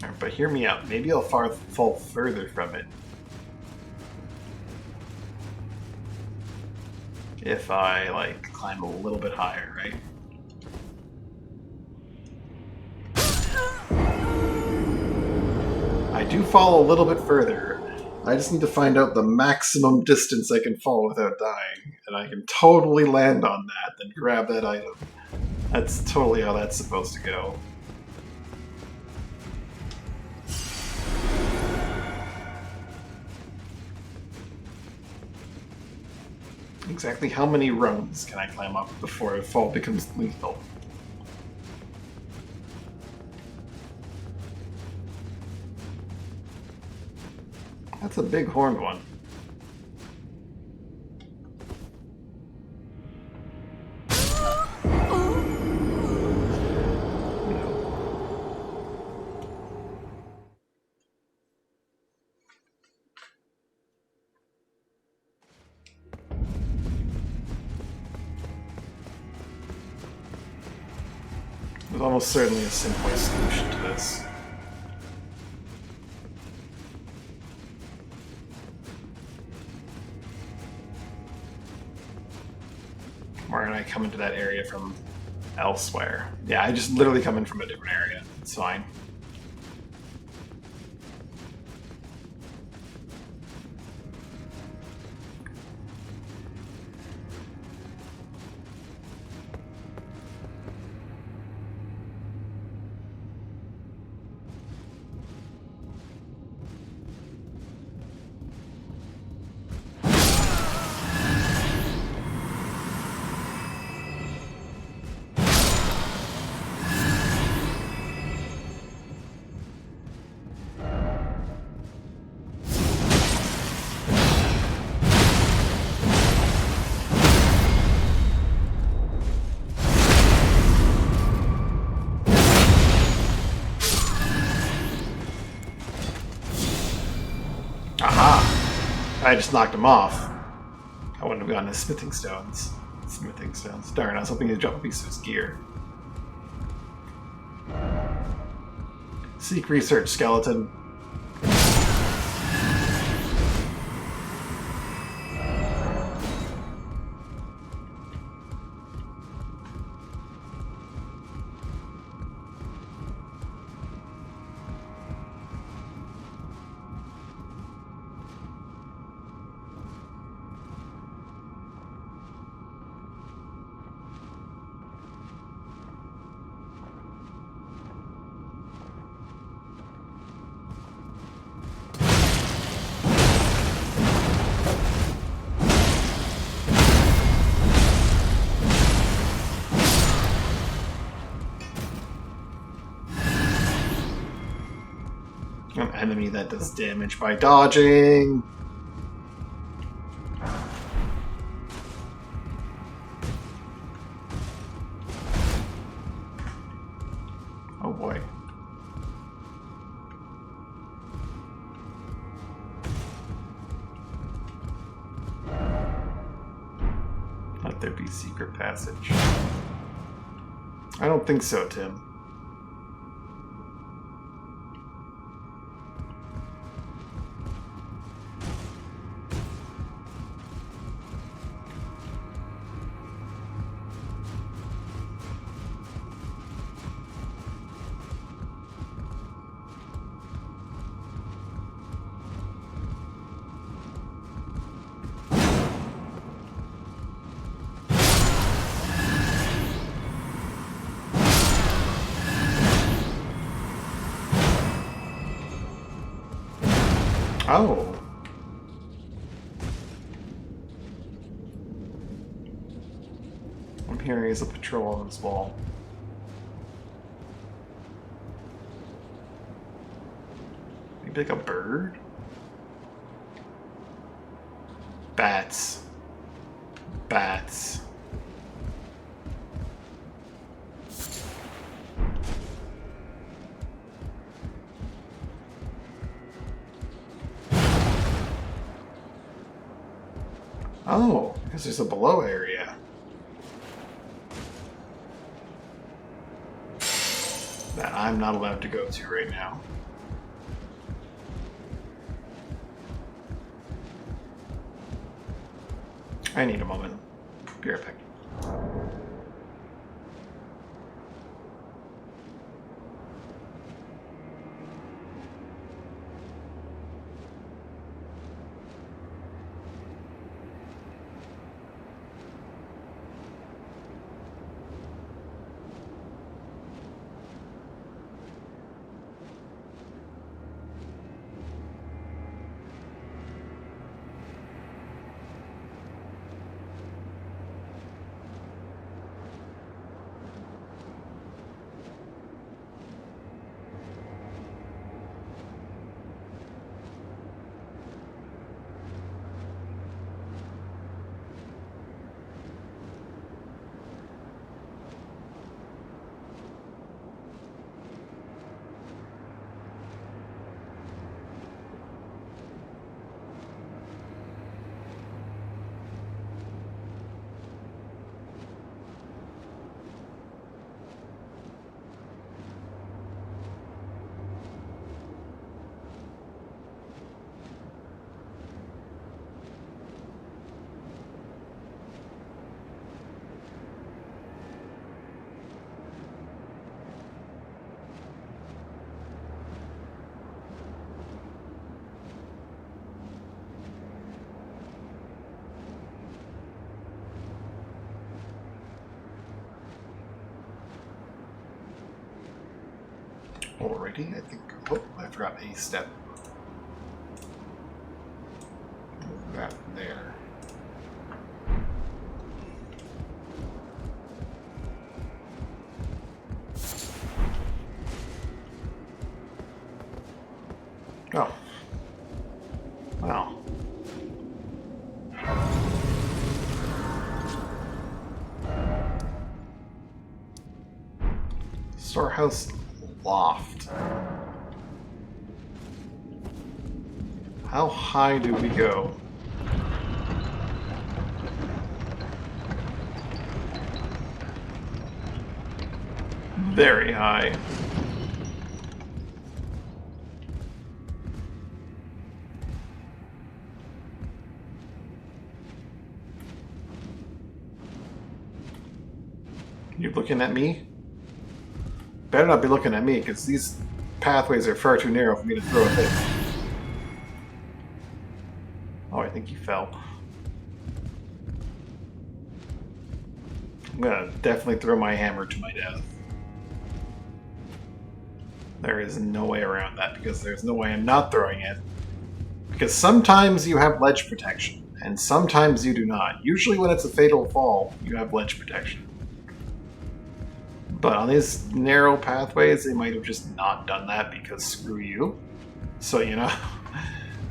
[SPEAKER 1] Alright, but hear me out. Maybe I'll fall further from it. If I, like, climb a little bit higher, right? I do fall a little bit further. I just need to find out the maximum distance I can fall without dying, and I can totally land on that, then grab that item. That's totally how that's supposed to go. Exactly how many rungs can I climb up before a fall becomes lethal? That's a big horned one. There's almost certainly a simpler solution to this. Or can I come into that area from elsewhere? Yeah, I just literally come in from a different area. It's fine. Aha! I just knocked him off. I wouldn't have gotten his smithing stones. Darn, I was hoping he'd drop a piece of his gear. Seek research, skeleton. An enemy that does damage by dodging. Oh boy. Let there be secret passage. I don't think so, Tim. Oh. I'm hearing is a patrol on this wall. Maybe like a bird? Bats. Bats. Oh, because there's a below area. That I'm not allowed to go to right now. I need a moment. Be right back. already, I think. Oh, I forgot a step. Move that there. Oh. Wow. Storehouse loft. How high do we go? Very high. You looking at me? Better not be looking at me, because these pathways are far too narrow for me to throw a hit. Oh, I think you fell. I'm gonna definitely throw my hammer to my death. There is no way around that, because there's no way I'm not throwing it. Because sometimes you have ledge protection, and sometimes you do not. Usually when it's a fatal fall, you have ledge protection. But on these narrow pathways, they might have just not done that because screw you. So, you know,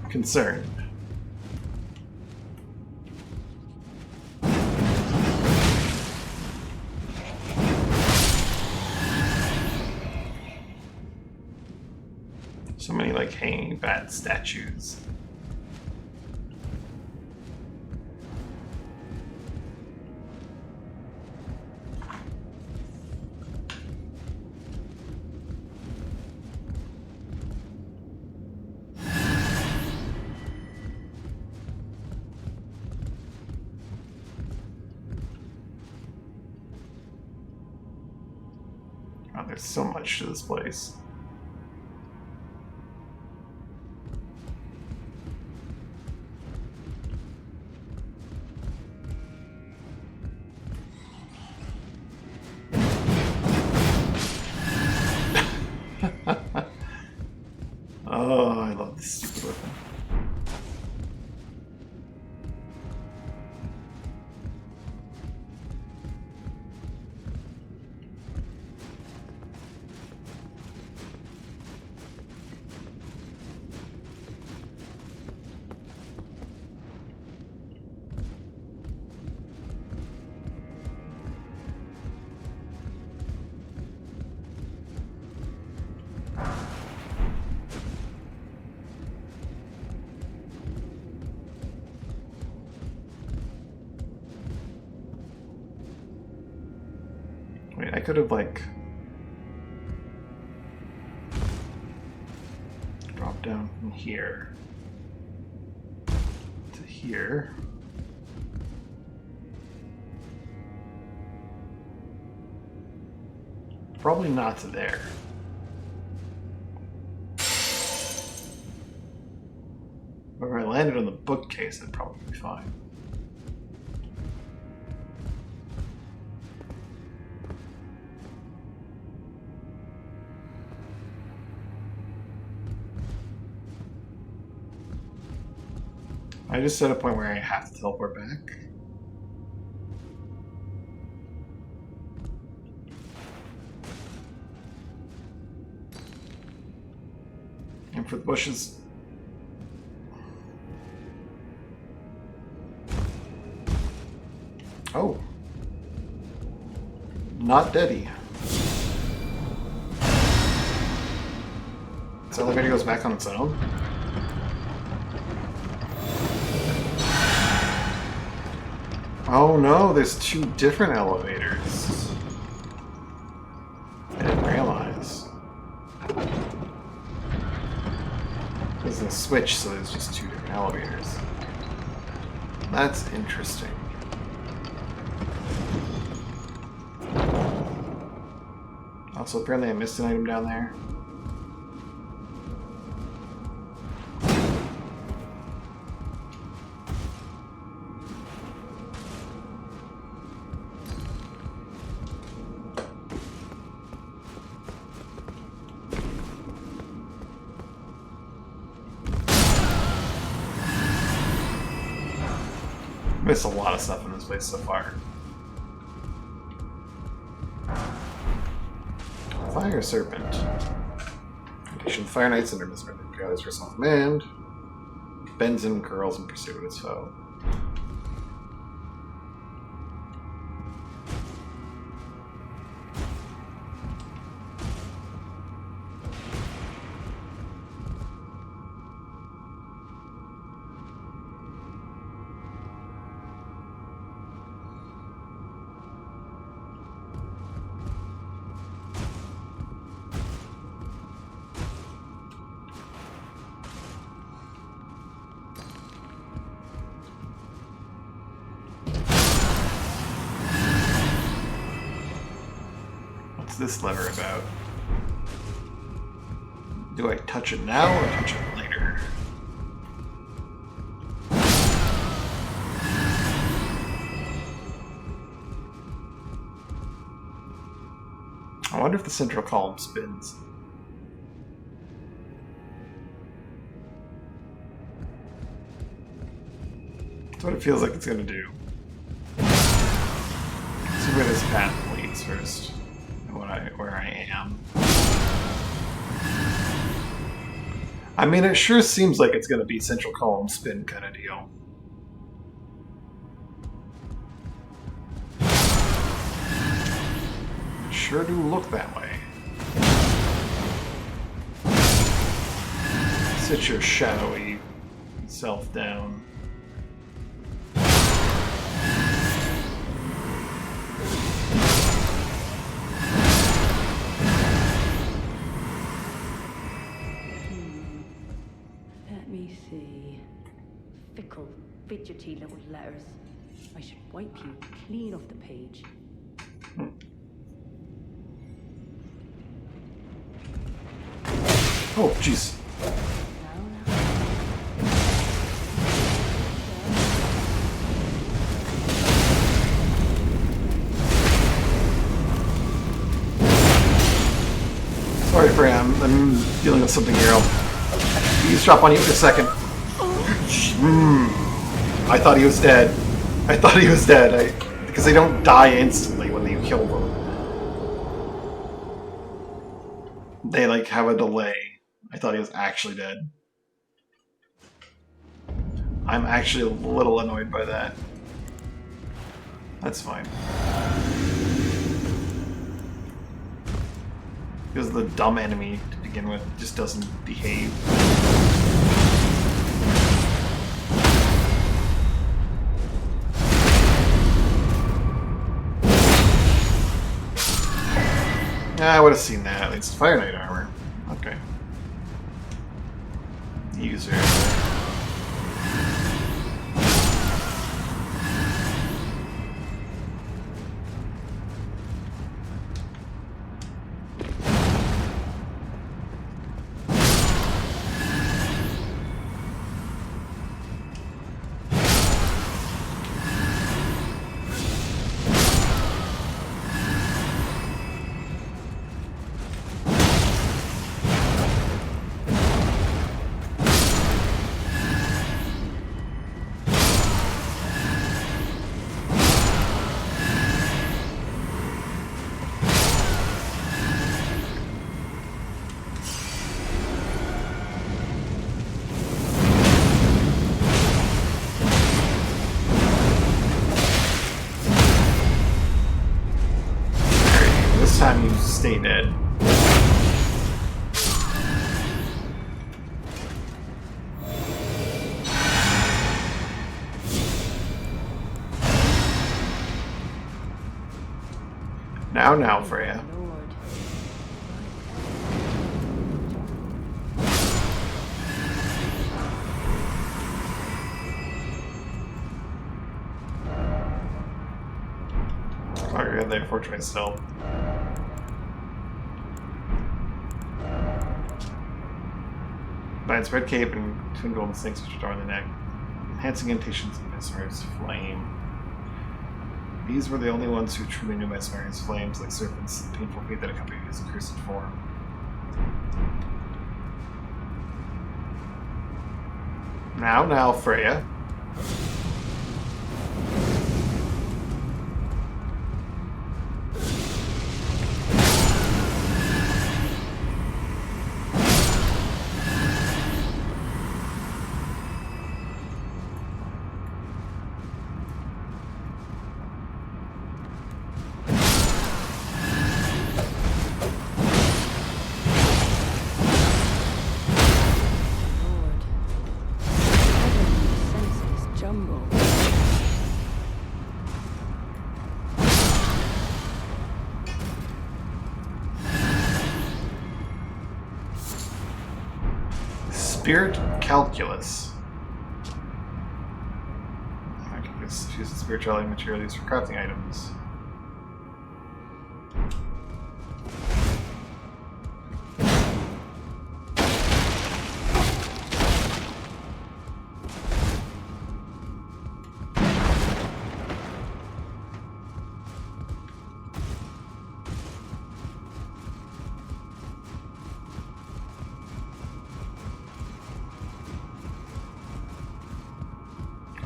[SPEAKER 1] concerned. So many, like, hanging bad statues. Oh, there's so much to this place. Oh, I love this stupid weapon. Wait, I could have, like, dropped down from here to here. Probably not to there. But if I landed on the bookcase, I'd probably be fine. I just set a point where I have to teleport back. And for the bushes. Oh. Not deady. This elevator goes back on its own? Oh no, there's two different elevators. I didn't realize. There's a switch, so there's just two different elevators. That's interesting. Also, apparently I missed an item down there. Missed a lot of stuff in this place so far. Fire Serpent. Condition Fire Knights under Mesmer gathers for self-command. Bends and curls in pursuit of its foe. What's this lever about? Do I touch it now or touch it later? I wonder if the central column spins. That's what it feels like it's gonna do. Let's see where this path leads first. Where I am. I mean, it sure seems like it's gonna be central column spin kind of deal. Sure do look that way. Sit your shadowy self down.
[SPEAKER 5] Let me see. Fickle, fidgety little letters. I should wipe you clean off the page.
[SPEAKER 1] Oh, jeez. Sorry, Freya, I'm dealing with something here. I'll eavesdrop on you for a second. I thought he was dead. I thought he was dead. Because they don't die instantly when you kill them. They, like, have a delay. I thought he was actually dead. I'm actually a little annoyed by that. That's fine. Because the dumb enemy to begin with just doesn't behave. I would have seen that at least. Fire Knight armor. Okay. User. This time you stay dead. Now, Freya.
[SPEAKER 5] Lord.
[SPEAKER 1] Oh, yeah, they unfortunately still. Binds red cape and twin golden snakes which adorn the neck, enhancing intations of Mesmer's flame. These were the only ones who truly knew Mesmer's flames, like serpents, the painful fate that accompanied his accursed form. Now, Freya. Spirit calculus. I can use the spirituality material used for crafting items.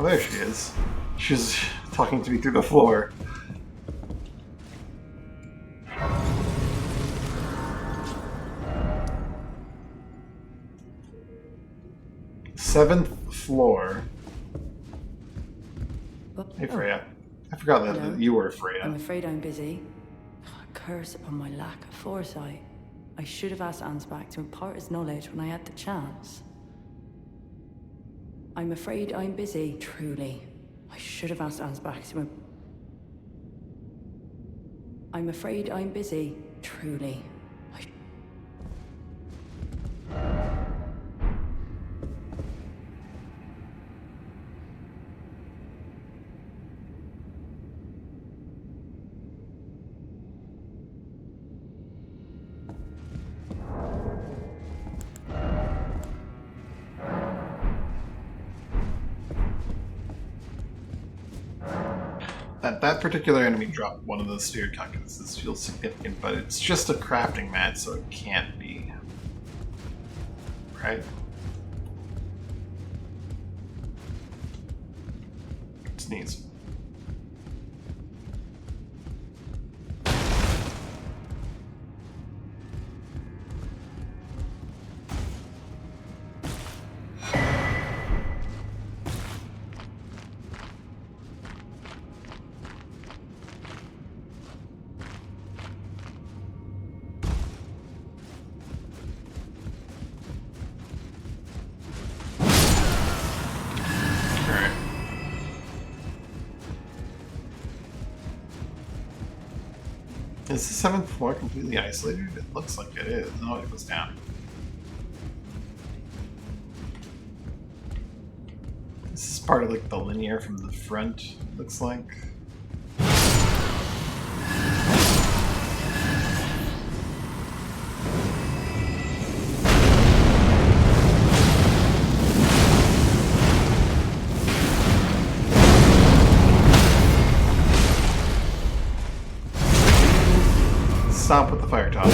[SPEAKER 1] Oh, there she is. She's talking to me through the floor. Seventh floor. Hey, Freya. I forgot that
[SPEAKER 5] Hello.
[SPEAKER 1] you were Freya.
[SPEAKER 5] I'm afraid I'm busy. A curse upon my lack of foresight. I should have asked Ansbach to impart his knowledge when I had the chance. I'm afraid I'm busy, truly. I should have asked Ansbach to I'm afraid I'm busy, truly.
[SPEAKER 1] That particular enemy dropped one of those spirit calculuses feels significant, but it's just a crafting mat, so it can't be. Right? Sneeze. Is the 7th floor completely isolated? It looks like it is. No, it goes down. This is part of like the linear from the front, it looks like. Stop with the fire top.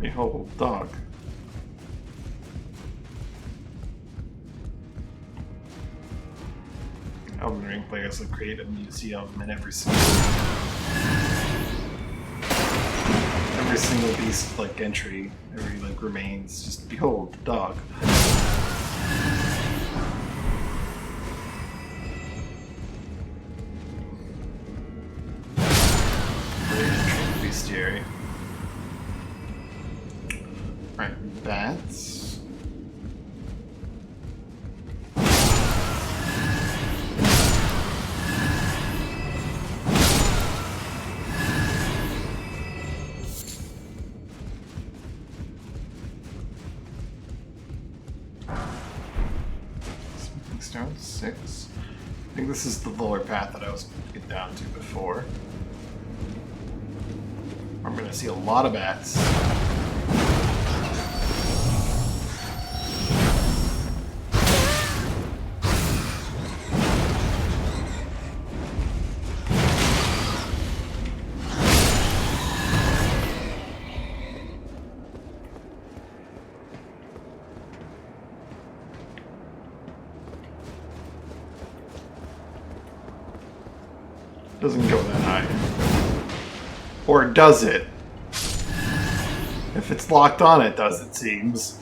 [SPEAKER 1] Behold, dog. Elden Ring players will create a museum in every single beast like entry, every like remains. Just behold the dog. Bestiary. Right, bats. Stone 6. I think this is the lower path that I was going to get down to before. I'm going to see a lot of bats. Doesn't go that high. Or does it? If it's locked on, it does, it seems.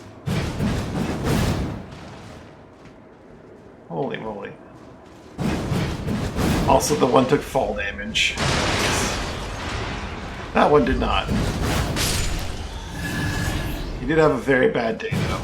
[SPEAKER 1] Holy moly. Also, the one took fall damage. That one did not. He did have a very bad day, though.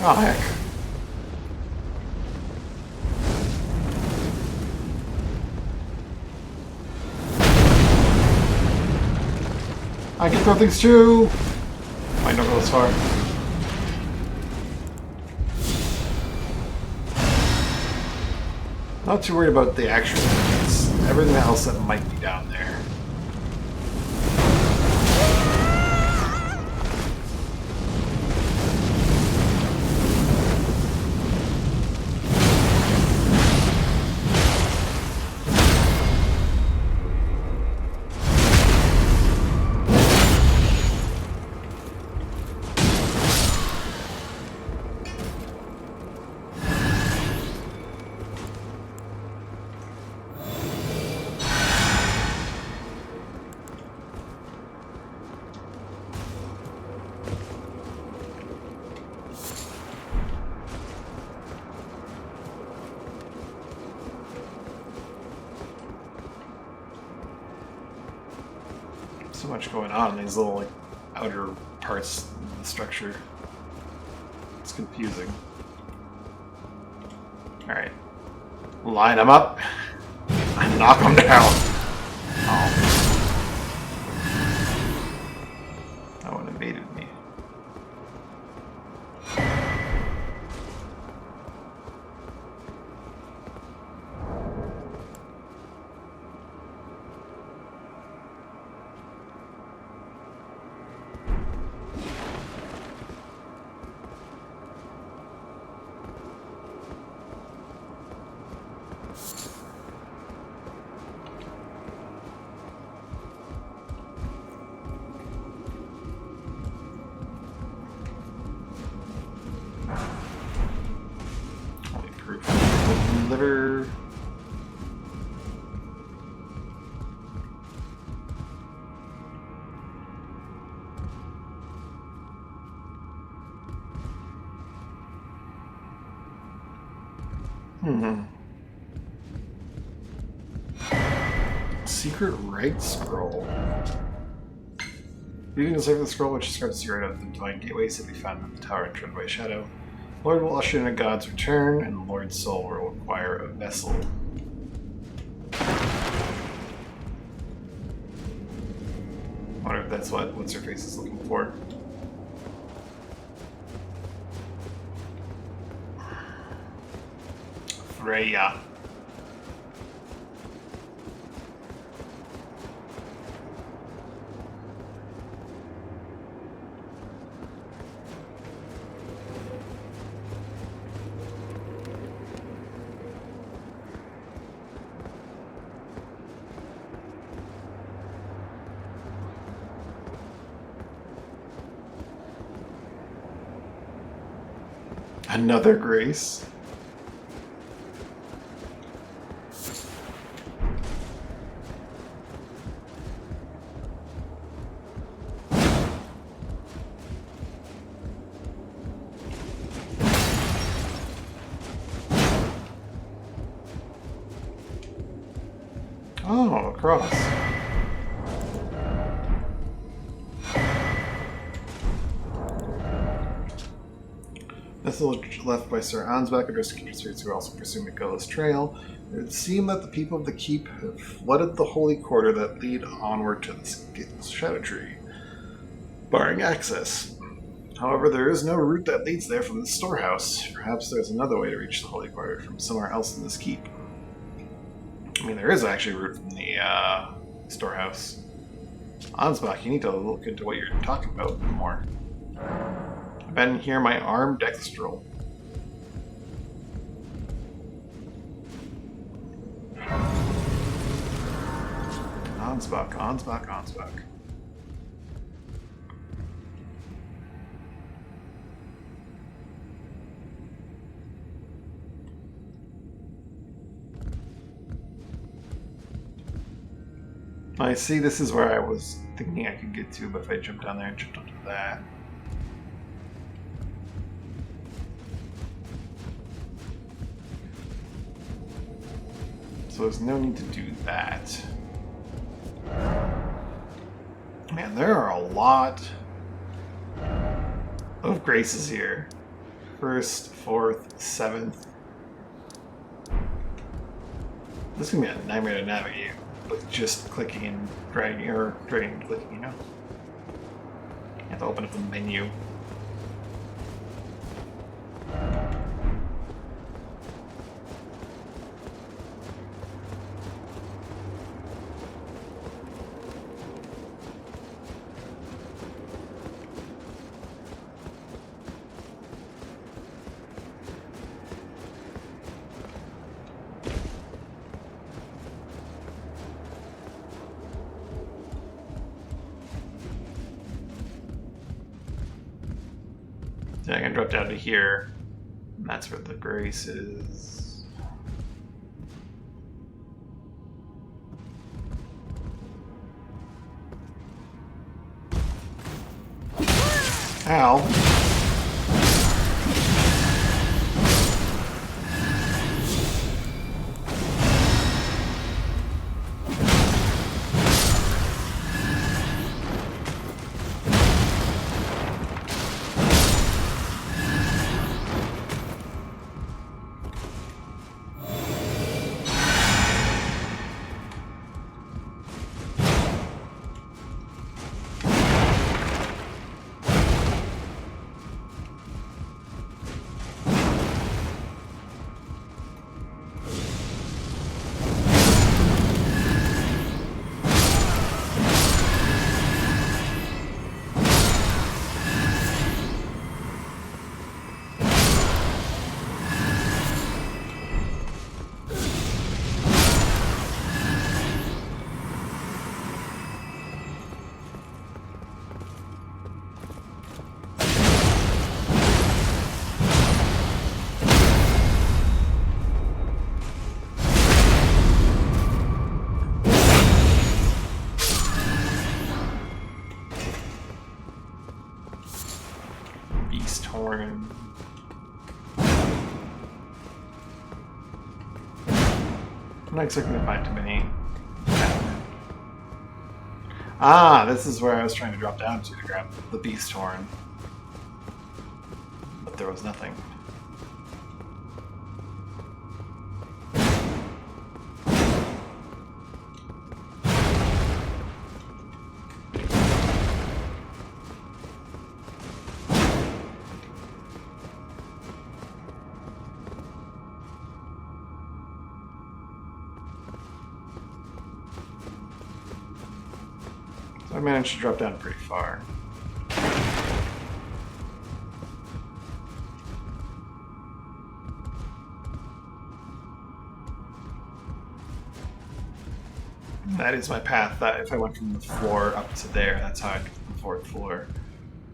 [SPEAKER 1] Oh, heck. I can throw things too! Might not go as far. Not too worried about the actual things. Everything else that might be down there. So much going on in these little like outer parts of the structure. It's confusing. Alright. Line them up and knock them down. Oh. That one evaded me. Only proof. Liver. Secret right scroll. Reading the secret scroll, which describes the secret of the divine gateways that we found in the tower and turned by shadow. Lord will usher in a god's return, and the Lord's soul will require a vessel. I wonder if that's what what's her face is looking for. Freya. Another grace. Oh, across. Vessel left by Sir Ansbach addressed to spirits who are also pursuing Mikolas trail. It would seem that the people of the keep have flooded the holy quarter that lead onward to the Shadow Tree, barring access. However, there is no route that leads there from the storehouse. Perhaps there's another way to reach the holy quarter from somewhere else in this keep. I mean, there is actually a route from the storehouse. Ansbach, you need to look into what you're talking about more. Been here my arm dextral. Ansbach, Ansbach, Ansbach. I see this is where I was thinking I could get to, but if I jump down there and jumped onto that. So there's no need to do that. Man, there are a lot of graces here. 1st, 4th, 7th. This is gonna be a nightmare to navigate with just clicking and dragging, or dragging and clicking, you know? You have to open up the menu. Then I can drop down to here, and that's where the grace is. Ow. Horn. I'm not expecting to find too many. Ah, this is where I was trying to drop down to grab the beast horn. But there was nothing. I managed to drop down pretty far. That is my path. That if I went from the floor up to there, that's how I'd get to the 4th floor.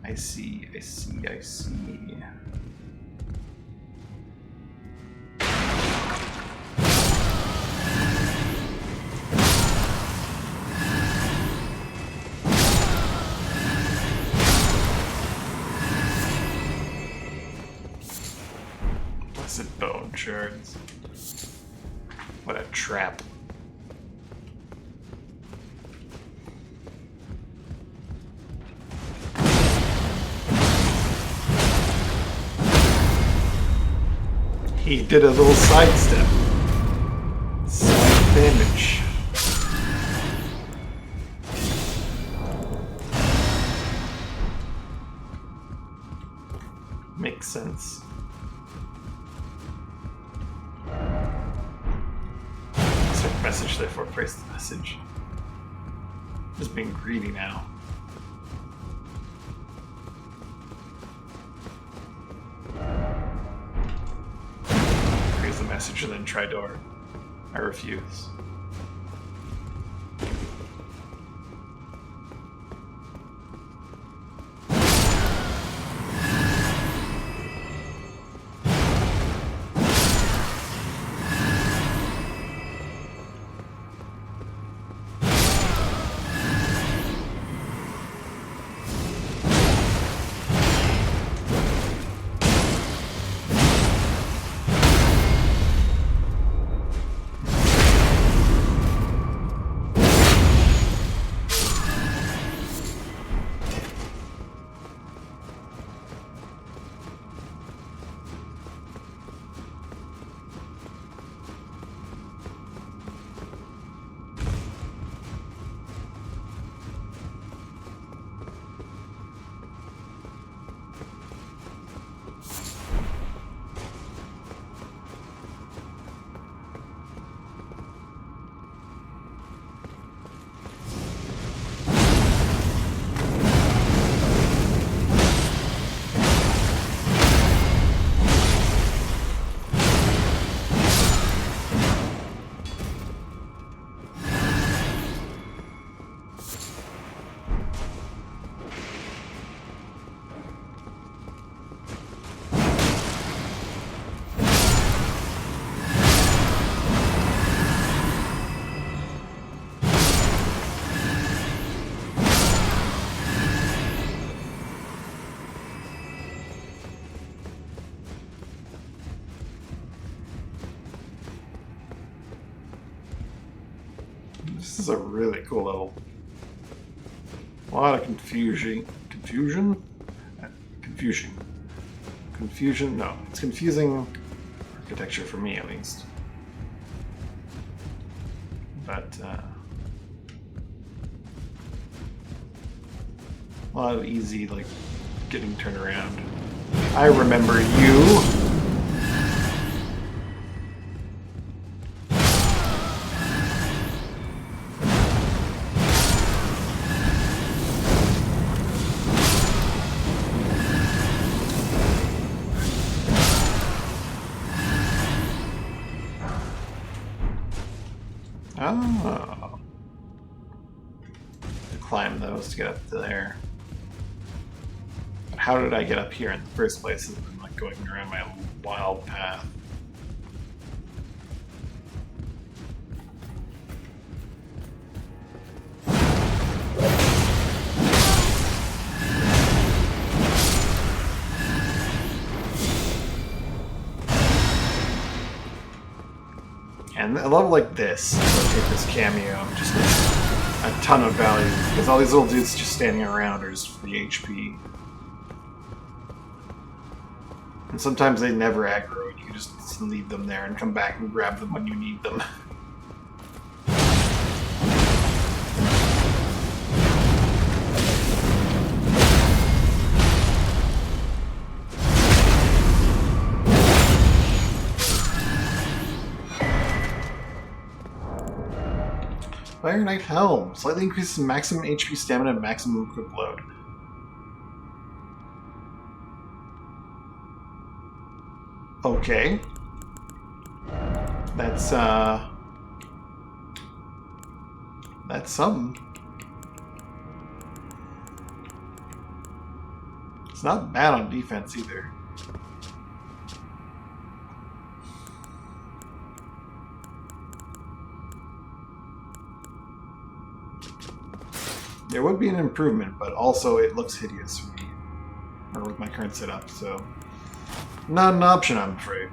[SPEAKER 1] I see, I see, I see. Bone shards. What a trap. He did a little sidestep. Slight damage. Makes sense. Message, therefore praise the message. Just being greedy now. Praise the message and then try door. I refuse. This is a really cool level. A lot of confusion. Confusion? Confusion. Confusion? No. It's confusing architecture for me, at least. But, a lot of easy, like, getting turned around. I remember you! Oh. Climb those to get up to there. But how did I get up here in the first place? Other than like going around my wild path. And a level like this, I'll take this cameo, just a ton of value, because all these little dudes just standing around are just free HP. And sometimes they never aggro, and you can just leave them there and come back and grab them when you need them. Fire Knight Helm. Slightly increases maximum HP, stamina, and maximum equip load. Okay. That's something. It's not bad on defense either. There would be an improvement, but also it looks hideous for me, or with my current setup, so not an option, I'm afraid.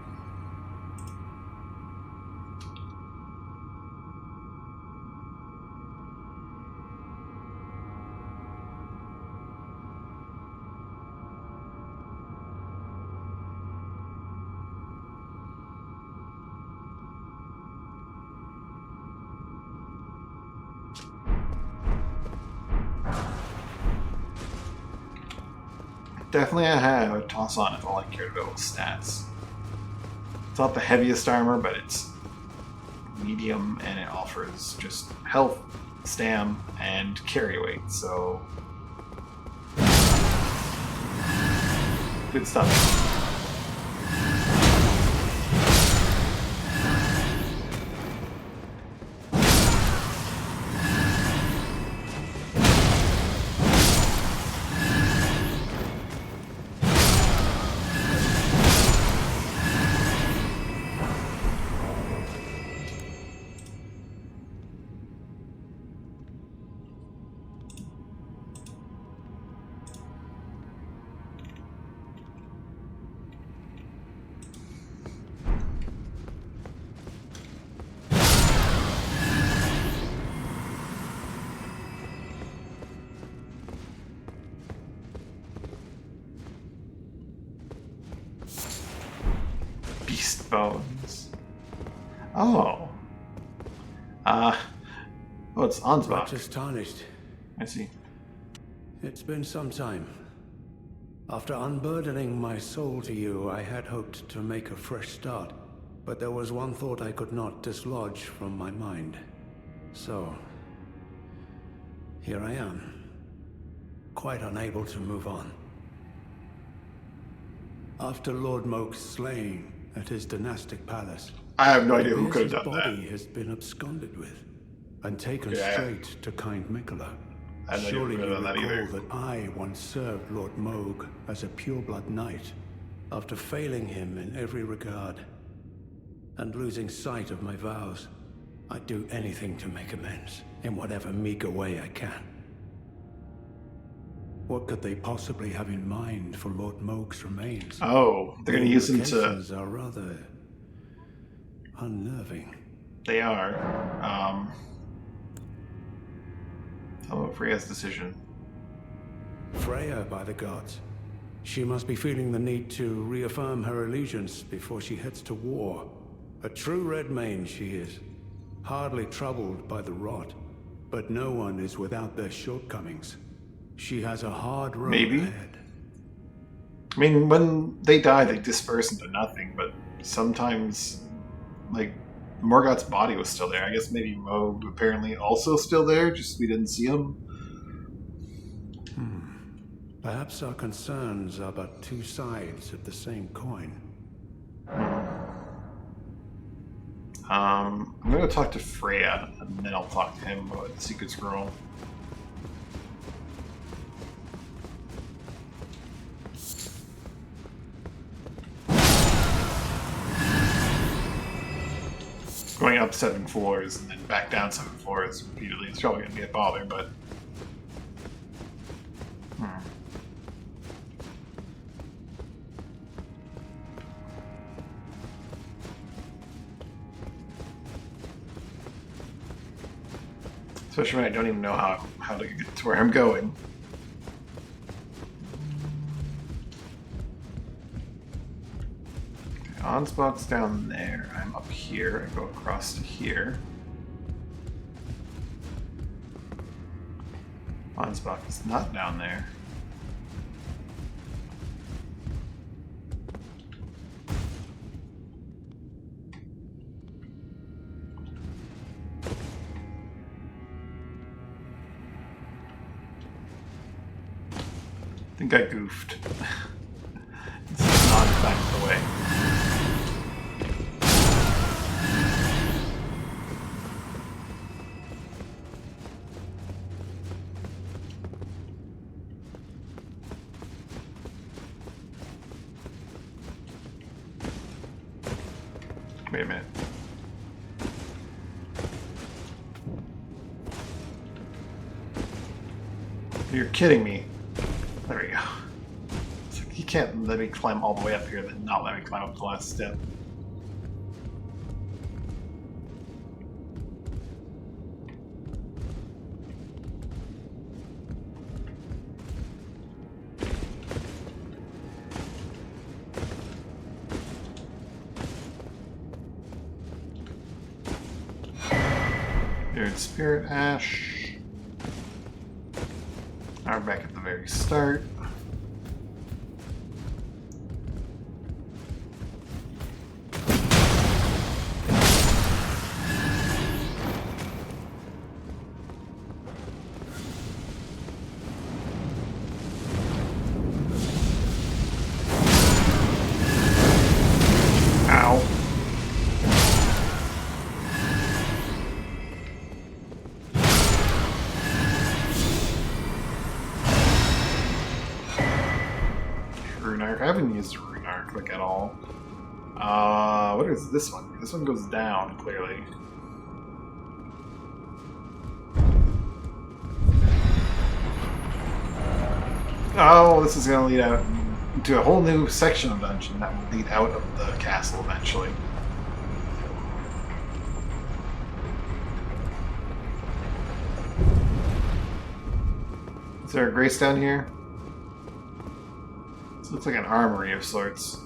[SPEAKER 1] Definitely I have a toss on if all I cared about was stats. It's not the heaviest armor, but it's medium and it offers just health, stam, and carry weight, so good stuff. Beast bones. Oh. Oh, it's Ansbach.
[SPEAKER 2] Just tarnished.
[SPEAKER 1] I see.
[SPEAKER 2] It's been some time. After unburdening my soul to you, I had hoped to make a fresh start. But there was one thought I could not dislodge from my mind. So, here I am. Quite unable to move on. After Lord Moke's slaying at his dynastic palace,
[SPEAKER 1] I have no idea who could have done that.
[SPEAKER 2] His body has been absconded with and taken
[SPEAKER 1] Yeah.
[SPEAKER 2] straight to kind Mikola.
[SPEAKER 1] I have no idea
[SPEAKER 2] Surely
[SPEAKER 1] who could
[SPEAKER 2] you
[SPEAKER 1] have done that
[SPEAKER 2] recall
[SPEAKER 1] either.
[SPEAKER 2] that I once served Lord Moog as a pureblood knight, after failing him in every regard, and losing sight of my vows. I'd do anything to make amends, in whatever meager way I can. What could they possibly have in mind for Lord Moog's remains?
[SPEAKER 1] Oh, they're going to use them to...
[SPEAKER 2] Implications are rather unnerving.
[SPEAKER 1] They are. Tell me what Freya's decision.
[SPEAKER 2] Freya, by the gods. She must be feeling the need to reaffirm her allegiance before she heads to war. A true Redmane she is. Hardly troubled by the rot. But no one is without their shortcomings. She has a hard road ahead.
[SPEAKER 1] I mean, when they die, they disperse into nothing, but sometimes, like, Morgoth's body was still there. I guess maybe Moog apparently also still there, just we didn't see him.
[SPEAKER 2] Perhaps our concerns are but two sides of the same coin.
[SPEAKER 1] I'm gonna talk to Freya, and then I'll talk to him about the secret scroll. Going up 7 floors and then back down 7 floors repeatedly is probably gonna be a bother, but... Especially when I don't even know how to get to where I'm going. Okay, Ansbach's down there. I'm up here. I go across to here. Ansbach is not down there. I think I goofed. This is not in fact the way. Wait a minute. You're kidding me. There we go. It's like you can't let me climb all the way up here, then not let me climb up the last step. There's Spirit Ash. Now we're back at the very start. Ow. Rune Arc. I haven't used a Rune Arc like at all. What is this one? This one goes down, clearly. Oh, this is going to lead out into a whole new section of dungeon that will lead out of the castle eventually. Is there a grace down here? This looks like an armory of sorts.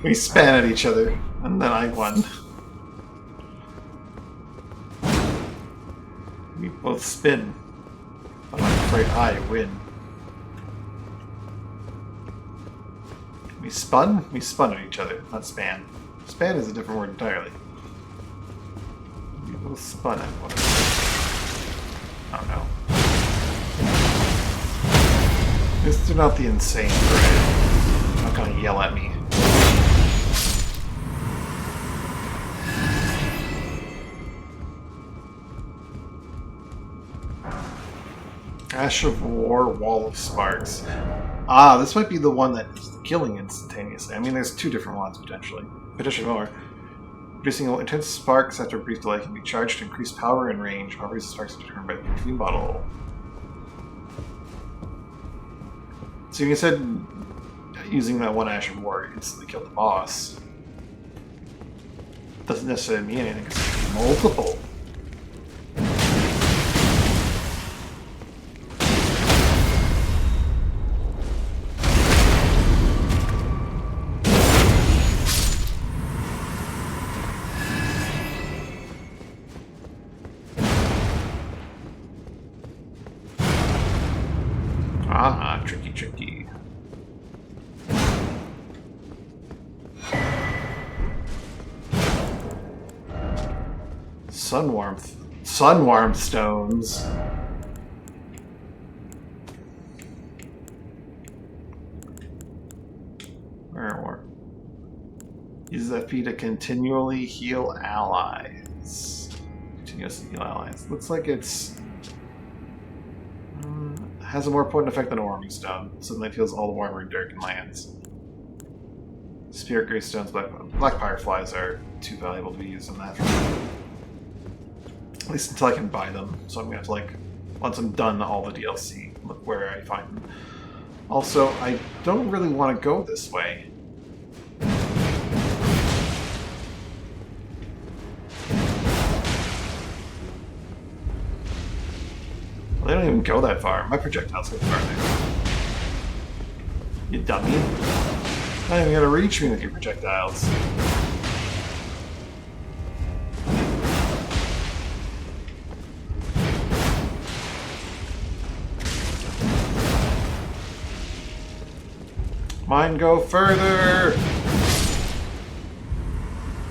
[SPEAKER 1] We span at each other, and then I won. We both spin, but I'm afraid I win. We spun? We spun at each other, not span. Span is a different word entirely. We both spun at one another. Oh no. This is not the insane parade. You're not gonna yell at me. Ash of War, Wall of Sparks. Ah, this might be the one that is killing instantaneously. I mean, there's two different ones, potentially. Potentially more. Producing intense sparks after a brief delay can be charged to increase power and range. However, these sparks are determined by the perfume bottle. So you said using that one Ash of War instantly killed the boss. Doesn't necessarily mean anything, it's multiple. Ah, tricky, tricky. Sun warmth. Sun warmth stones. Where? Uses FP to continually heal allies. Continuously heal allies. Looks like it's has a more potent effect than a warming stone. Suddenly feels all the warmer in Durkin lands. Spirit Grace stones, black fireflies are too valuable to be used in that. At least until I can buy them. So I'm gonna have to, like, once I'm done all the DLC, look where I find them. Also, I don't really want to go this way. Well, they don't even go that far. My projectiles go farther. You dummy. Not even gonna reach me with your projectiles. Mine go further!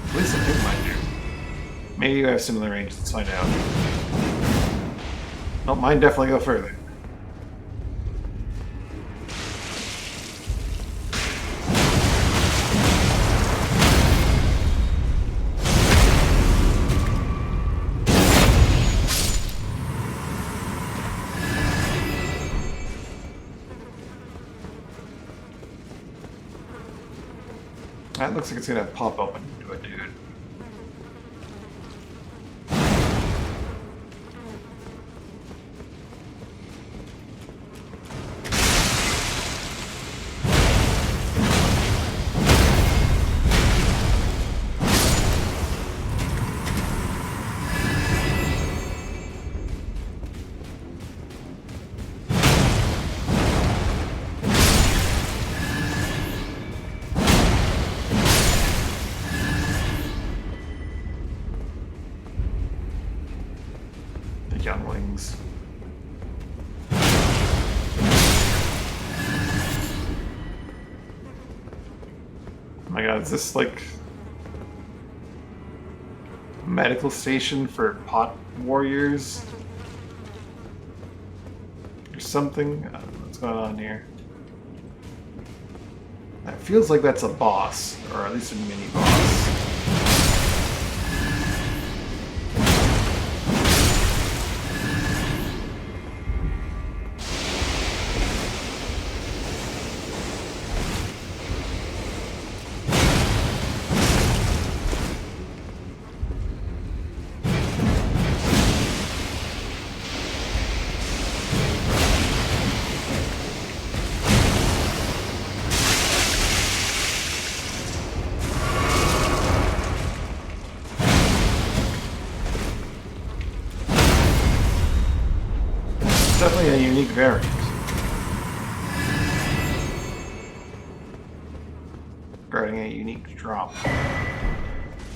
[SPEAKER 1] At least I think mine do. Maybe you have similar range, let's find out. Oh, mine definitely go further. That looks like it's gonna pop open into a dude. Younglings. Oh my god, is this like a medical station for pot warriors? Or something? I don't know what's going on here. That feels like that's a boss, or at least a mini boss. Definitely a unique variant. Regarding a unique drop.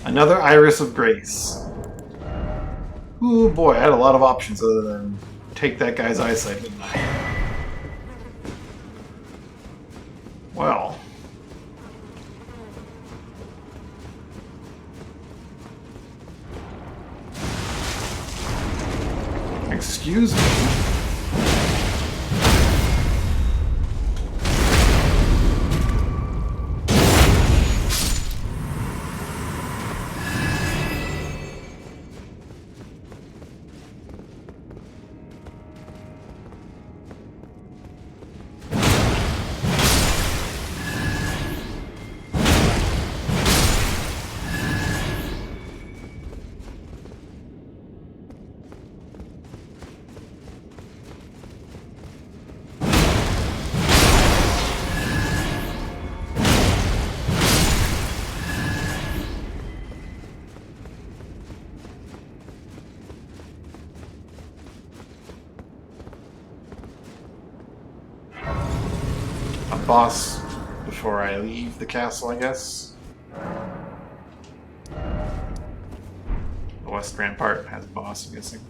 [SPEAKER 1] Another Iris of Grace. Ooh boy, I had a lot of options other than take that guy's eyesight, didn't I? Well. Excuse me. boss before I leave the castle, I guess. The West Rampart has a boss, I'm guessing.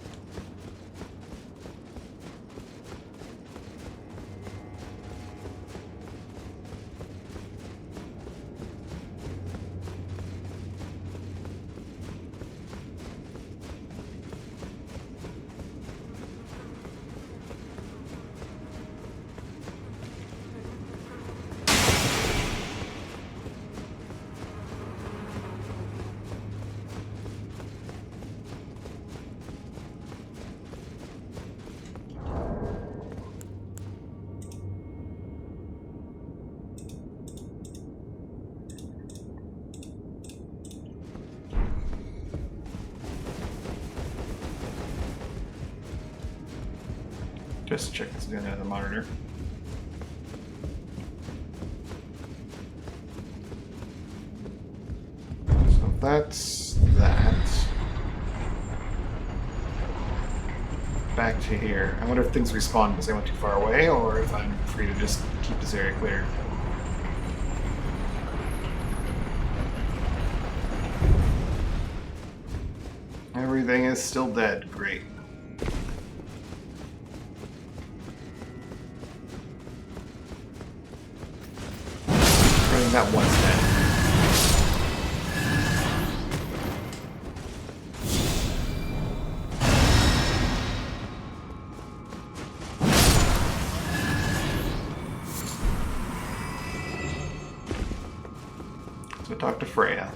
[SPEAKER 1] Just check this again on the monitor. So that's that. Back to here. I wonder if things respawn because I went too far away, or if I'm free to just keep this area clear. Everything is still dead. Great. That one's dead. So talk to Freya.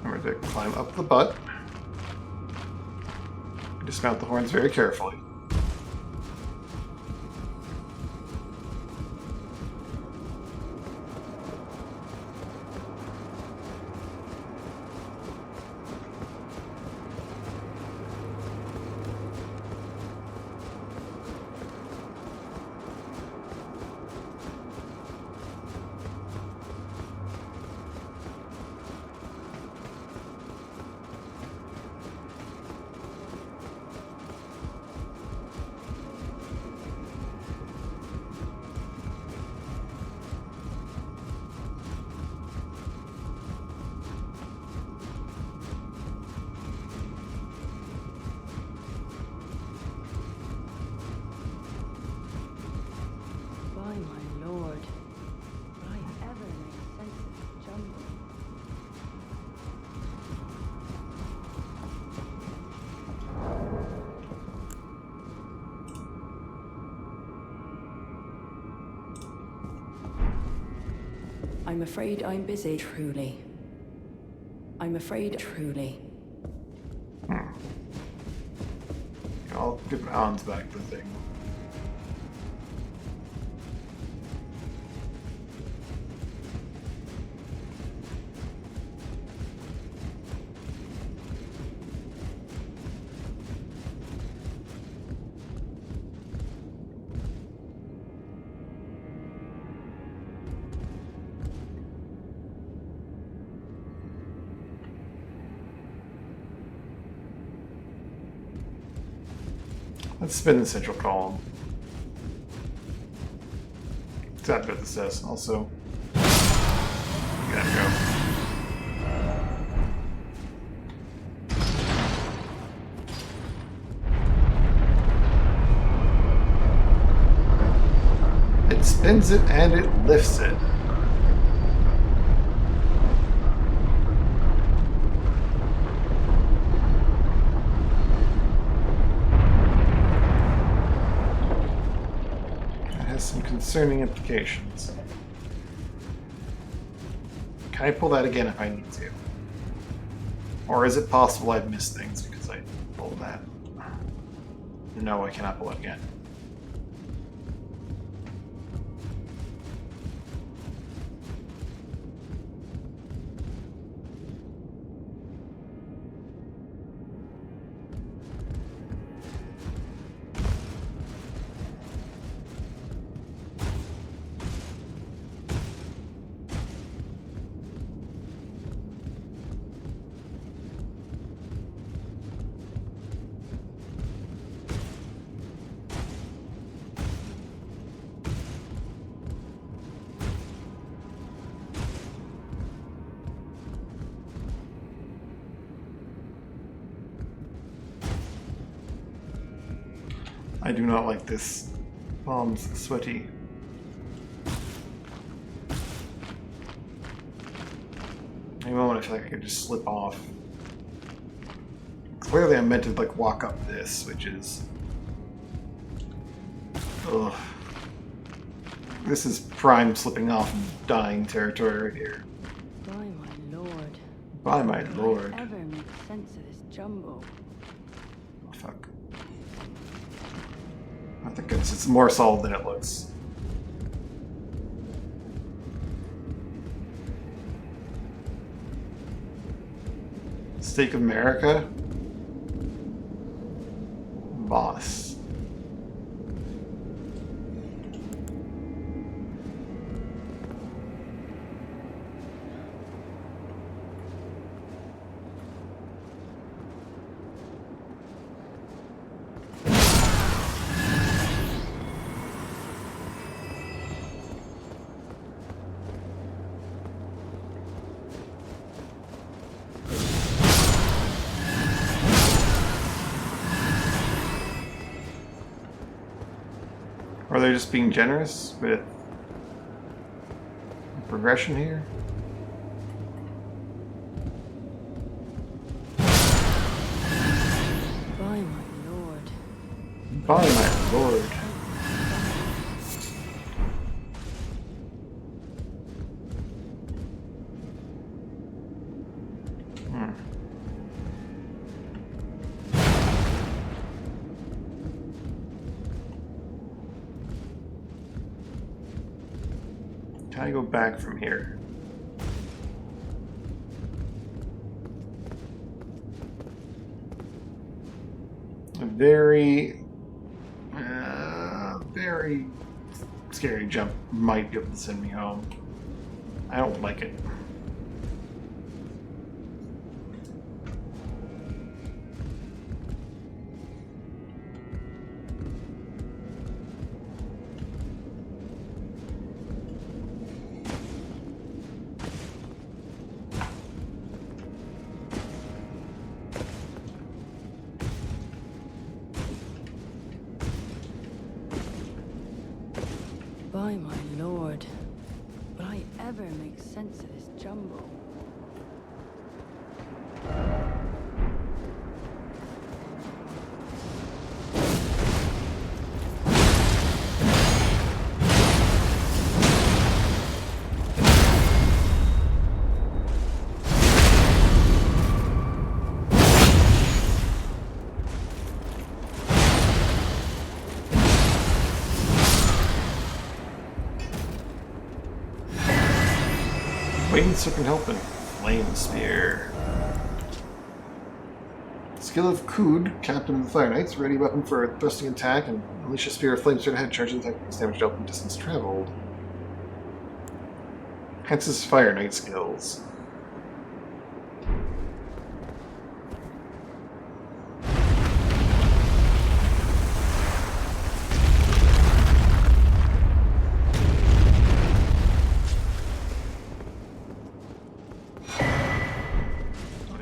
[SPEAKER 1] Remember to climb up the butt. Dismount the horns very carefully.
[SPEAKER 5] I'm afraid I'm busy, truly. I'm afraid, truly.
[SPEAKER 1] I'll get my arms back to the thing. Let's spin the central column. It's not what this says. Also, we gotta go. It spins it and it lifts it. Some concerning implications. Can I pull that again if I need to? Or is it possible I've missed things because I pulled that? No, I cannot pull it again. I do not like this. Palms sweaty. Any moment I feel like I could just slip off. Clearly I'm meant to like walk up this, which is... Ugh. This is prime slipping off and dying territory right here.
[SPEAKER 5] By my lord.
[SPEAKER 1] By my lord.
[SPEAKER 5] Will I ever make sense of this jumbo?
[SPEAKER 1] Oh, fuck. I think it's more solid than it looks. Stake of America? Boss. Or they're just being generous with progression here?
[SPEAKER 5] By my lord.
[SPEAKER 1] By my lord. How do I go back from here? A very scary jump might be able to send me home. I don't like it.
[SPEAKER 5] By my lord. Will I ever make sense of this jumbo?
[SPEAKER 1] Wayne Serpent Helping. Flame Spear. Skill of Kood, Captain of the Fire Knights, ready weapon for a thrusting attack, and unleash a spear of flame straight ahead, charging attack against damage dealt from distance traveled. Enhances Fire Knight skills.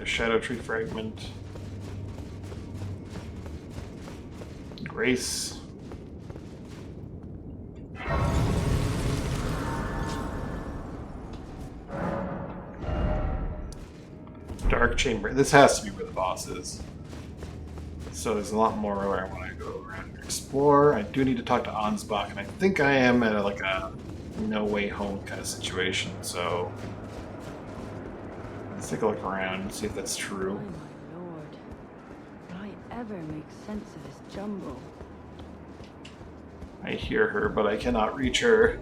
[SPEAKER 1] Shadow Tree Fragment. Grace. Dark Chamber. This has to be where the boss is. So there's a lot more where I want to go around and explore. I do need to talk to Ansbach, and I think I am at like a no way home kind of situation, so Let's take a look around and see if that's true.
[SPEAKER 5] Oh my lord. Will I ever make sense of this jumble?
[SPEAKER 1] I hear her, but I cannot reach her.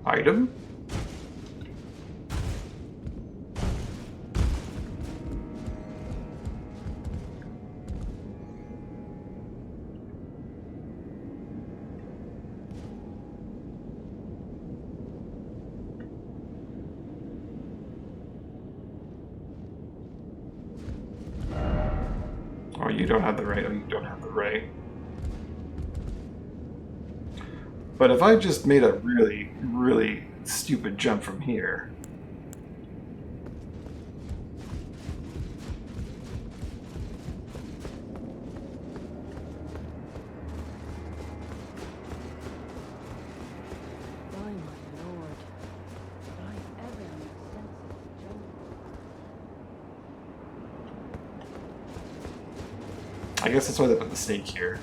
[SPEAKER 1] Item? Oh, you don't have the right. Oh, you don't have the right. But if I just made a really, really stupid jump from here...
[SPEAKER 5] By my lord. Will I ever make sense of this jumble?
[SPEAKER 1] I guess that's why they put the snake here.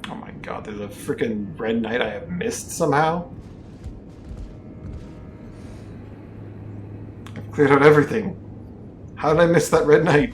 [SPEAKER 1] Oh my god, there's a freaking red knight I have missed somehow? I've cleared out everything. How did I miss that red knight?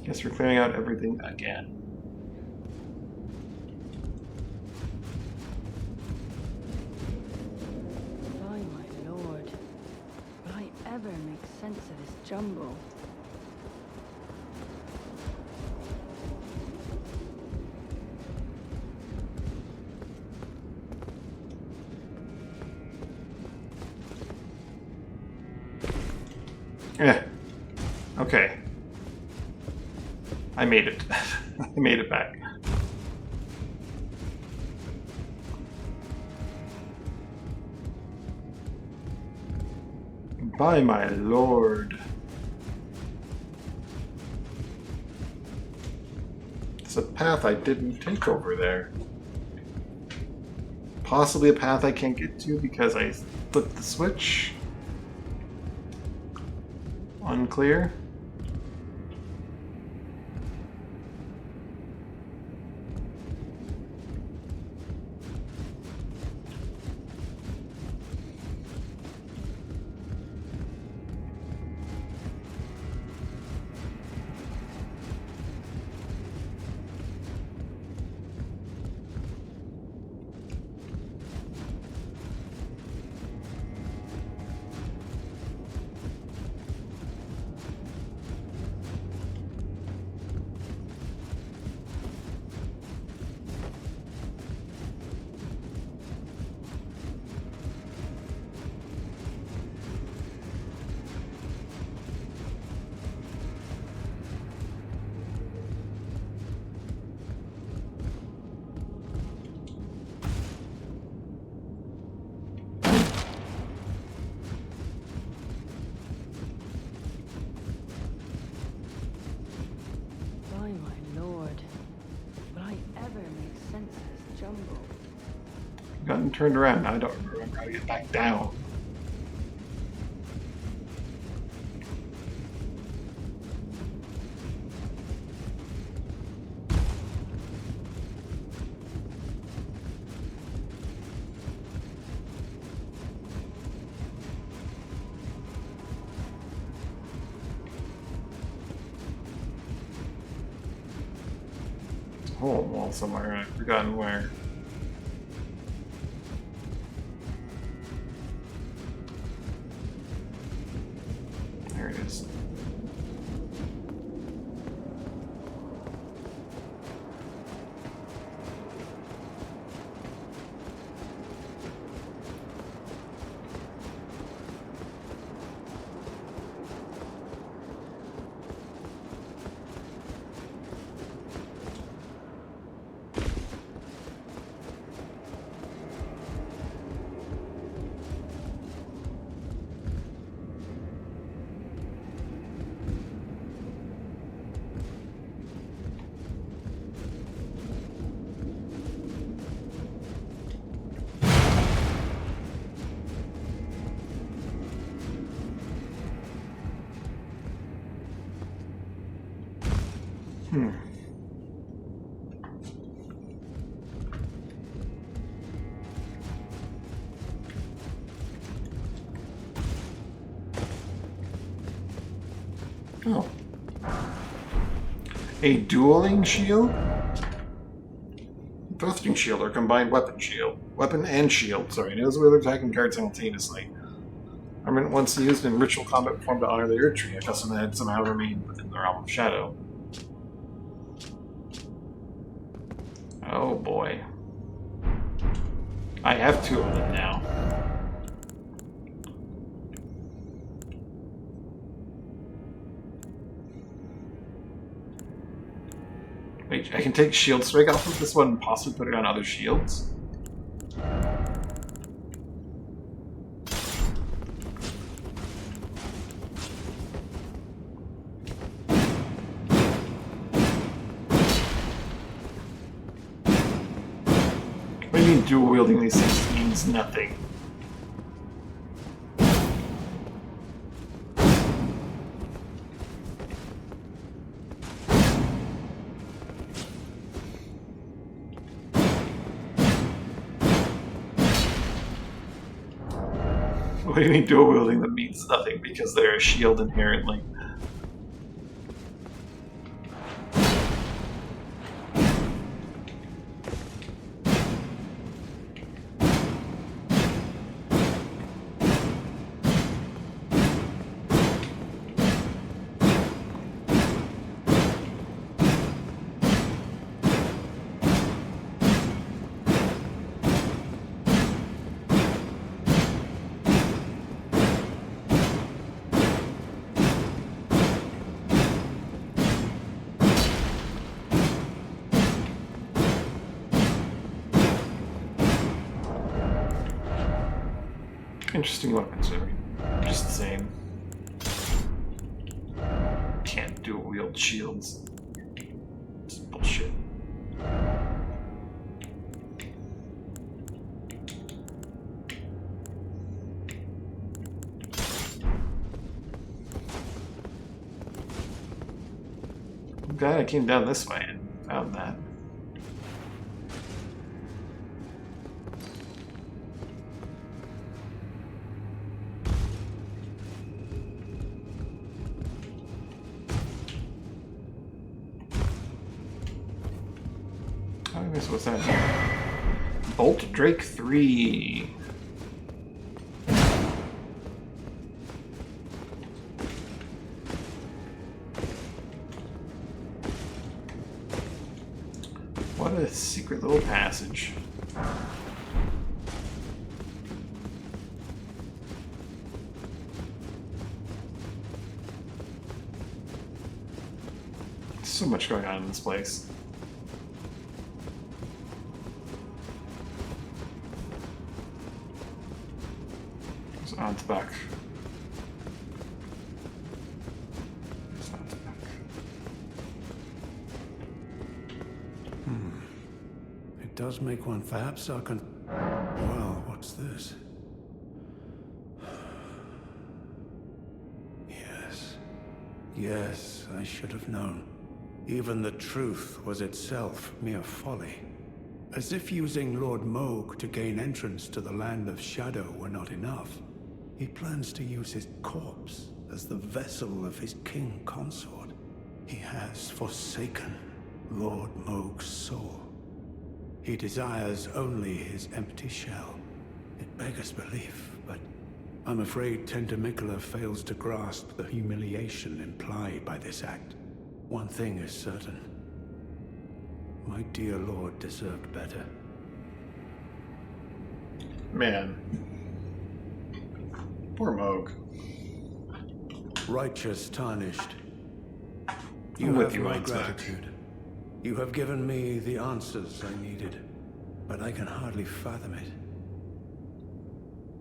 [SPEAKER 1] Guess we're clearing out everything again.
[SPEAKER 5] By my lord. Will I ever make sense of this jumble?
[SPEAKER 1] Okay. I made it. I made it back. By my lord. It's a path I didn't take over there. Possibly a path I can't get to because I flipped the switch. Unclear.
[SPEAKER 5] By my lord. Will I ever make sense of this jumble?
[SPEAKER 1] Gotten turned around. I don't remember how to get back down. Hole wall somewhere. I've forgotten where. There it is. Oh. A dueling shield? Thrusting shield or combined weapon shield. Weapon and shield, sorry. Knows whether attacking cards simultaneously. Armament once used in ritual combat performed to honor the Earth Tree. A custom that had somehow remained within the realm of shadow. Oh boy. I have 2 of them now. Wait, I can take Shield Strike off of this one and possibly put it on other shields? What do you mean dual wielding these things means nothing? What do you mean dual wielding that means nothing because they're a shield inherently? Interesting weapons, just the same. Can't dual wield shields. It's bullshit. I'm glad I came down this way and found that. What's that? Bolt Drake 3. What a secret little passage. So much going on in this place. On to back.
[SPEAKER 2] It does make one perhaps I can... Well, what's this? Yes, I should have known. Even the truth was itself mere folly. As if using Lord Moog to gain entrance to the land of shadow were not enough. He plans to use his corpse as the vessel of his king consort. He has forsaken Lord Moog's soul. He desires only his empty shell. It beggars belief, but I'm afraid Tentamicola fails to grasp the humiliation implied by this act. One thing is certain. My dear lord deserved better.
[SPEAKER 1] Man. Poor Moog.
[SPEAKER 2] Righteous tarnished. You
[SPEAKER 1] I'm with
[SPEAKER 2] have
[SPEAKER 1] you
[SPEAKER 2] my
[SPEAKER 1] on that.
[SPEAKER 2] gratitude. You have given me the answers I needed, but I can hardly fathom it.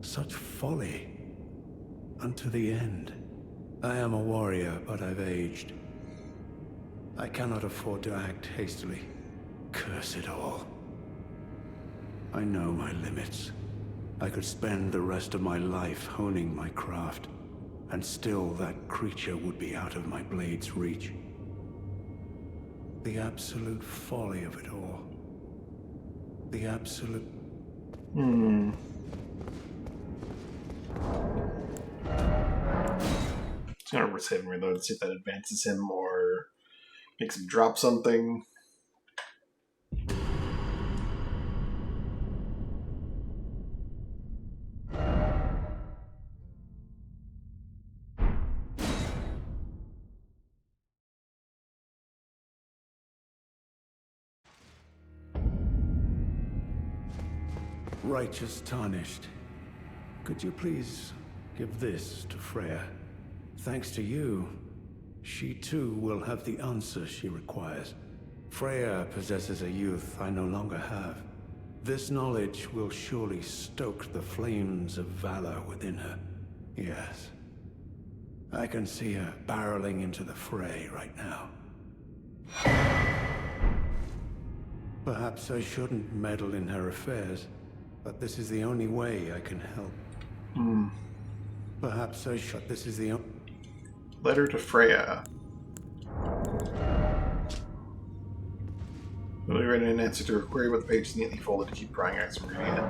[SPEAKER 2] Such folly. Unto the end. I am a warrior, but I've aged. I cannot afford to act hastily. Curse it all. I know my limits. I could spend the rest of my life honing my craft, and still that creature would be out of my blade's reach. The absolute folly of it all. The absolute...
[SPEAKER 1] It's gonna risk him reload to see if that advances him or makes him drop something.
[SPEAKER 2] Righteous Tarnished. Could you please give this to Freya? Thanks to you, she too will have the answer she requires. Freya possesses a youth I no longer have. This knowledge will surely stoke the flames of valor within her. Yes. I can see her barreling into the fray right now. Perhaps I shouldn't meddle in her affairs, but this is the only way I can help. Perhaps I should. This is the
[SPEAKER 1] Letter to Freya. Will be written in answer to a query with the page neatly folded to keep prying eyes from reading it.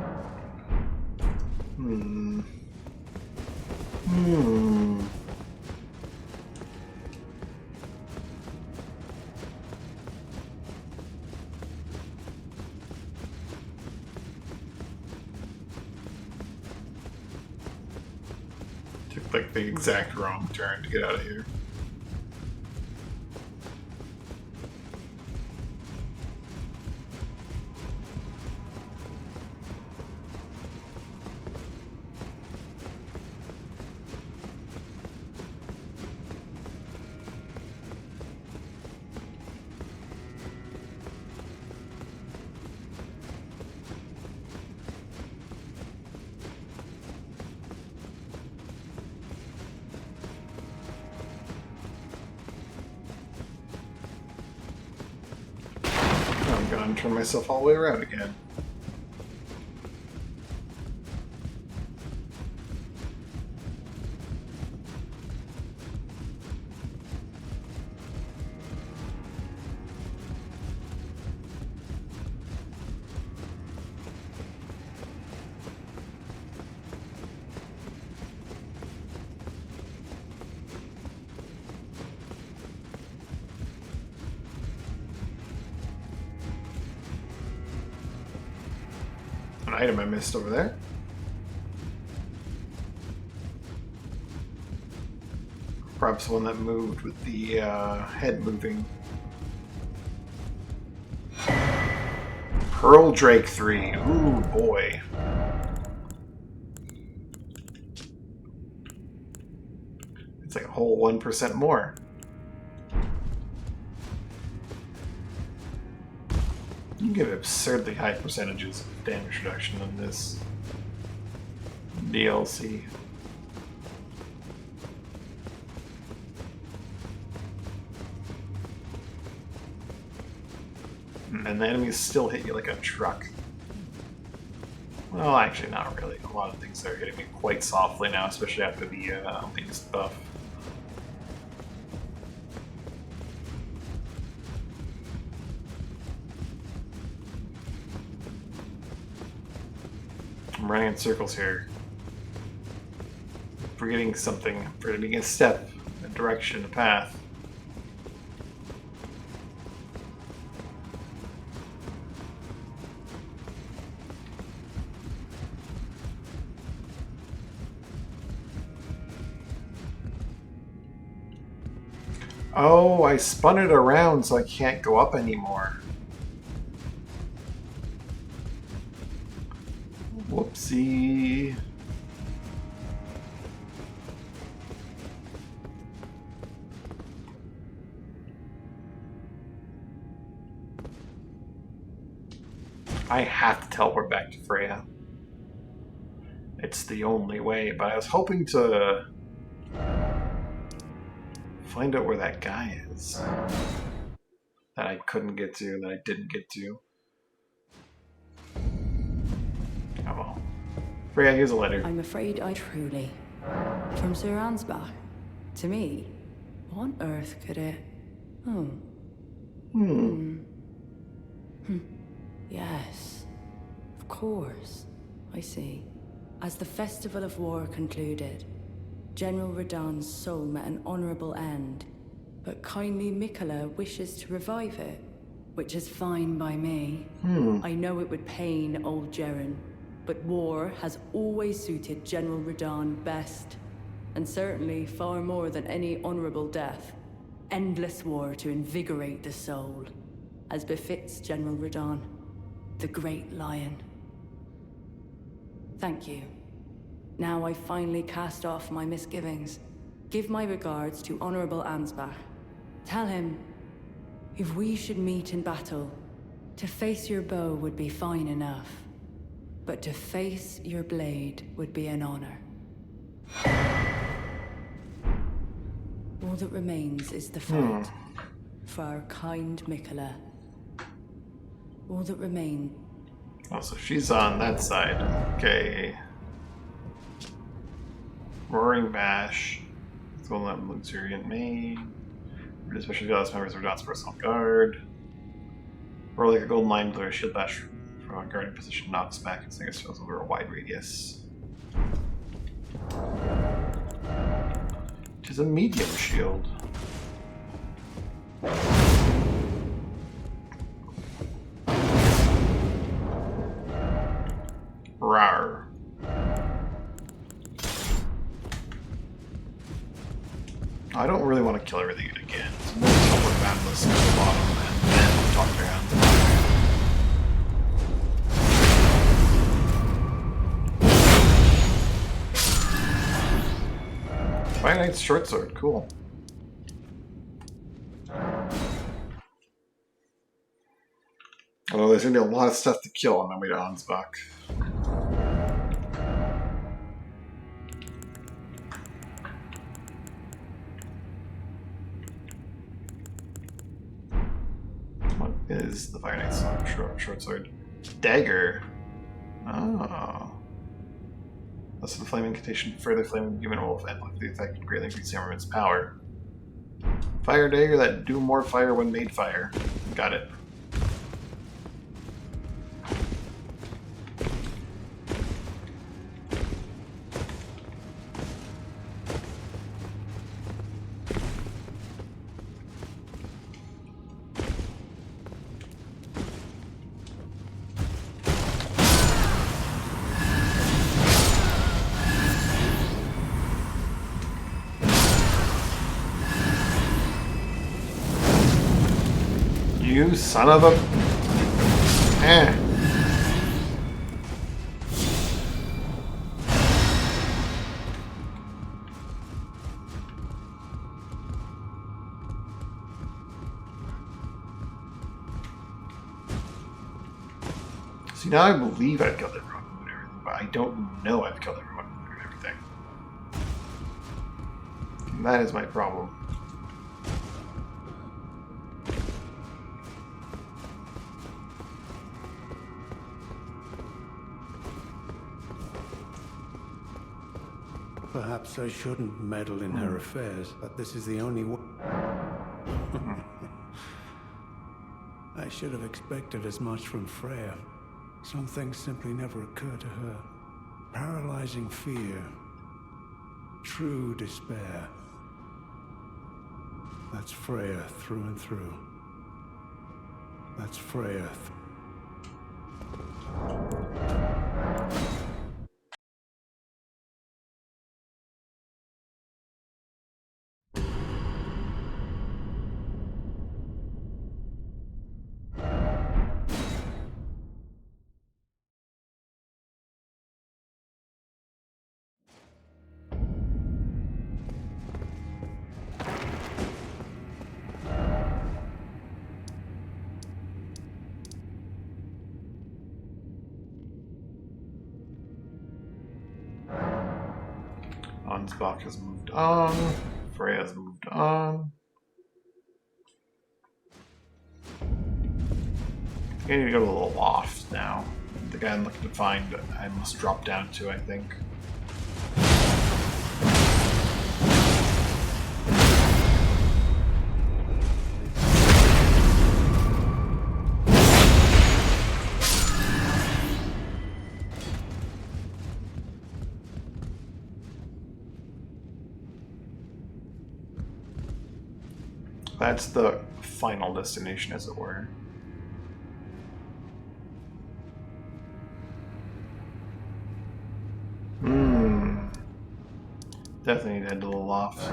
[SPEAKER 1] Took like the exact wrong turn to get out of here. And turn myself all the way around again. An item I missed over there. Perhaps one that moved with the head moving. Pearl Drake 3. Ooh, boy. It's like a whole 1% more. You get absurdly high percentages of damage reduction on this DLC. And the enemies still hit you like a truck. Well, actually not really. A lot of things are hitting me quite softly now, especially after the latest buff. I'm running in circles here. Forgetting something, forgetting a step, a direction, a path. Oh, I spun it around so I can't go up anymore. Whoopsie. I have to teleport back to Freya. It's the only way, but I was hoping to find out where that guy is. That I couldn't get to, that I didn't get to. Oh well. Freya, here's a letter.
[SPEAKER 5] I'm afraid I truly. From Sir Ansbach. To me. What on earth could it... Oh. Yes, of course. I see. As the Festival of War concluded, General Radahn's soul met an honorable end, but kindly Mikola wishes to revive it, which is fine by me. I know it would pain old Jeren, but war has always suited General Radahn best, and certainly far more than any honorable death. Endless war to invigorate the soul, as befits General Radahn, the Great Lion. Thank you. Now I finally cast off my misgivings. Give my regards to Honorable Ansbach. Tell him, if we should meet in battle, to face your bow would be fine enough, but to face your blade would be an honor. All that remains is the fight. For our kind Mikola. All that remains.
[SPEAKER 1] Oh, so she's on that side. Okay. Roaring Bash. Golden Lamp Luxuriant Main. Especially jealous members of Radahn's personal guard. Or like a golden line blue shield bash from a guarding position knocks back and singers fills over a wide radius. It is a medium shield. Rawr. I don't really want to kill everything again. So we'll cover Vandalus at the bottom and then talk to Hans. Fire Knight's short sword, cool. Although there's gonna be a lot of stuff to kill on my way to Ansbach. What is the Fire Knight's short sword? Dagger. Oh. Thus the flaming incantation further flaming human wolf and the effect can greatly increase the armament's power. Fire dagger that do more fire when made fire. Got it. You son of a... Eh. See, now I believe I've killed everyone and everything, but I don't know I've killed everyone and everything. And that is my problem.
[SPEAKER 2] Perhaps I shouldn't meddle in her affairs, but this is the only way. I should have expected as much from Freya. Some things simply never occur to her. Paralyzing fear. True despair. That's Freya through and through. That's Freya.
[SPEAKER 1] Ansbach has moved on. Freya has moved on. I need to go to the loft now. The guy I'm looking to find, I must drop down to, I think. That's the final destination, as it were. Definitely need to head to the loft.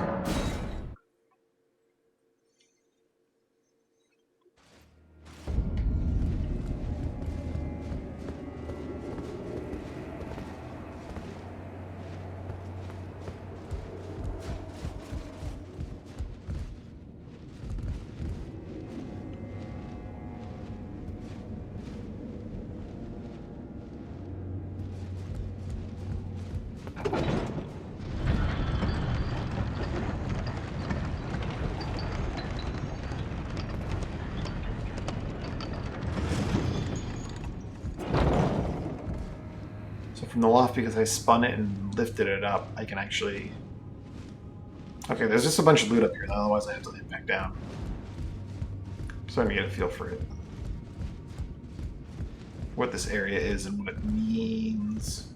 [SPEAKER 1] So from the loft, because I spun it and lifted it up, I can actually... Okay, there's just a bunch of loot up here, otherwise I have to head back down. I'm starting to get a feel for it. What this area is and what it means.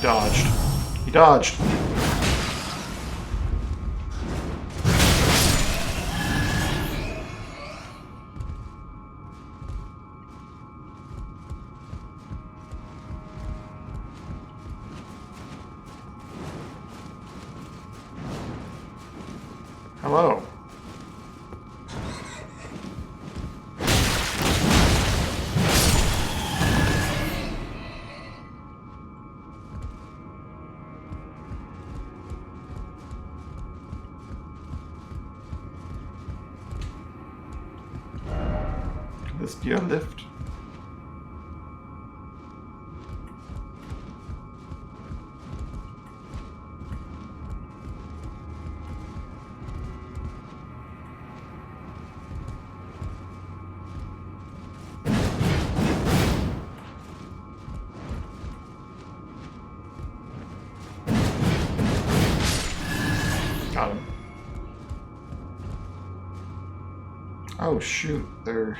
[SPEAKER 1] Dodged. He dodged. Hello. Could this be a lift? Got him. Oh shoot, they're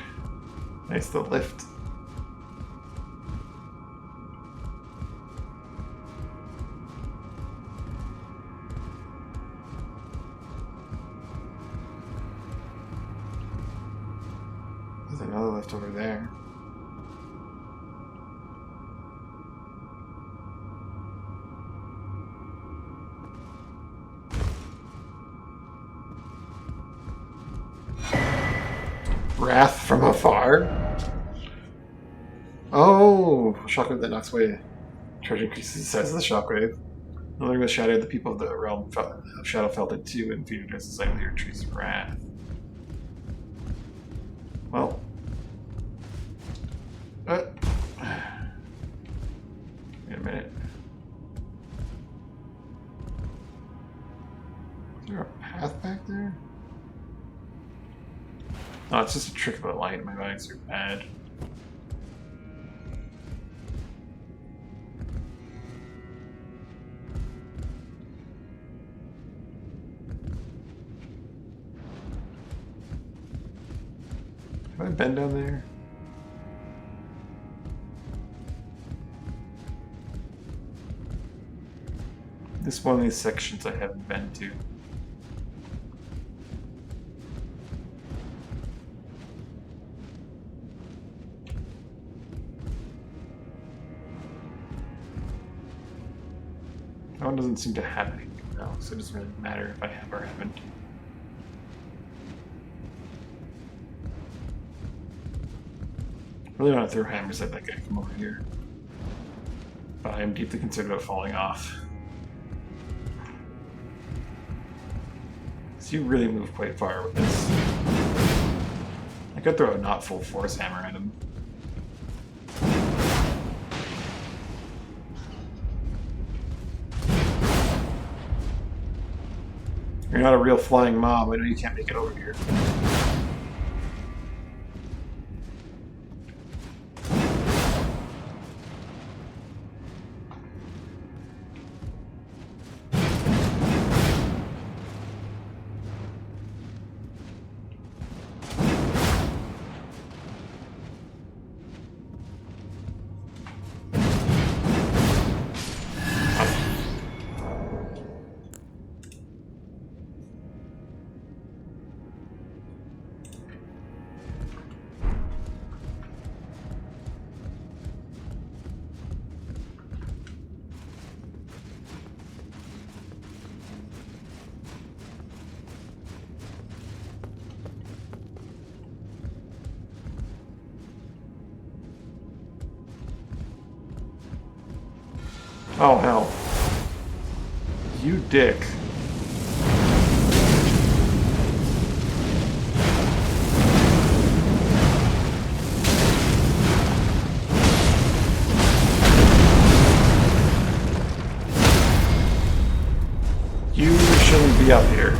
[SPEAKER 1] nice to lift. There's another lift over there. Wrath from afar? Oh! Shockwave that knocks away. Charge increases the size of the shockwave. Another was shattered. The people of the realm of Shadow felt it too and feared as the sight of the trees of wrath. Well. Wait a minute. Is there a path back there? No, it's just a trick of the light. My eyes are bad. Have I been down there? This one of these sections I haven't been to. That one doesn't seem to have anything else, so it doesn't really matter if I have or haven't. I really want to throw hammers at that guy from over here. But I am deeply concerned about falling off. So you really move quite far with this. I could throw a not full force hammer at him. You're not a real flying mob. I know you can't make it over here. Oh, hell. You dick. You shouldn't be up here.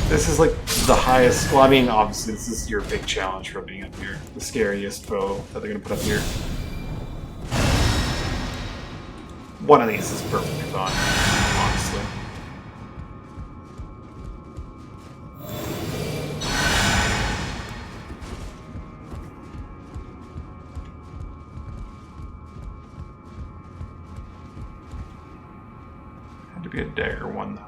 [SPEAKER 1] This is like the highest... Well, I mean, obviously, this is your big challenge for being up here. The scariest foe that they're going to put up here. One of these is perfectly fine, honestly. Had to be a dagger one, though.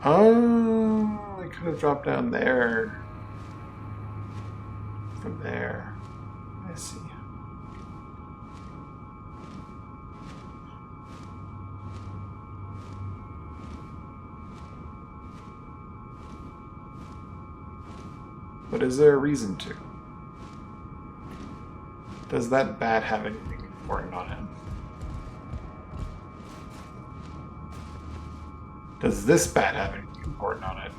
[SPEAKER 1] Oh, I could have dropped down there. From there. I see. But is there a reason to? Does that bat have anything important on him? Does this bat have anything important on it?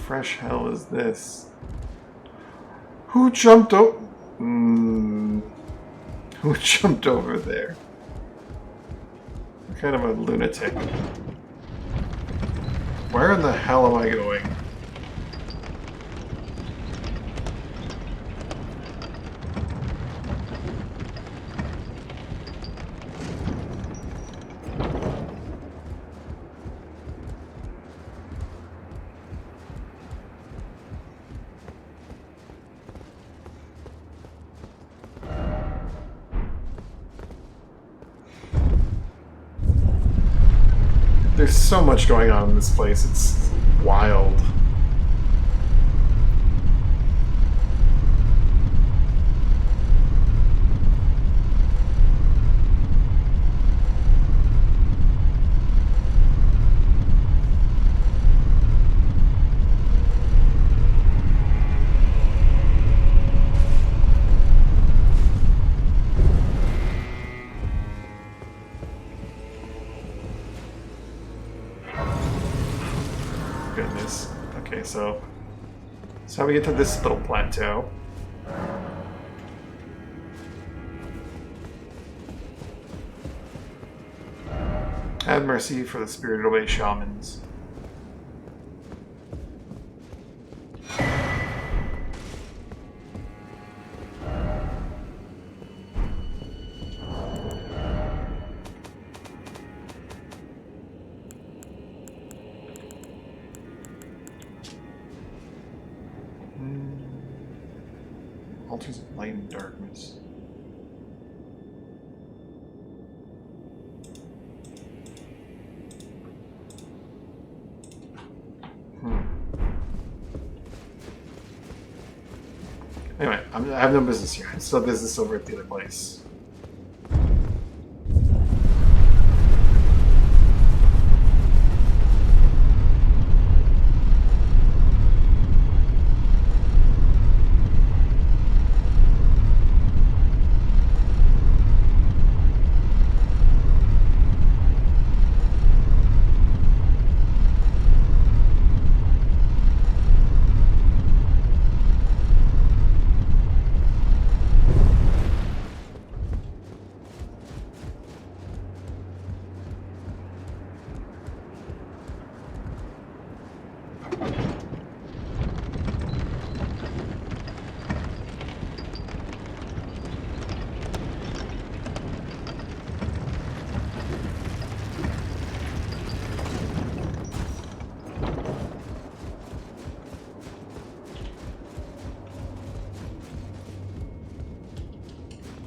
[SPEAKER 1] Fresh hell is this? Who jumped over? Who jumped over there? I'm kind of a lunatic. Where in the hell am I going? There's so much going on in this place, it's wild. Goodness. Okay, so how we get to this little plateau. Have mercy for the spirited away shamans. Altars of light and darkness. Anyway, I have no business here. I still have business over at the other place.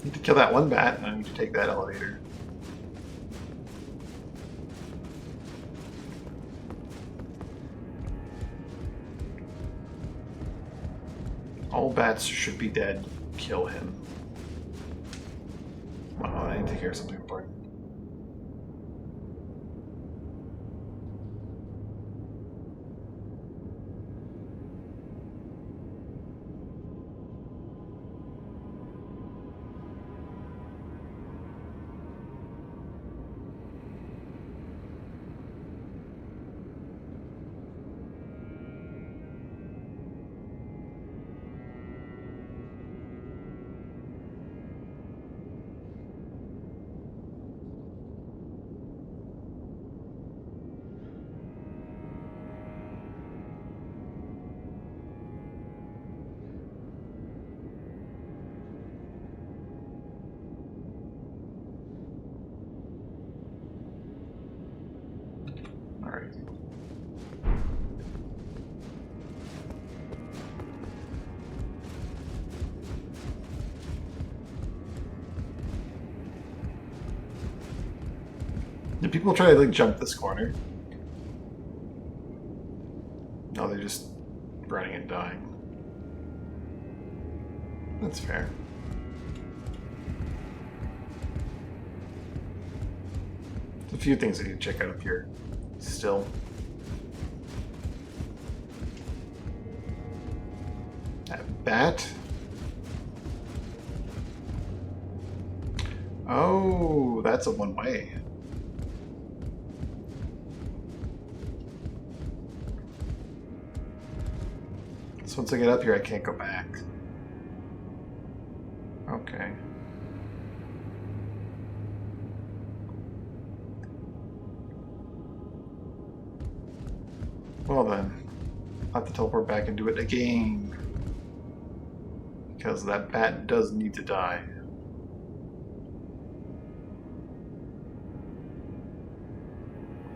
[SPEAKER 1] Need to kill that one bat, and I need to take that elevator. All bats should be dead. Kill him. Well, I need to hear something important. Alright. Do people try to like jump this corner? No, they're just running and dying. That's fair. There's a few things I need to check out up here. Still. That bat? Oh, that's a one-way. So once I get up here, I can't go back. Okay. Well then, I'll have to teleport back and do it again. Because that bat does need to die.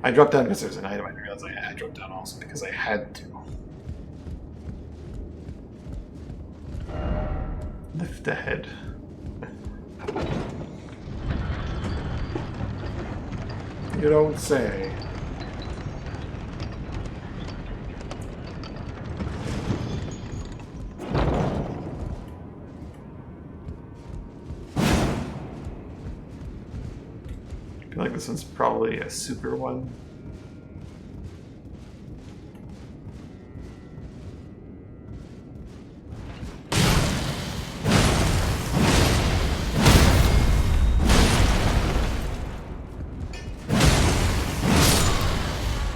[SPEAKER 1] I dropped down because there's an item. I didn't realize I dropped down also because I had to. Lift ahead. You don't say. I feel like this one's probably a super one.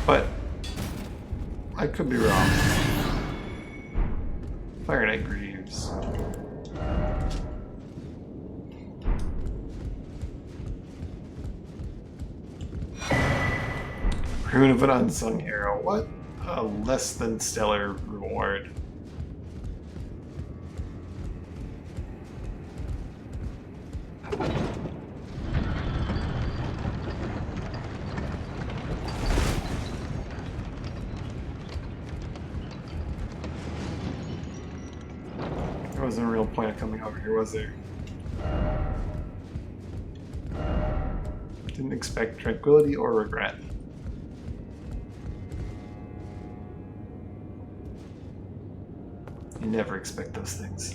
[SPEAKER 1] But I could be wrong. Fire Knight Greaves. Rune of an Unsung Hero. What a less than stellar reward. There wasn't a real point of coming over here, was there? Didn't expect tranquility or regret. You never expect those things.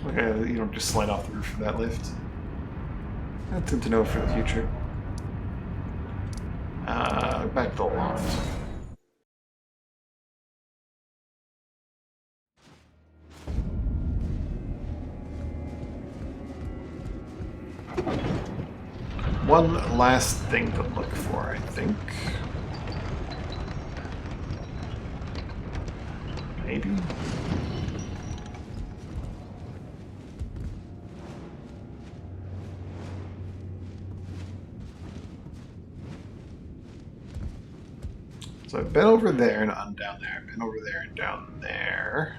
[SPEAKER 1] Okay, you don't just slide off the roof of that lift. That's good to know for the future. Back to the loft. One last thing to look for, I think. Maybe? So I've been over there and I'm down there. I've been over there and down there.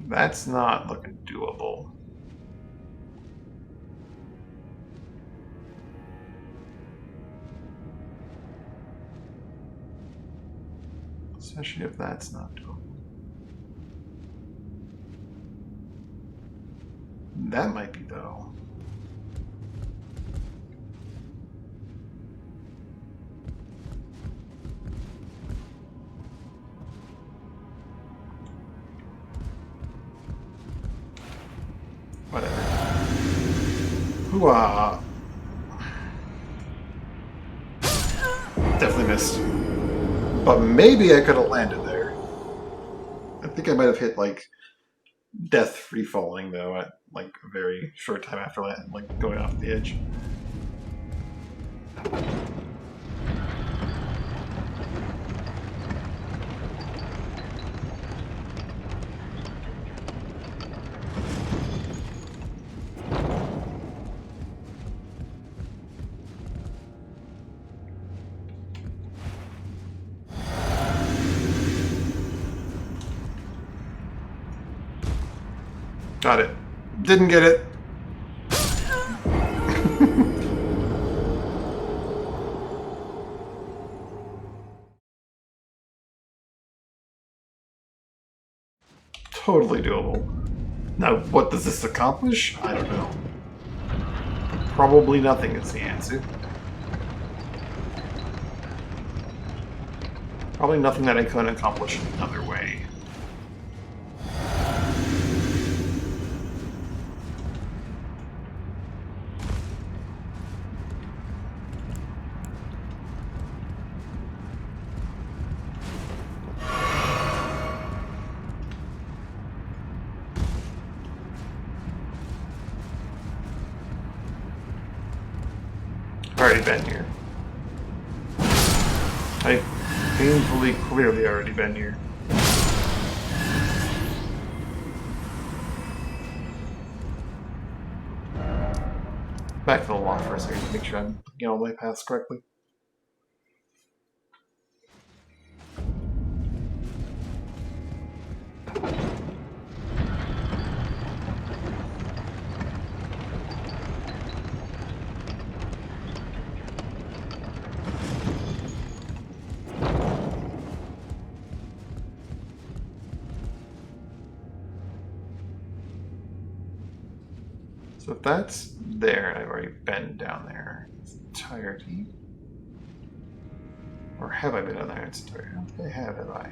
[SPEAKER 1] That's not looking doable. Especially if that's not doable. That might be, though. Whatever. Hooah! Definitely missed. But maybe I could have landed there. I think I might have hit, like, death free falling, though, at, like, a very short time after, like, going off the edge. Got it. Didn't get it. Totally doable. Now, what does this accomplish? I don't know. Probably nothing is the answer. Probably nothing that I couldn't accomplish another way. Already been here. I've painfully, clearly already been here. Back to the loft for a second to make sure I'm looking at all my paths correctly. So if that's there, I've already been down there in its entirety. Or have I been down there in its entirety? I don't think I have I?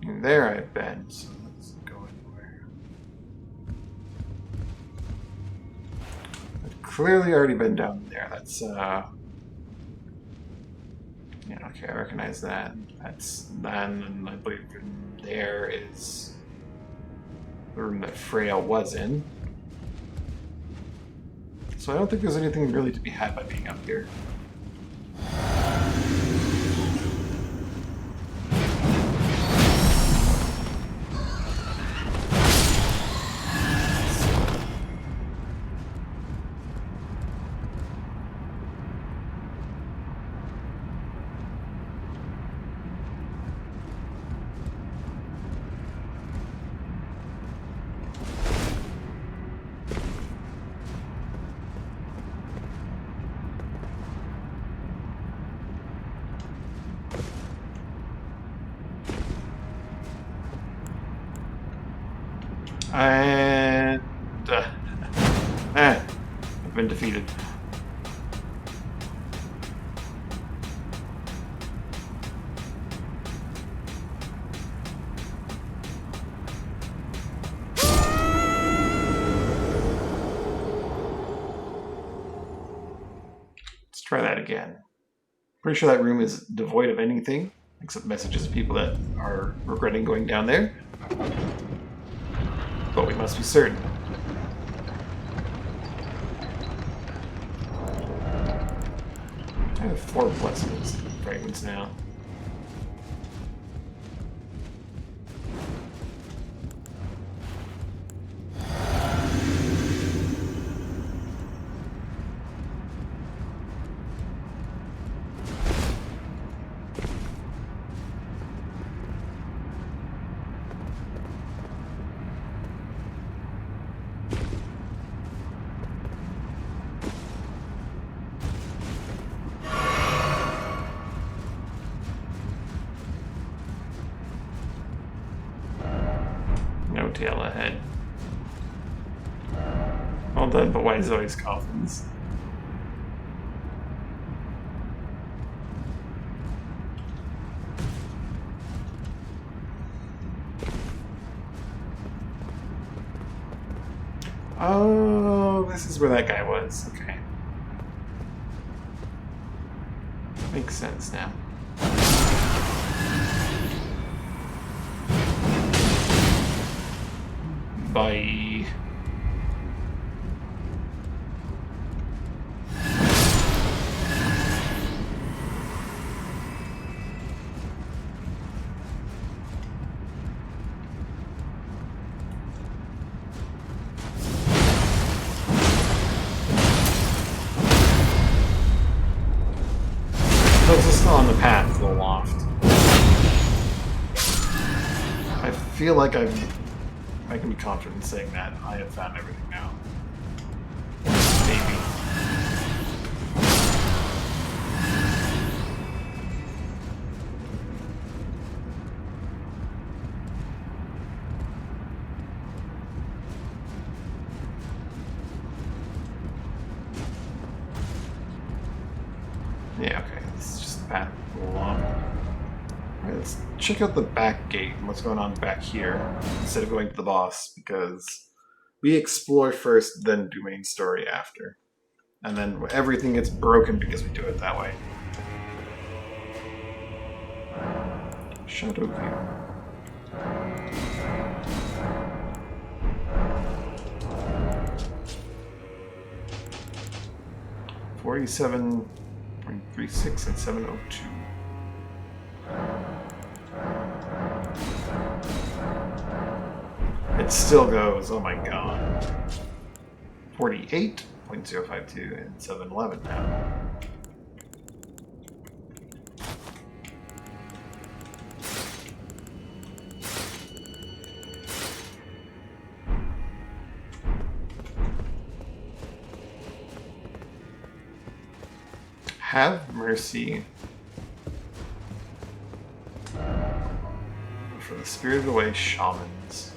[SPEAKER 1] And there I've been, so let's go anywhere. I've clearly already been down there. That's, yeah, okay, I recognize that. That's then, and I believe there is the room that Freya was in. So I don't think there's anything really to be had by being up here. And I've been defeated. Let's try that again. Pretty sure that room is devoid of anything except messages of people that are regretting going down there. But we must be certain. I have 4 blessings fragments now. No tail ahead. Well done, but why Zoe's coffins? Oh, this is where that guy was. Okay. Makes sense now. Bye. Those are still on the path to the loft. I feel like I can be confident in saying that I have found everything now. Maybe. Yeah, okay. This is just the path along. Alright, let's check out the back gate and what's going on back here instead of going to the boss, because we explore first, then do main story after. And then everything gets broken because we do it that way. Shadow view. .36 and 702. It still goes, oh my god. 48.052 and 711 now. Have mercy for the spirited away shamans.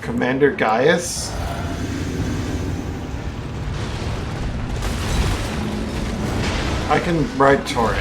[SPEAKER 1] Commander Gaius? I can ride Torrent.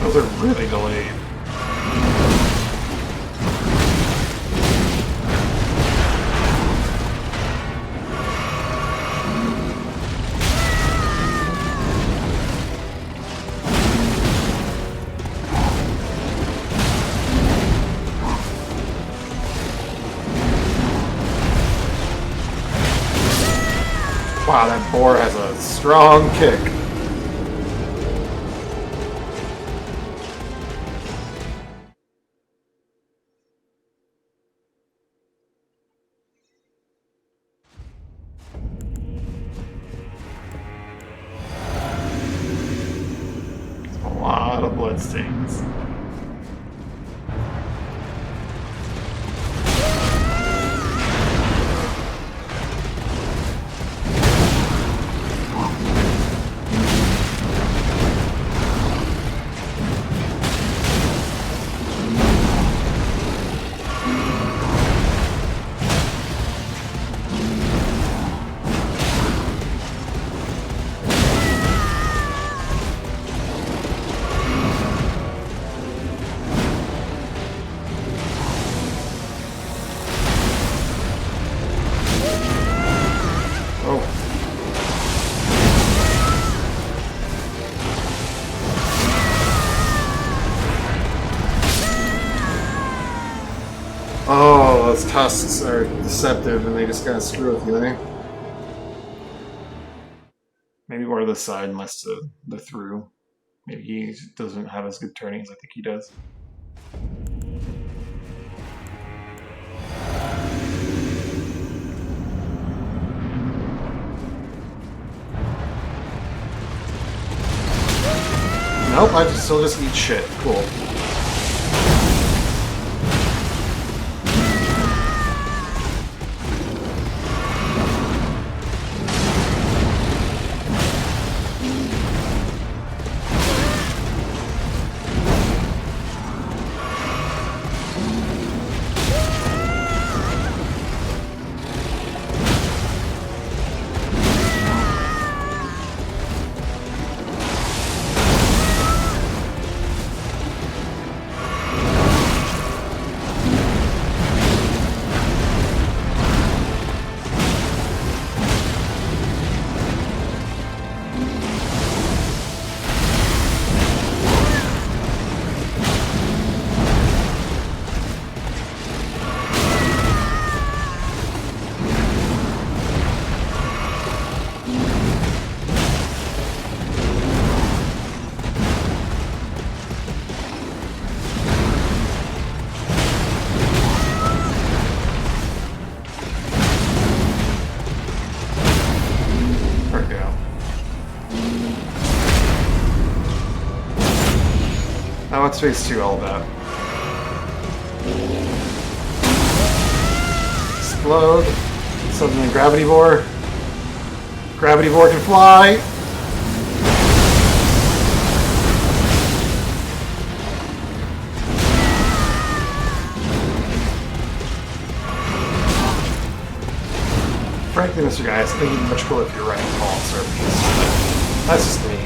[SPEAKER 1] Those are really delayed. Wow, that boar has a strong kick. A lot of bloodstains. Oh, those tusks are deceptive and they just kind of screw with you, eh? Maybe more to the side and less to the through. Maybe he doesn't have as good turning as I think he does. Nope, I still just eat shit. Cool. Now what's phase 2 all about? Explode. Something in Gravity Bore. Gravity Bore can fly. Frankly, Mr. Guy, I think it'd be much cooler if you're running tall surfaces. That's just me.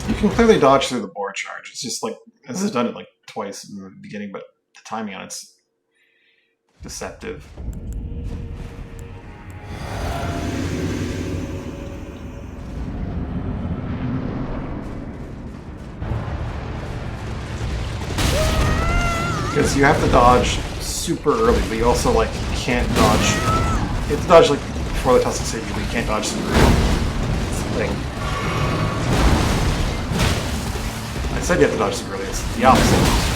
[SPEAKER 1] You can clearly dodge through the board charge. It's just like, this has done it like twice in the beginning, but the timing on it's deceptive. Because you have to dodge super early, but you also like can't dodge. You have to dodge like before the tusks hit you, but you can't dodge super early. That's the thing. I said you have to dodge super early. It's the opposite.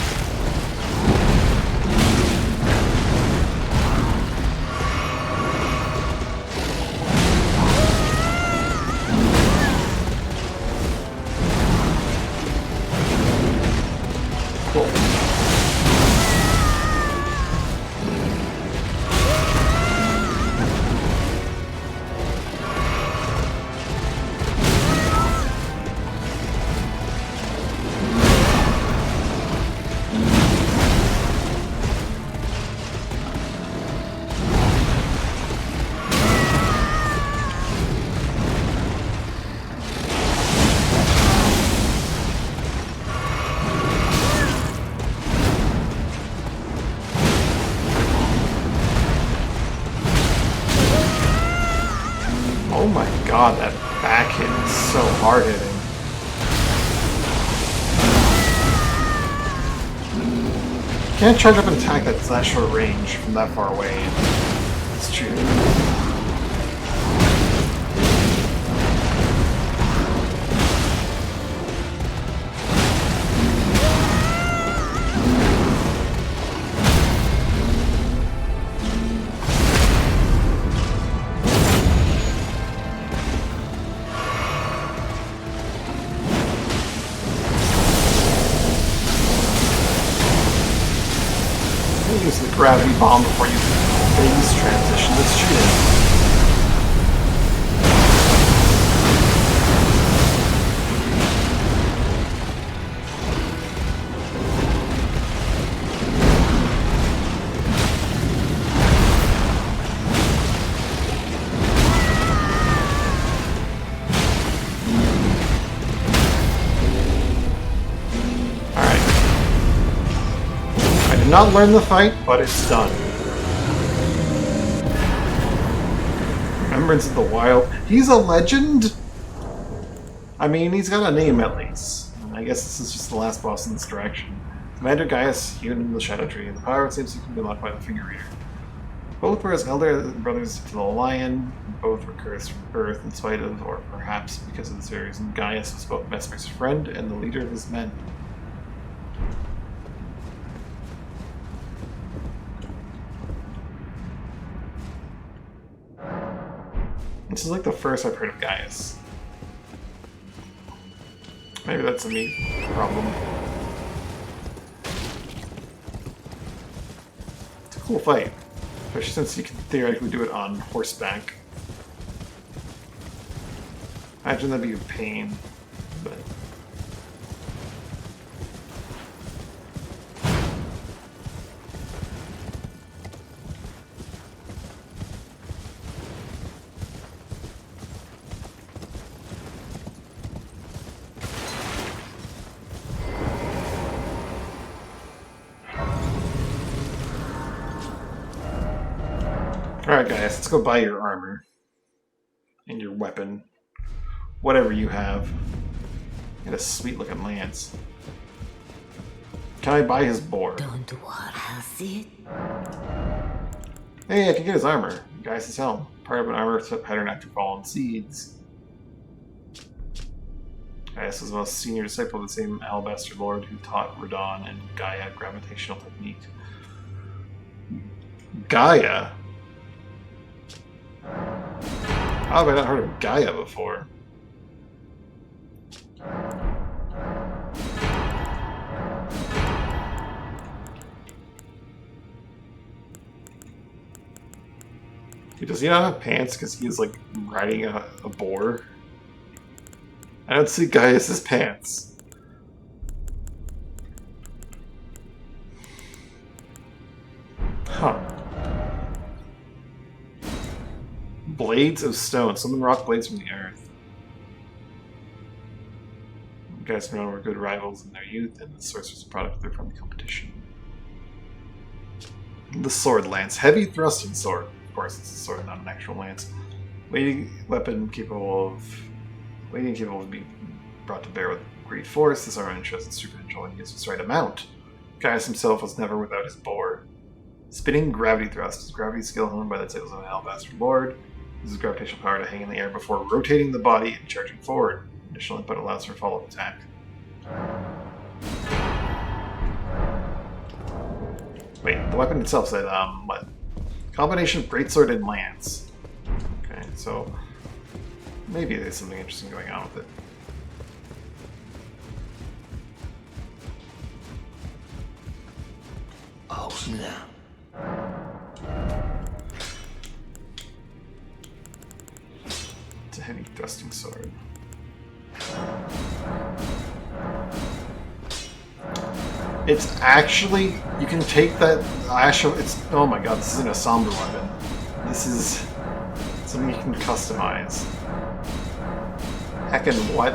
[SPEAKER 1] hard hitting. You can't charge up an attack that's that short range from that far away. It's true. Use the gravity bomb before you phase transition. That's cheating. Not learn the fight, but it's done. Remembrance of the Wild. He's a legend? I mean, he's got a name at least. I guess this is just the last boss in this direction. Commander Gaius, hewn in the Shadow Tree. The power seems to be unlocked by the Finger Reader. Both were his elder brothers to the Lion. Both were cursed from birth in spite of, or perhaps because of this very reason, Gaius was both Vesper's friend and the leader of his men. This is like the first I've heard of Gaius. Maybe that's a me problem. It's a cool fight, especially since you can theoretically do it on horseback. Imagine that'd be a pain, but... Alright guys, let's go buy your armor. And your weapon. Whatever you have. Get a sweet looking lance. Can I buy his boar?
[SPEAKER 4] Don't worry,
[SPEAKER 1] Hey, I can get his armor. Gaius' helm. Part of an armor pattern after fallen seeds. Gaius was the most senior disciple of the same Alabaster Lord who taught Radon and Gaia gravitational technique. Gaia? How have I not heard of Gaia before? Does he not have pants because he's like riding a boar? I don't see Gaius' pants. Huh. Blades of stone. Summon rock blades from the earth. You guys know were good rivals in their youth, and the source was a product of their friendly competition. The sword lance. Heavy thrusting sword. Of course, it's a sword, not an actual lance. Weighty weapon capable of being brought to bear with great force. This armor shows its supernatural and uses its right amount. Gaius himself was never without his boar. Spinning gravity thrust is gravity skill honed by the tails of an Alabaster Lord. Uses gravitational power to hang in the air before rotating the body and charging forward. Additional input allows for follow-up attack. Wait, the weapon itself said, what? Combination of greatsword and lance. Okay, so maybe there's something interesting going on with it.
[SPEAKER 2] Oh, snap.
[SPEAKER 1] It's a heavy thrusting sword. It's actually, you can take that it's, oh my god, this isn't a somber weapon. This is something you can customize. Heckin' what?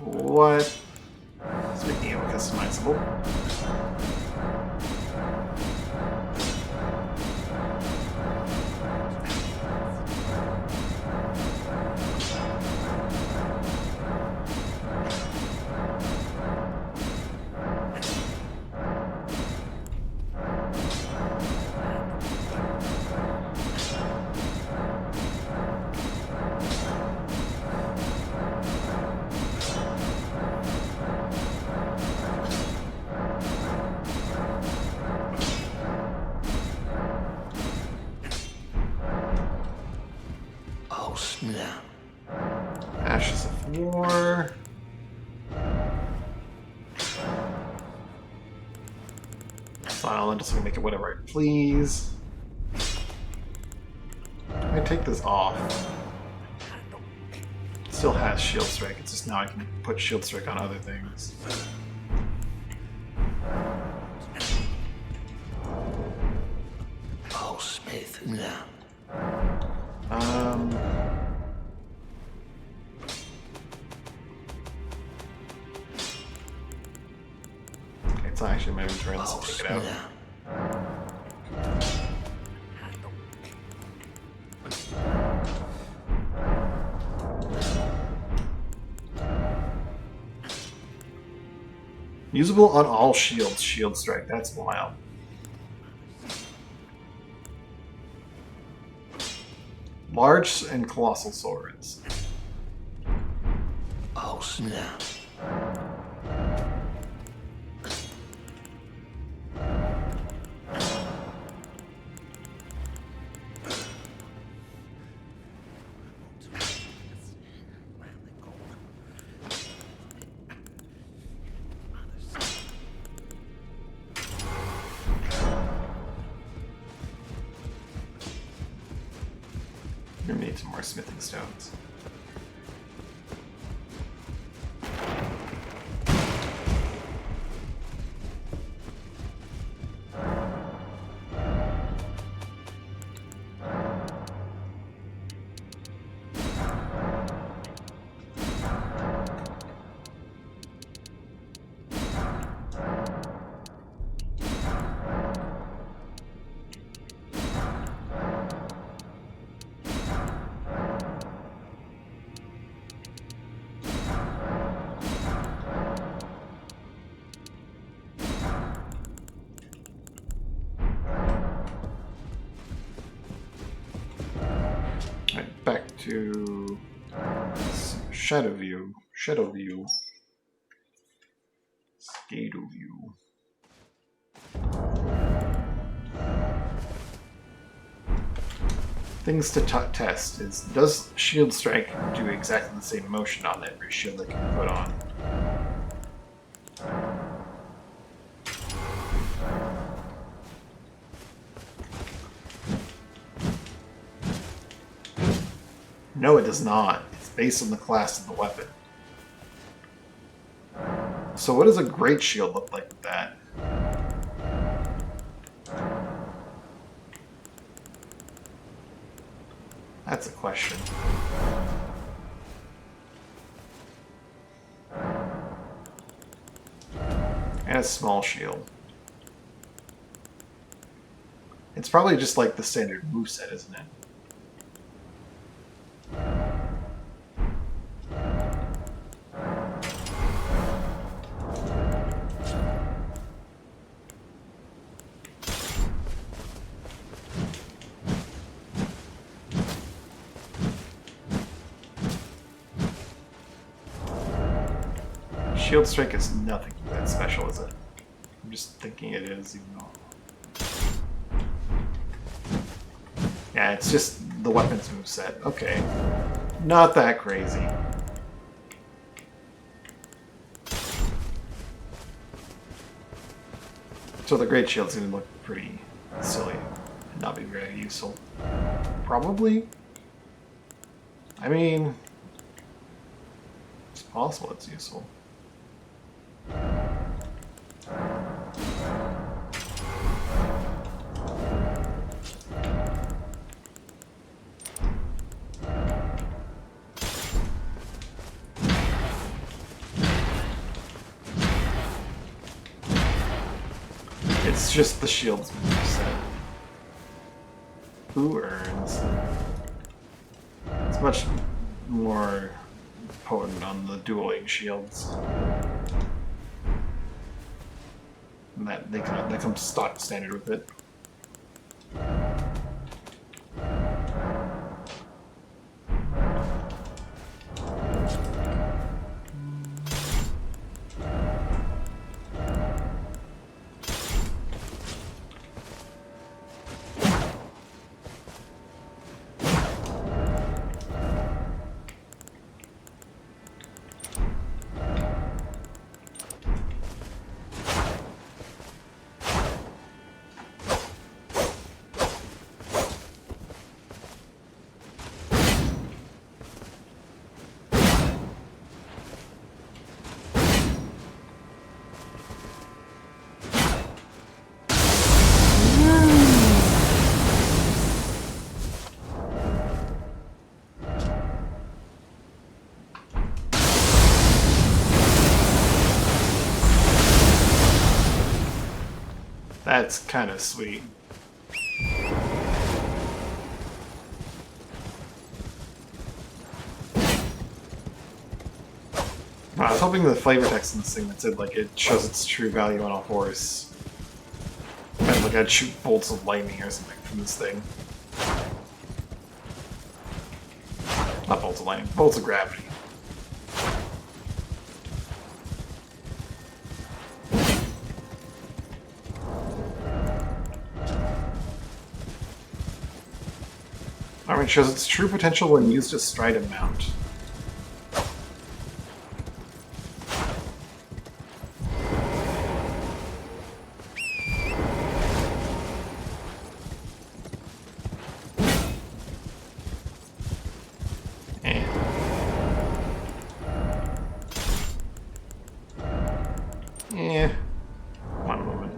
[SPEAKER 1] What? Speaking of customizable. Ashes of War. Silent, just gonna make it whatever I please. I take this off. It still has Shield Strike, it's just now I can put Shield Strike on other things.
[SPEAKER 2] Oh, Smith, now.
[SPEAKER 1] Okay, it's not actually my own turn, so take it out. Usable on all shields, Shield Strike, that's wild. Large and colossal swords.
[SPEAKER 2] Oh, snap.
[SPEAKER 1] We're gonna need some more smithing stones. Back to Shadow View. Shadow View. Things to test is, does Shield Strike do exactly the same motion on every shield that can put on? No, it does not. It's based on the class of the weapon. So what does a Great Shield look like with that? That's a question. And a small shield. It's probably just like the standard moveset, isn't it? Shield Strike is nothing that special, is it? I'm just thinking it is, even though... Yeah, it's just the weapons moveset. Okay. Not that crazy. So the Great Shield's gonna look pretty silly and not be very useful. Probably? I mean... It's possible it's useful. It's just the shield's moveset. Who earns? It's much more potent on the dueling shields. And that comes stock standard with it. That's kind of sweet. I was hoping the flavor text in this thing that said, like, it shows its true value on a horse. And, like, I'd shoot bolts of lightning or something from this thing. Not bolts of lightning, bolts of gravity. Armor shows its true potential when used as strident mount. Yeah. One moment.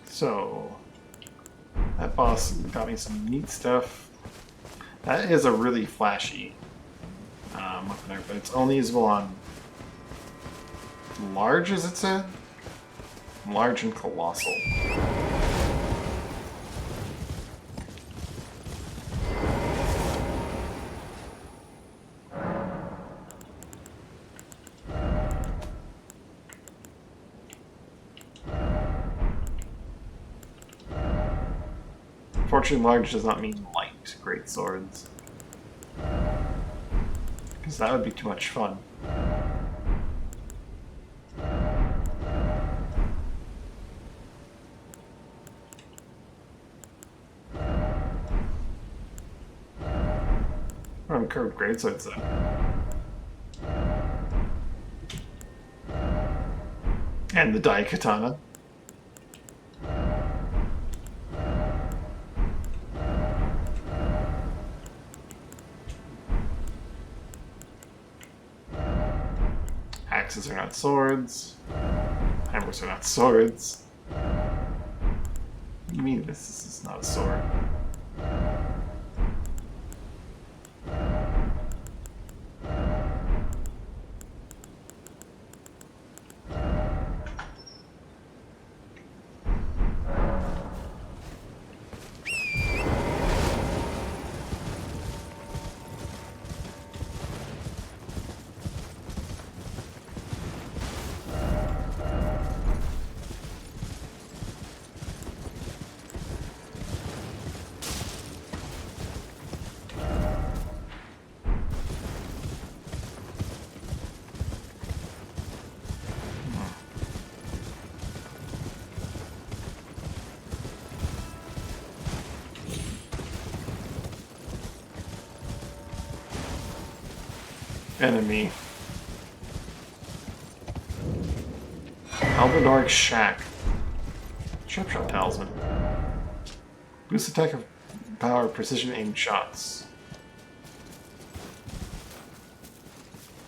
[SPEAKER 1] So, that boss got me some neat stuff. That is a really flashy weapon, but it's only usable on large, as it said? Large and colossal. Fortunately, large does not mean light great swords. Because that would be too much fun. Curved greatswords though. And the Dai Katana. Axes are not swords. Hammers are not swords. What do you mean this is not a sword? Enemy. Albadork Shack. Sharpshot Talisman. Boost attack of power, precision aimed shots.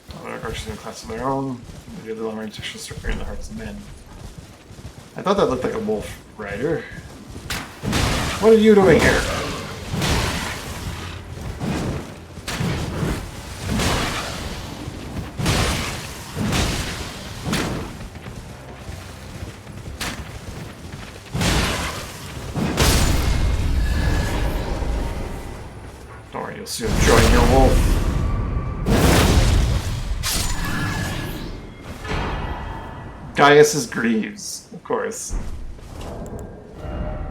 [SPEAKER 1] Albadork archers in a class of their own. They do the long range sexual strike in the hearts of men. I thought that looked like a wolf rider. What are you doing here? You'll soon join your wolf. Gaius's Greaves, of course.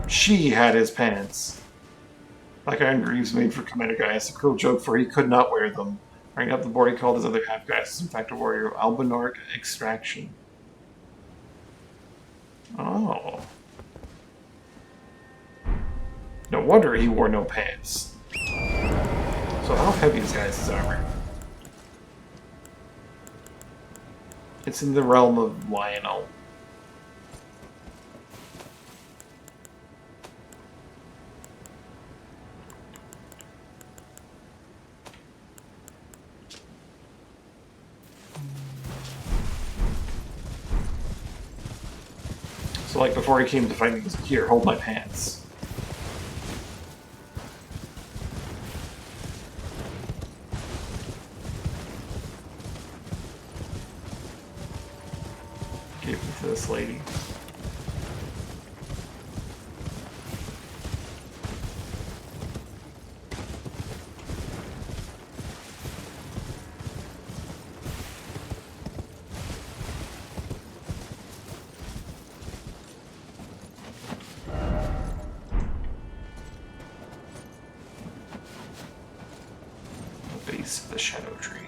[SPEAKER 1] She had his pants. Like Iron Greaves made for Commander Gaius, a cruel joke, for he could not wear them. Bring up the board he called his other half guys is in fact a warrior of Albanoric extraction. Oh. No wonder he wore no pants. So how heavy is guy's armor? It's in the realm of Lionel. So like before he came to fight me, he was like, here, hold my pants. Give it to this lady. The base of the shadow tree.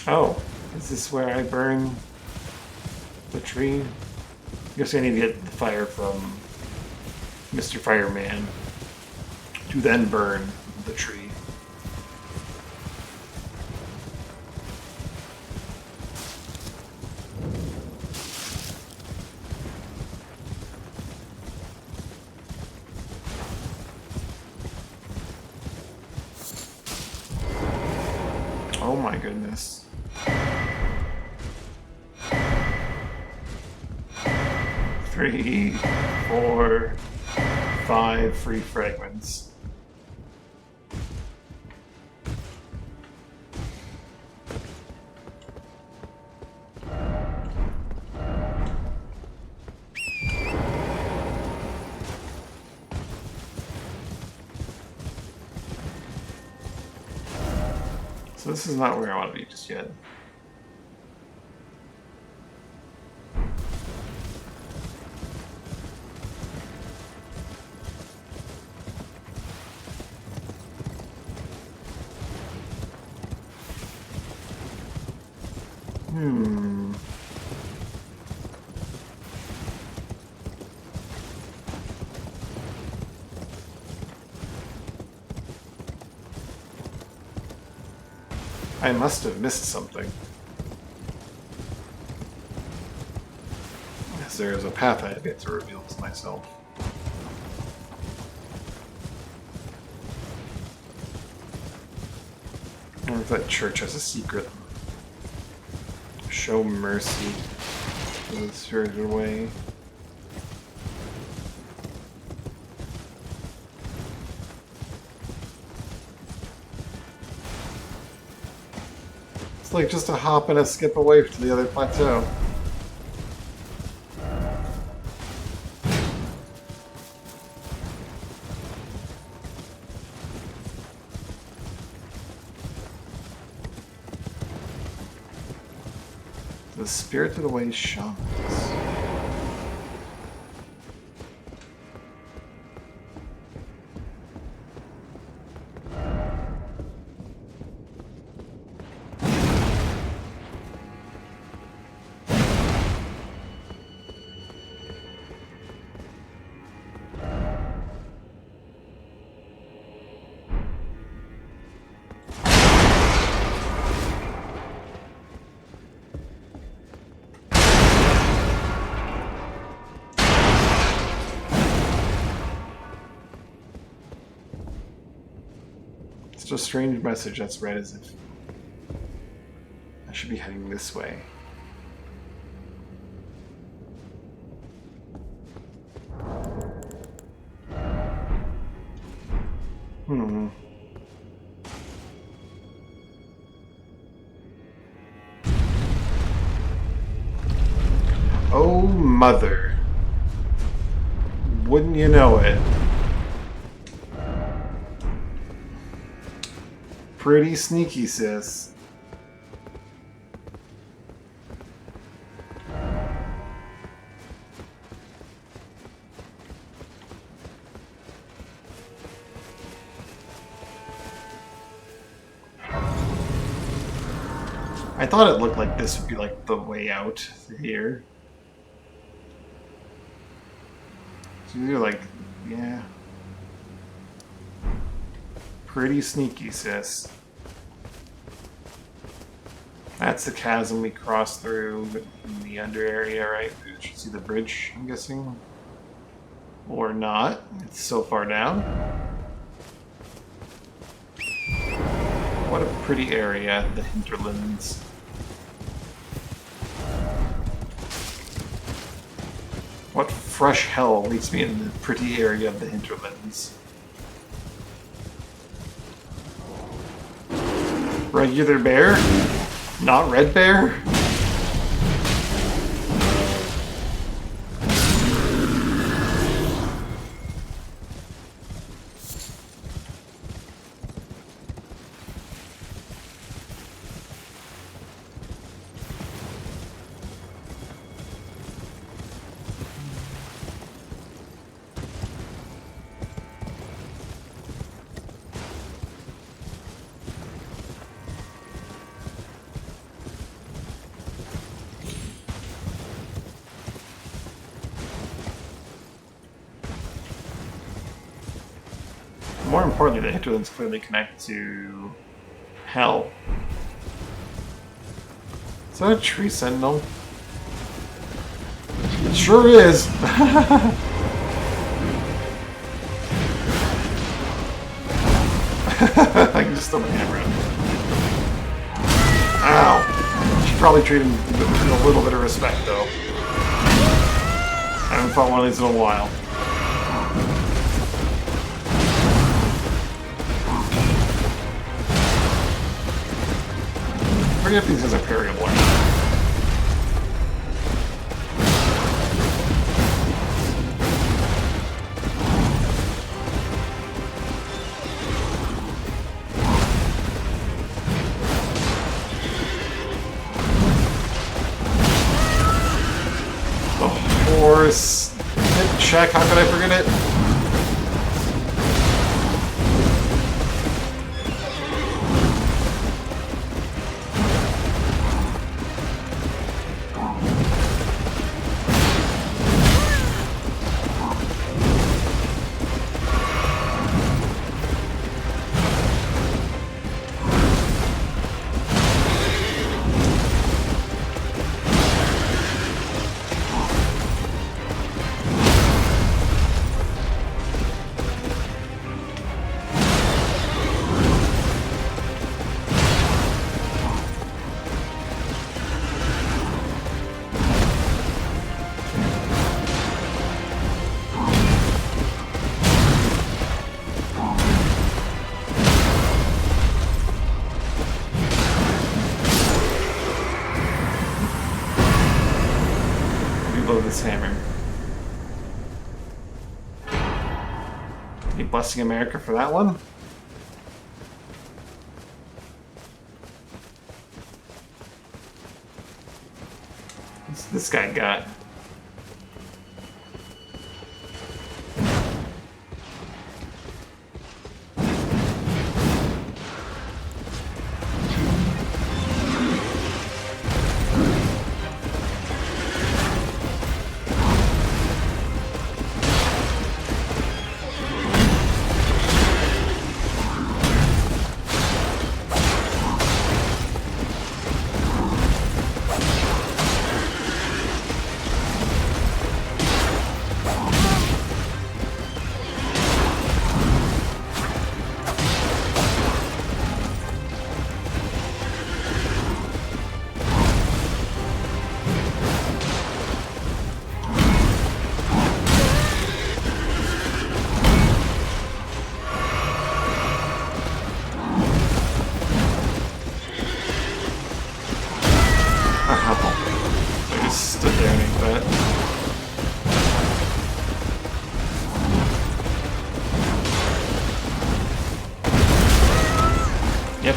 [SPEAKER 1] Oh, is this where I burn the tree? I guess I need to get the fire from Mr. Fireman to then burn the tree. Oh my goodness. 3, 4, 5 free fragments. So this is not where I want to be just yet. I must have missed something. Yes, there is a path I have yet to reveal to myself. I wonder if that church has a secret. Show mercy to the spirited away. It's like just a hop and a skip away to the other plateau. The Spirited Away shamans. It's a strange message that's read as if I should be heading this way. Oh, mother. Wouldn't you know it? Pretty sneaky, sis. I thought it looked like this would be like the way out here. So you're like, yeah. Pretty sneaky, sis. That's the chasm we crossed through in the under area, right? We should see the bridge, I'm guessing. Or not. It's so far down. What a pretty area, the hinterlands. What fresh hell awaits me in the pretty area of the hinterlands? Regular bear? Not red bear? More importantly, the hinterlands clearly connect to hell. Is that a tree sentinel? It sure is! I can just throw my hammer at him. Ow! Should probably treat him with a little bit of respect, though. I haven't fought one of these in a while. I forget if these guys are parryable or not. Of course. Hit check, how could I forget it? This hammer. You blessing America for that one? What's this guy got?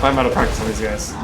[SPEAKER 1] I'm out of practice on these guys.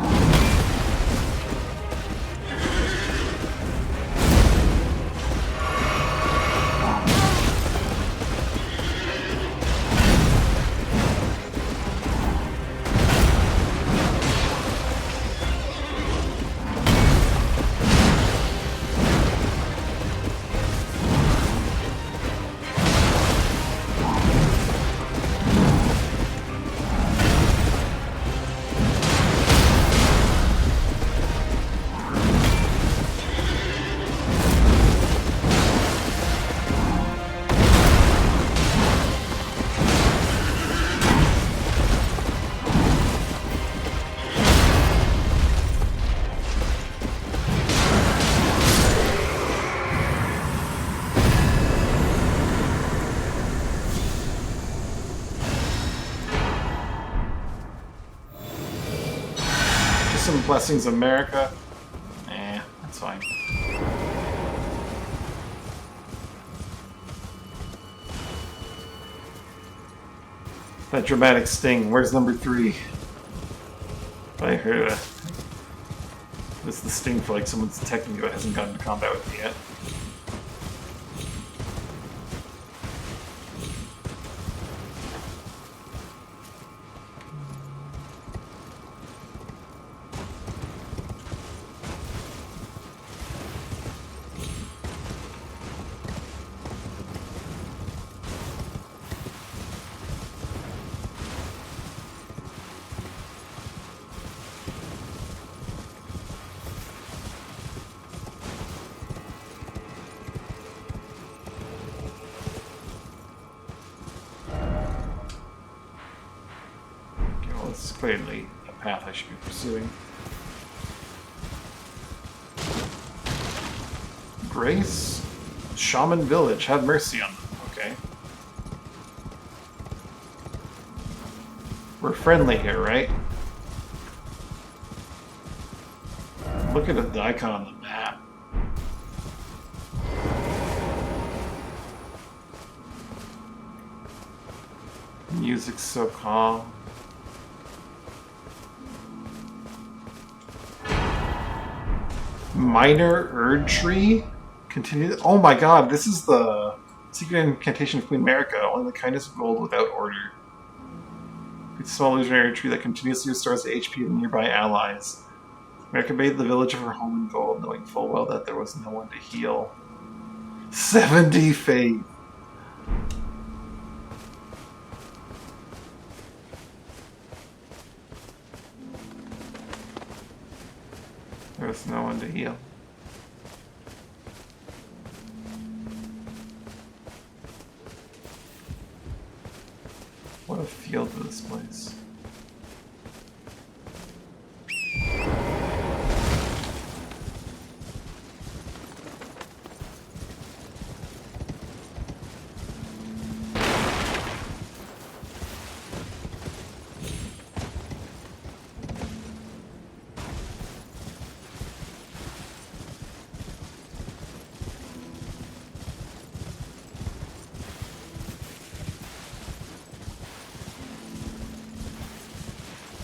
[SPEAKER 1] Some blessings of America. That's fine. That dramatic sting. Where's number 3? I heard this is the sting for like someone's detecting you that hasn't gotten to combat with me yet. This is clearly a path I should be pursuing. Grace? Shaman Village. Have mercy on them. Okay. We're friendly here, right? Look at the icon on the map. Music's so calm. Minor Erd Tree? Continue. Oh my god, this is the secret incantation of Queen America. Only the kindness of gold without order. It's a small illusionary tree that continuously restores the HP of nearby allies. America made the village of her home in gold, knowing full well that there was no one to heal. 70 faith! There was no one to heal. What a field for this place.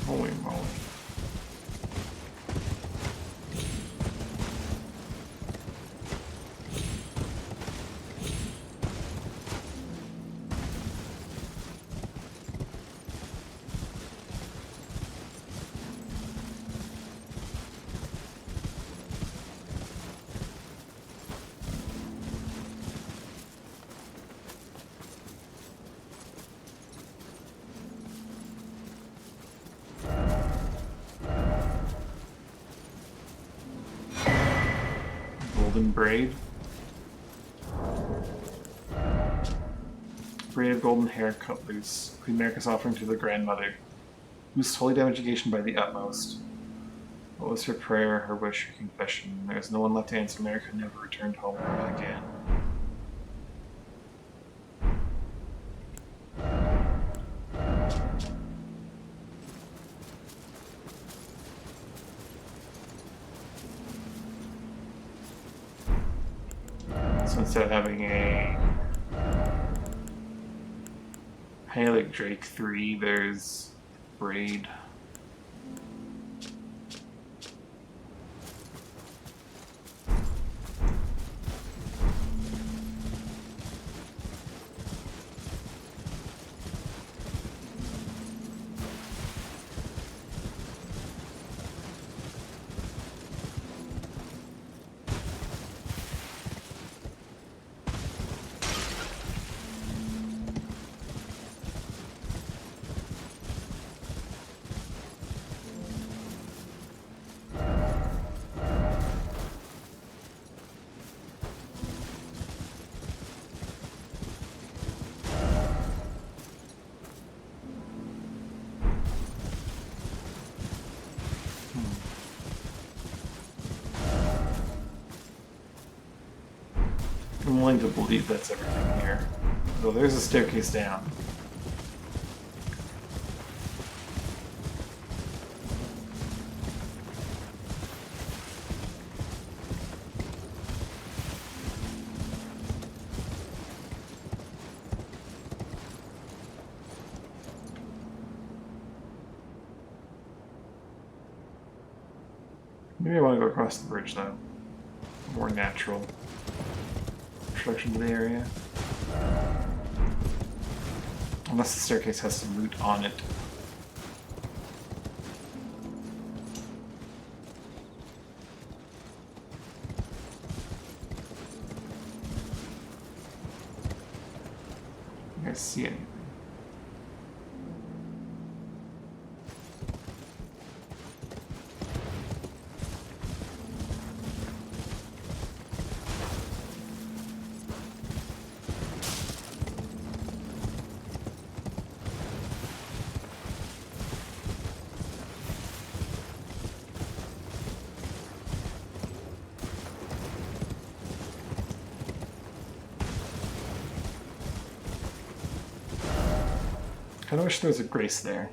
[SPEAKER 1] Holy moly. Golden braid. Braid of golden hair cut loose. Queen America's offering to the grandmother. Boost holy damage negation by the utmost. What was her prayer, her wish, her confession? There is no one left to answer. America never returned home again. So instead of having a Halig Drake 3, there's Braid. I'm willing to believe that's everything here. So there's a staircase down. Maybe I want to go across the bridge though. More natural introduction to the area. Unless the staircase has some loot on it. I guys see anything? I kinda wish there was a grace there.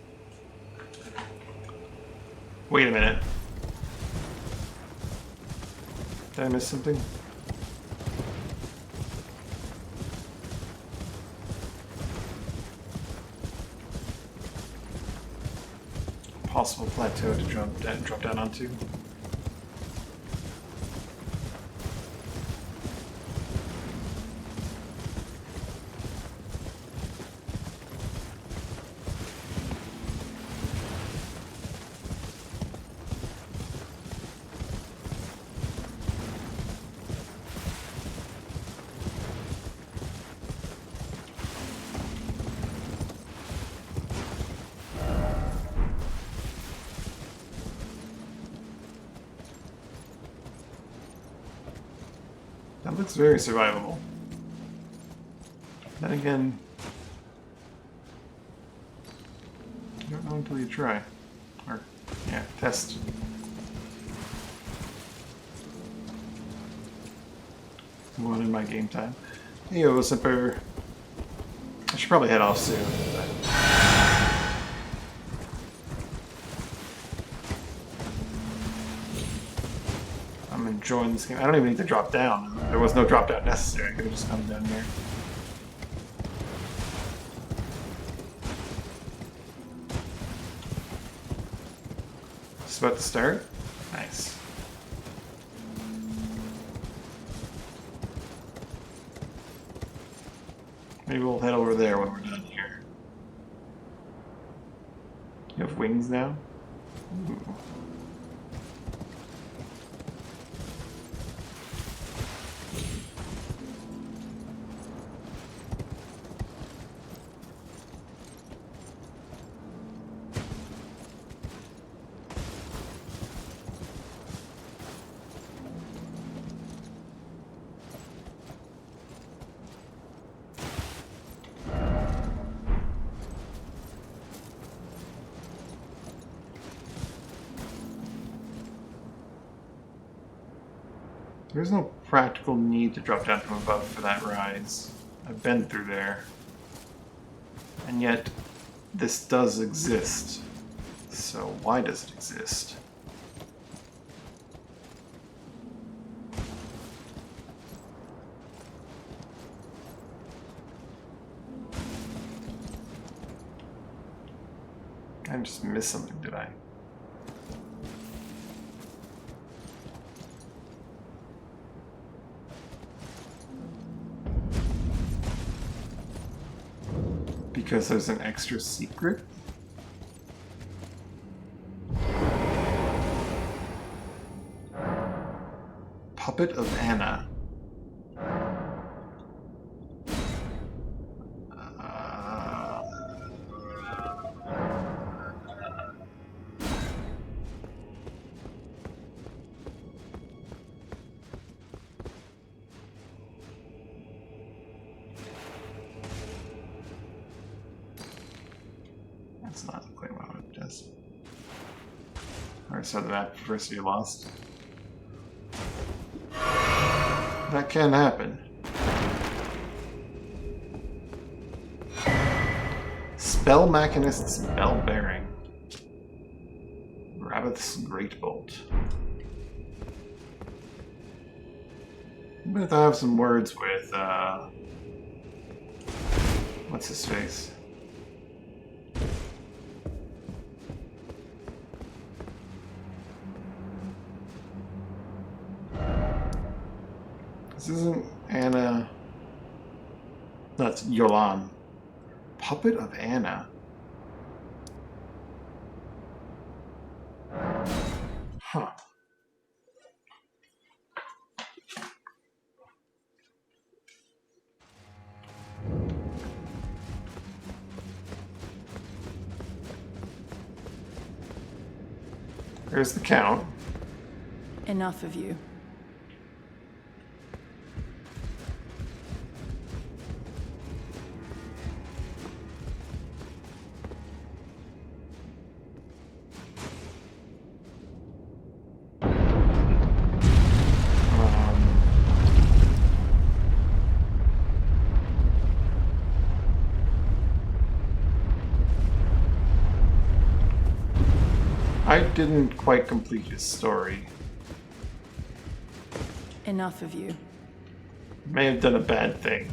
[SPEAKER 1] Wait a minute. Did I miss something? Possible plateau to drop down onto. That looks very survivable. Then again, you don't know until you try. Or, yeah, test. Move on in my game time. Hey, Simper. I should probably head off soon. I'm enjoying this game. I don't even need to drop down. There was no drop down necessary. I could have just come down here. Just about to start. Nice. Maybe we'll head over there when we're done here. You have wings now? Ooh. There's no practical need to drop down from above for that rise. I've been through there. And yet, this does exist. So why does it exist? I just missed something, did I? Because there's an extra secret? Puppet of Anna. That's not quite what it does. Alright, so the map first to be lost. That can happen. Bell Machinist's Bell Bearing. Rabbith's Great Bolt. I'm gonna have some words with, what's his face? This isn't Anna. That's Yolan. Puppet of Anna. Huh. There's the Count.
[SPEAKER 5] Enough of you.
[SPEAKER 1] I didn't quite complete his story.
[SPEAKER 5] Enough of you.
[SPEAKER 1] May have done a bad thing.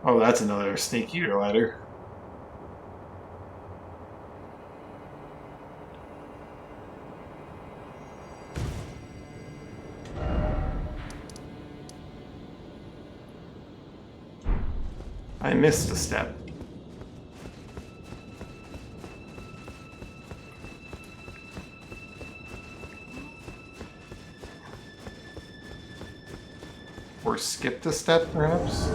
[SPEAKER 1] Oh, that's another snake eater ladder. I missed a step. Or skipped a step, perhaps?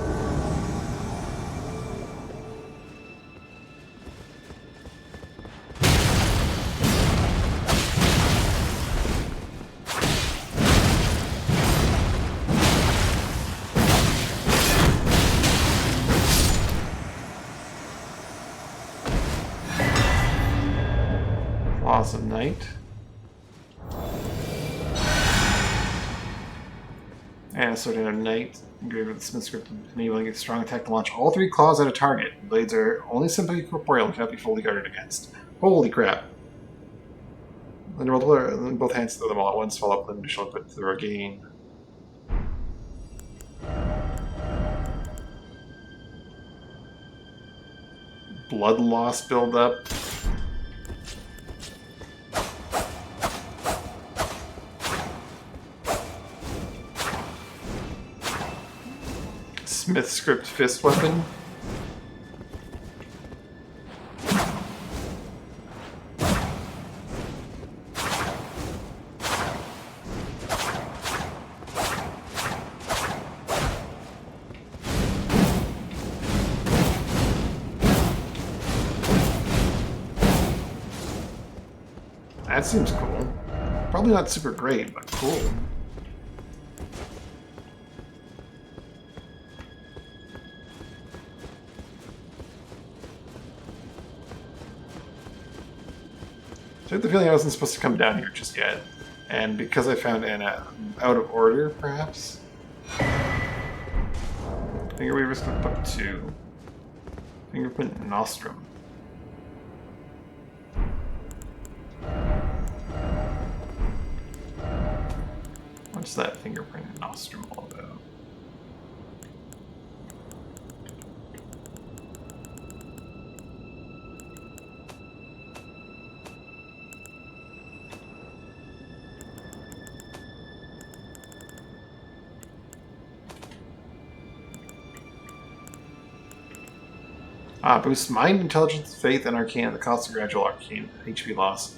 [SPEAKER 1] Laws of Night. And Sword of Night, engraved with the Smith script, enabling a strong attack to launch all 3 claws at a target. The blades are only simply corporeal and cannot be fully guarded against. Holy crap. Then roll both hands throw them all at once, follow up with an additional input to the regain. Blood loss build up. Smith script fist weapon. That seems cool. Probably not super great, but cool. I have the feeling I wasn't supposed to come down here just yet. And because I found Anna out of order, perhaps? Fingerweaver's Cookbook 2. Fingerprint Nostrum. What's that Fingerprint Nostrum all about? Boosts mind, intelligence, faith, and arcane at the cost of gradual arcane HP loss.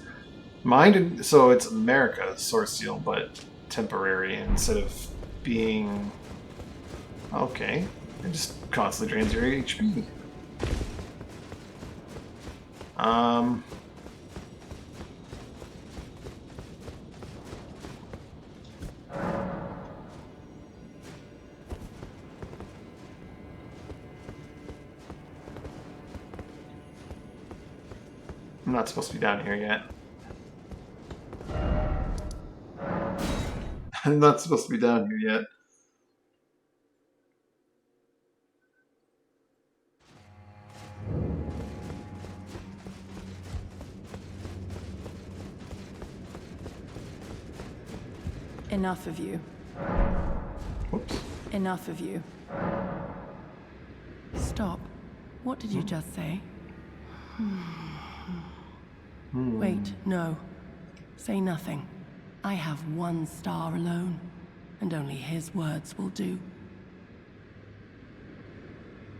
[SPEAKER 1] Mind, so it's America's source seal, but temporary instead of being... Okay. It just constantly drains your HP. I'm not supposed to be down here yet. I'm not supposed to be down here yet.
[SPEAKER 5] Enough of you.
[SPEAKER 1] Whoops.
[SPEAKER 5] Enough of you. Stop. What did you just say? Wait, no. Say nothing. I have one star alone, and only his words will do.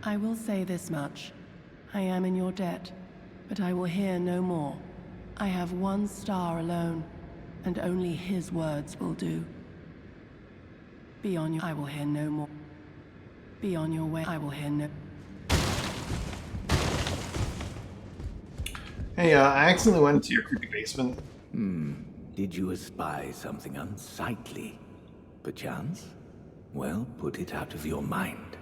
[SPEAKER 5] I will say this much. I am in your debt, but I will hear no more. I have one star alone, and only his words will do. Be on your... I will hear no more. Be on your way. I will hear no...
[SPEAKER 1] Hey, I accidentally went into your creepy basement.
[SPEAKER 6] Did you espy something unsightly, perchance? Well, put it out of your mind.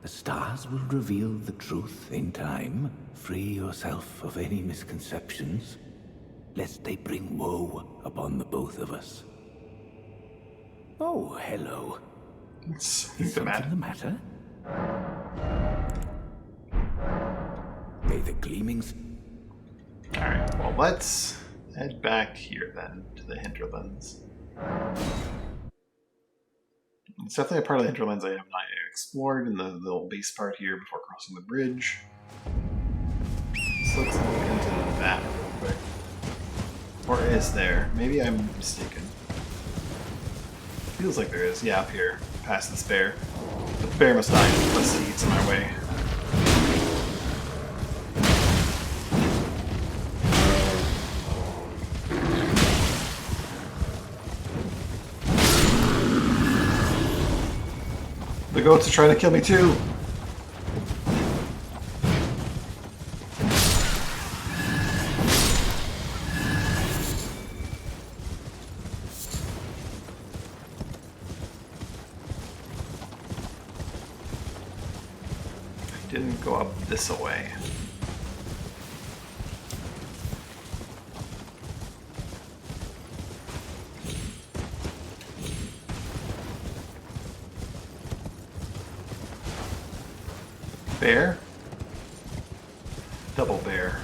[SPEAKER 6] The stars will reveal the truth in time. Free yourself of any misconceptions, lest they bring woe upon the both of us. Oh, hello.
[SPEAKER 1] It's
[SPEAKER 6] Is something the matter? May the gleamings...
[SPEAKER 1] Alright, well, let's head back here then to the hinterlands. It's definitely a part of the hinterlands I have not explored in the little base part here before crossing the bridge. So let's look into that real quick. Or is there? Maybe I'm mistaken. Feels like there is. Yeah, up here, past this bear. The bear must die unless he eats in our way. The goats are trying to kill me too! I didn't go up this way. Bear? Double bear.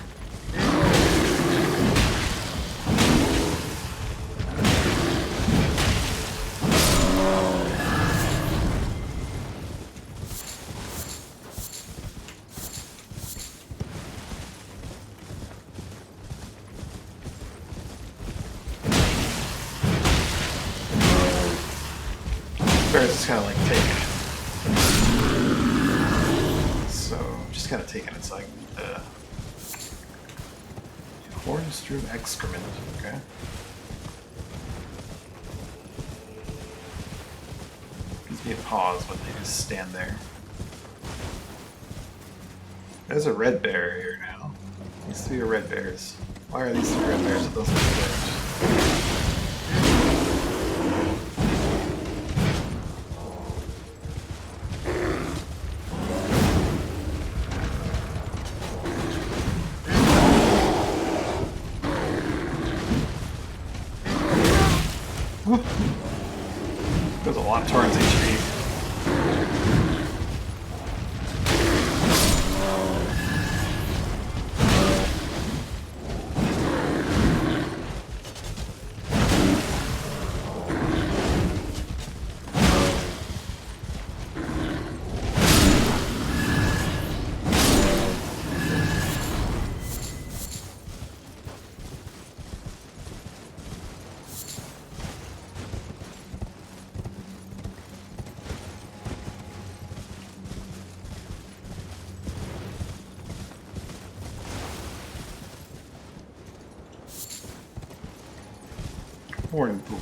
[SPEAKER 1] Bear's just kind of like taking it. Just kind of taking it so I can horns through excrement, okay. Gives me a pause when they just stand there. There's a red bear here now. These three are red bears. Why are these three red bears with those red bears? There's a lot of Torrent's HP. Horn poop.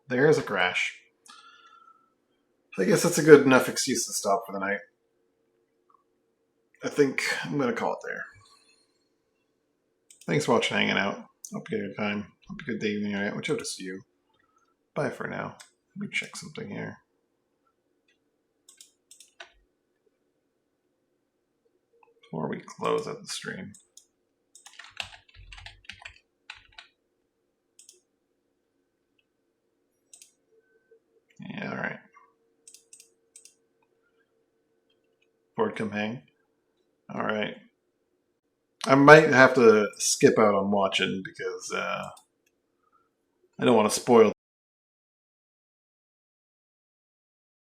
[SPEAKER 1] There's a crash. I guess that's a good enough excuse to stop for the night. I think I'm going to call it there. Thanks for watching, hanging out. Hope you had a good time. Hope you had a good day, evening, or night, whichever it is for you. Bye for now. Let me check something here. Before we close out the stream. Yeah, alright. Board come hang. Alright. I might have to skip out on watching because I don't want to spoil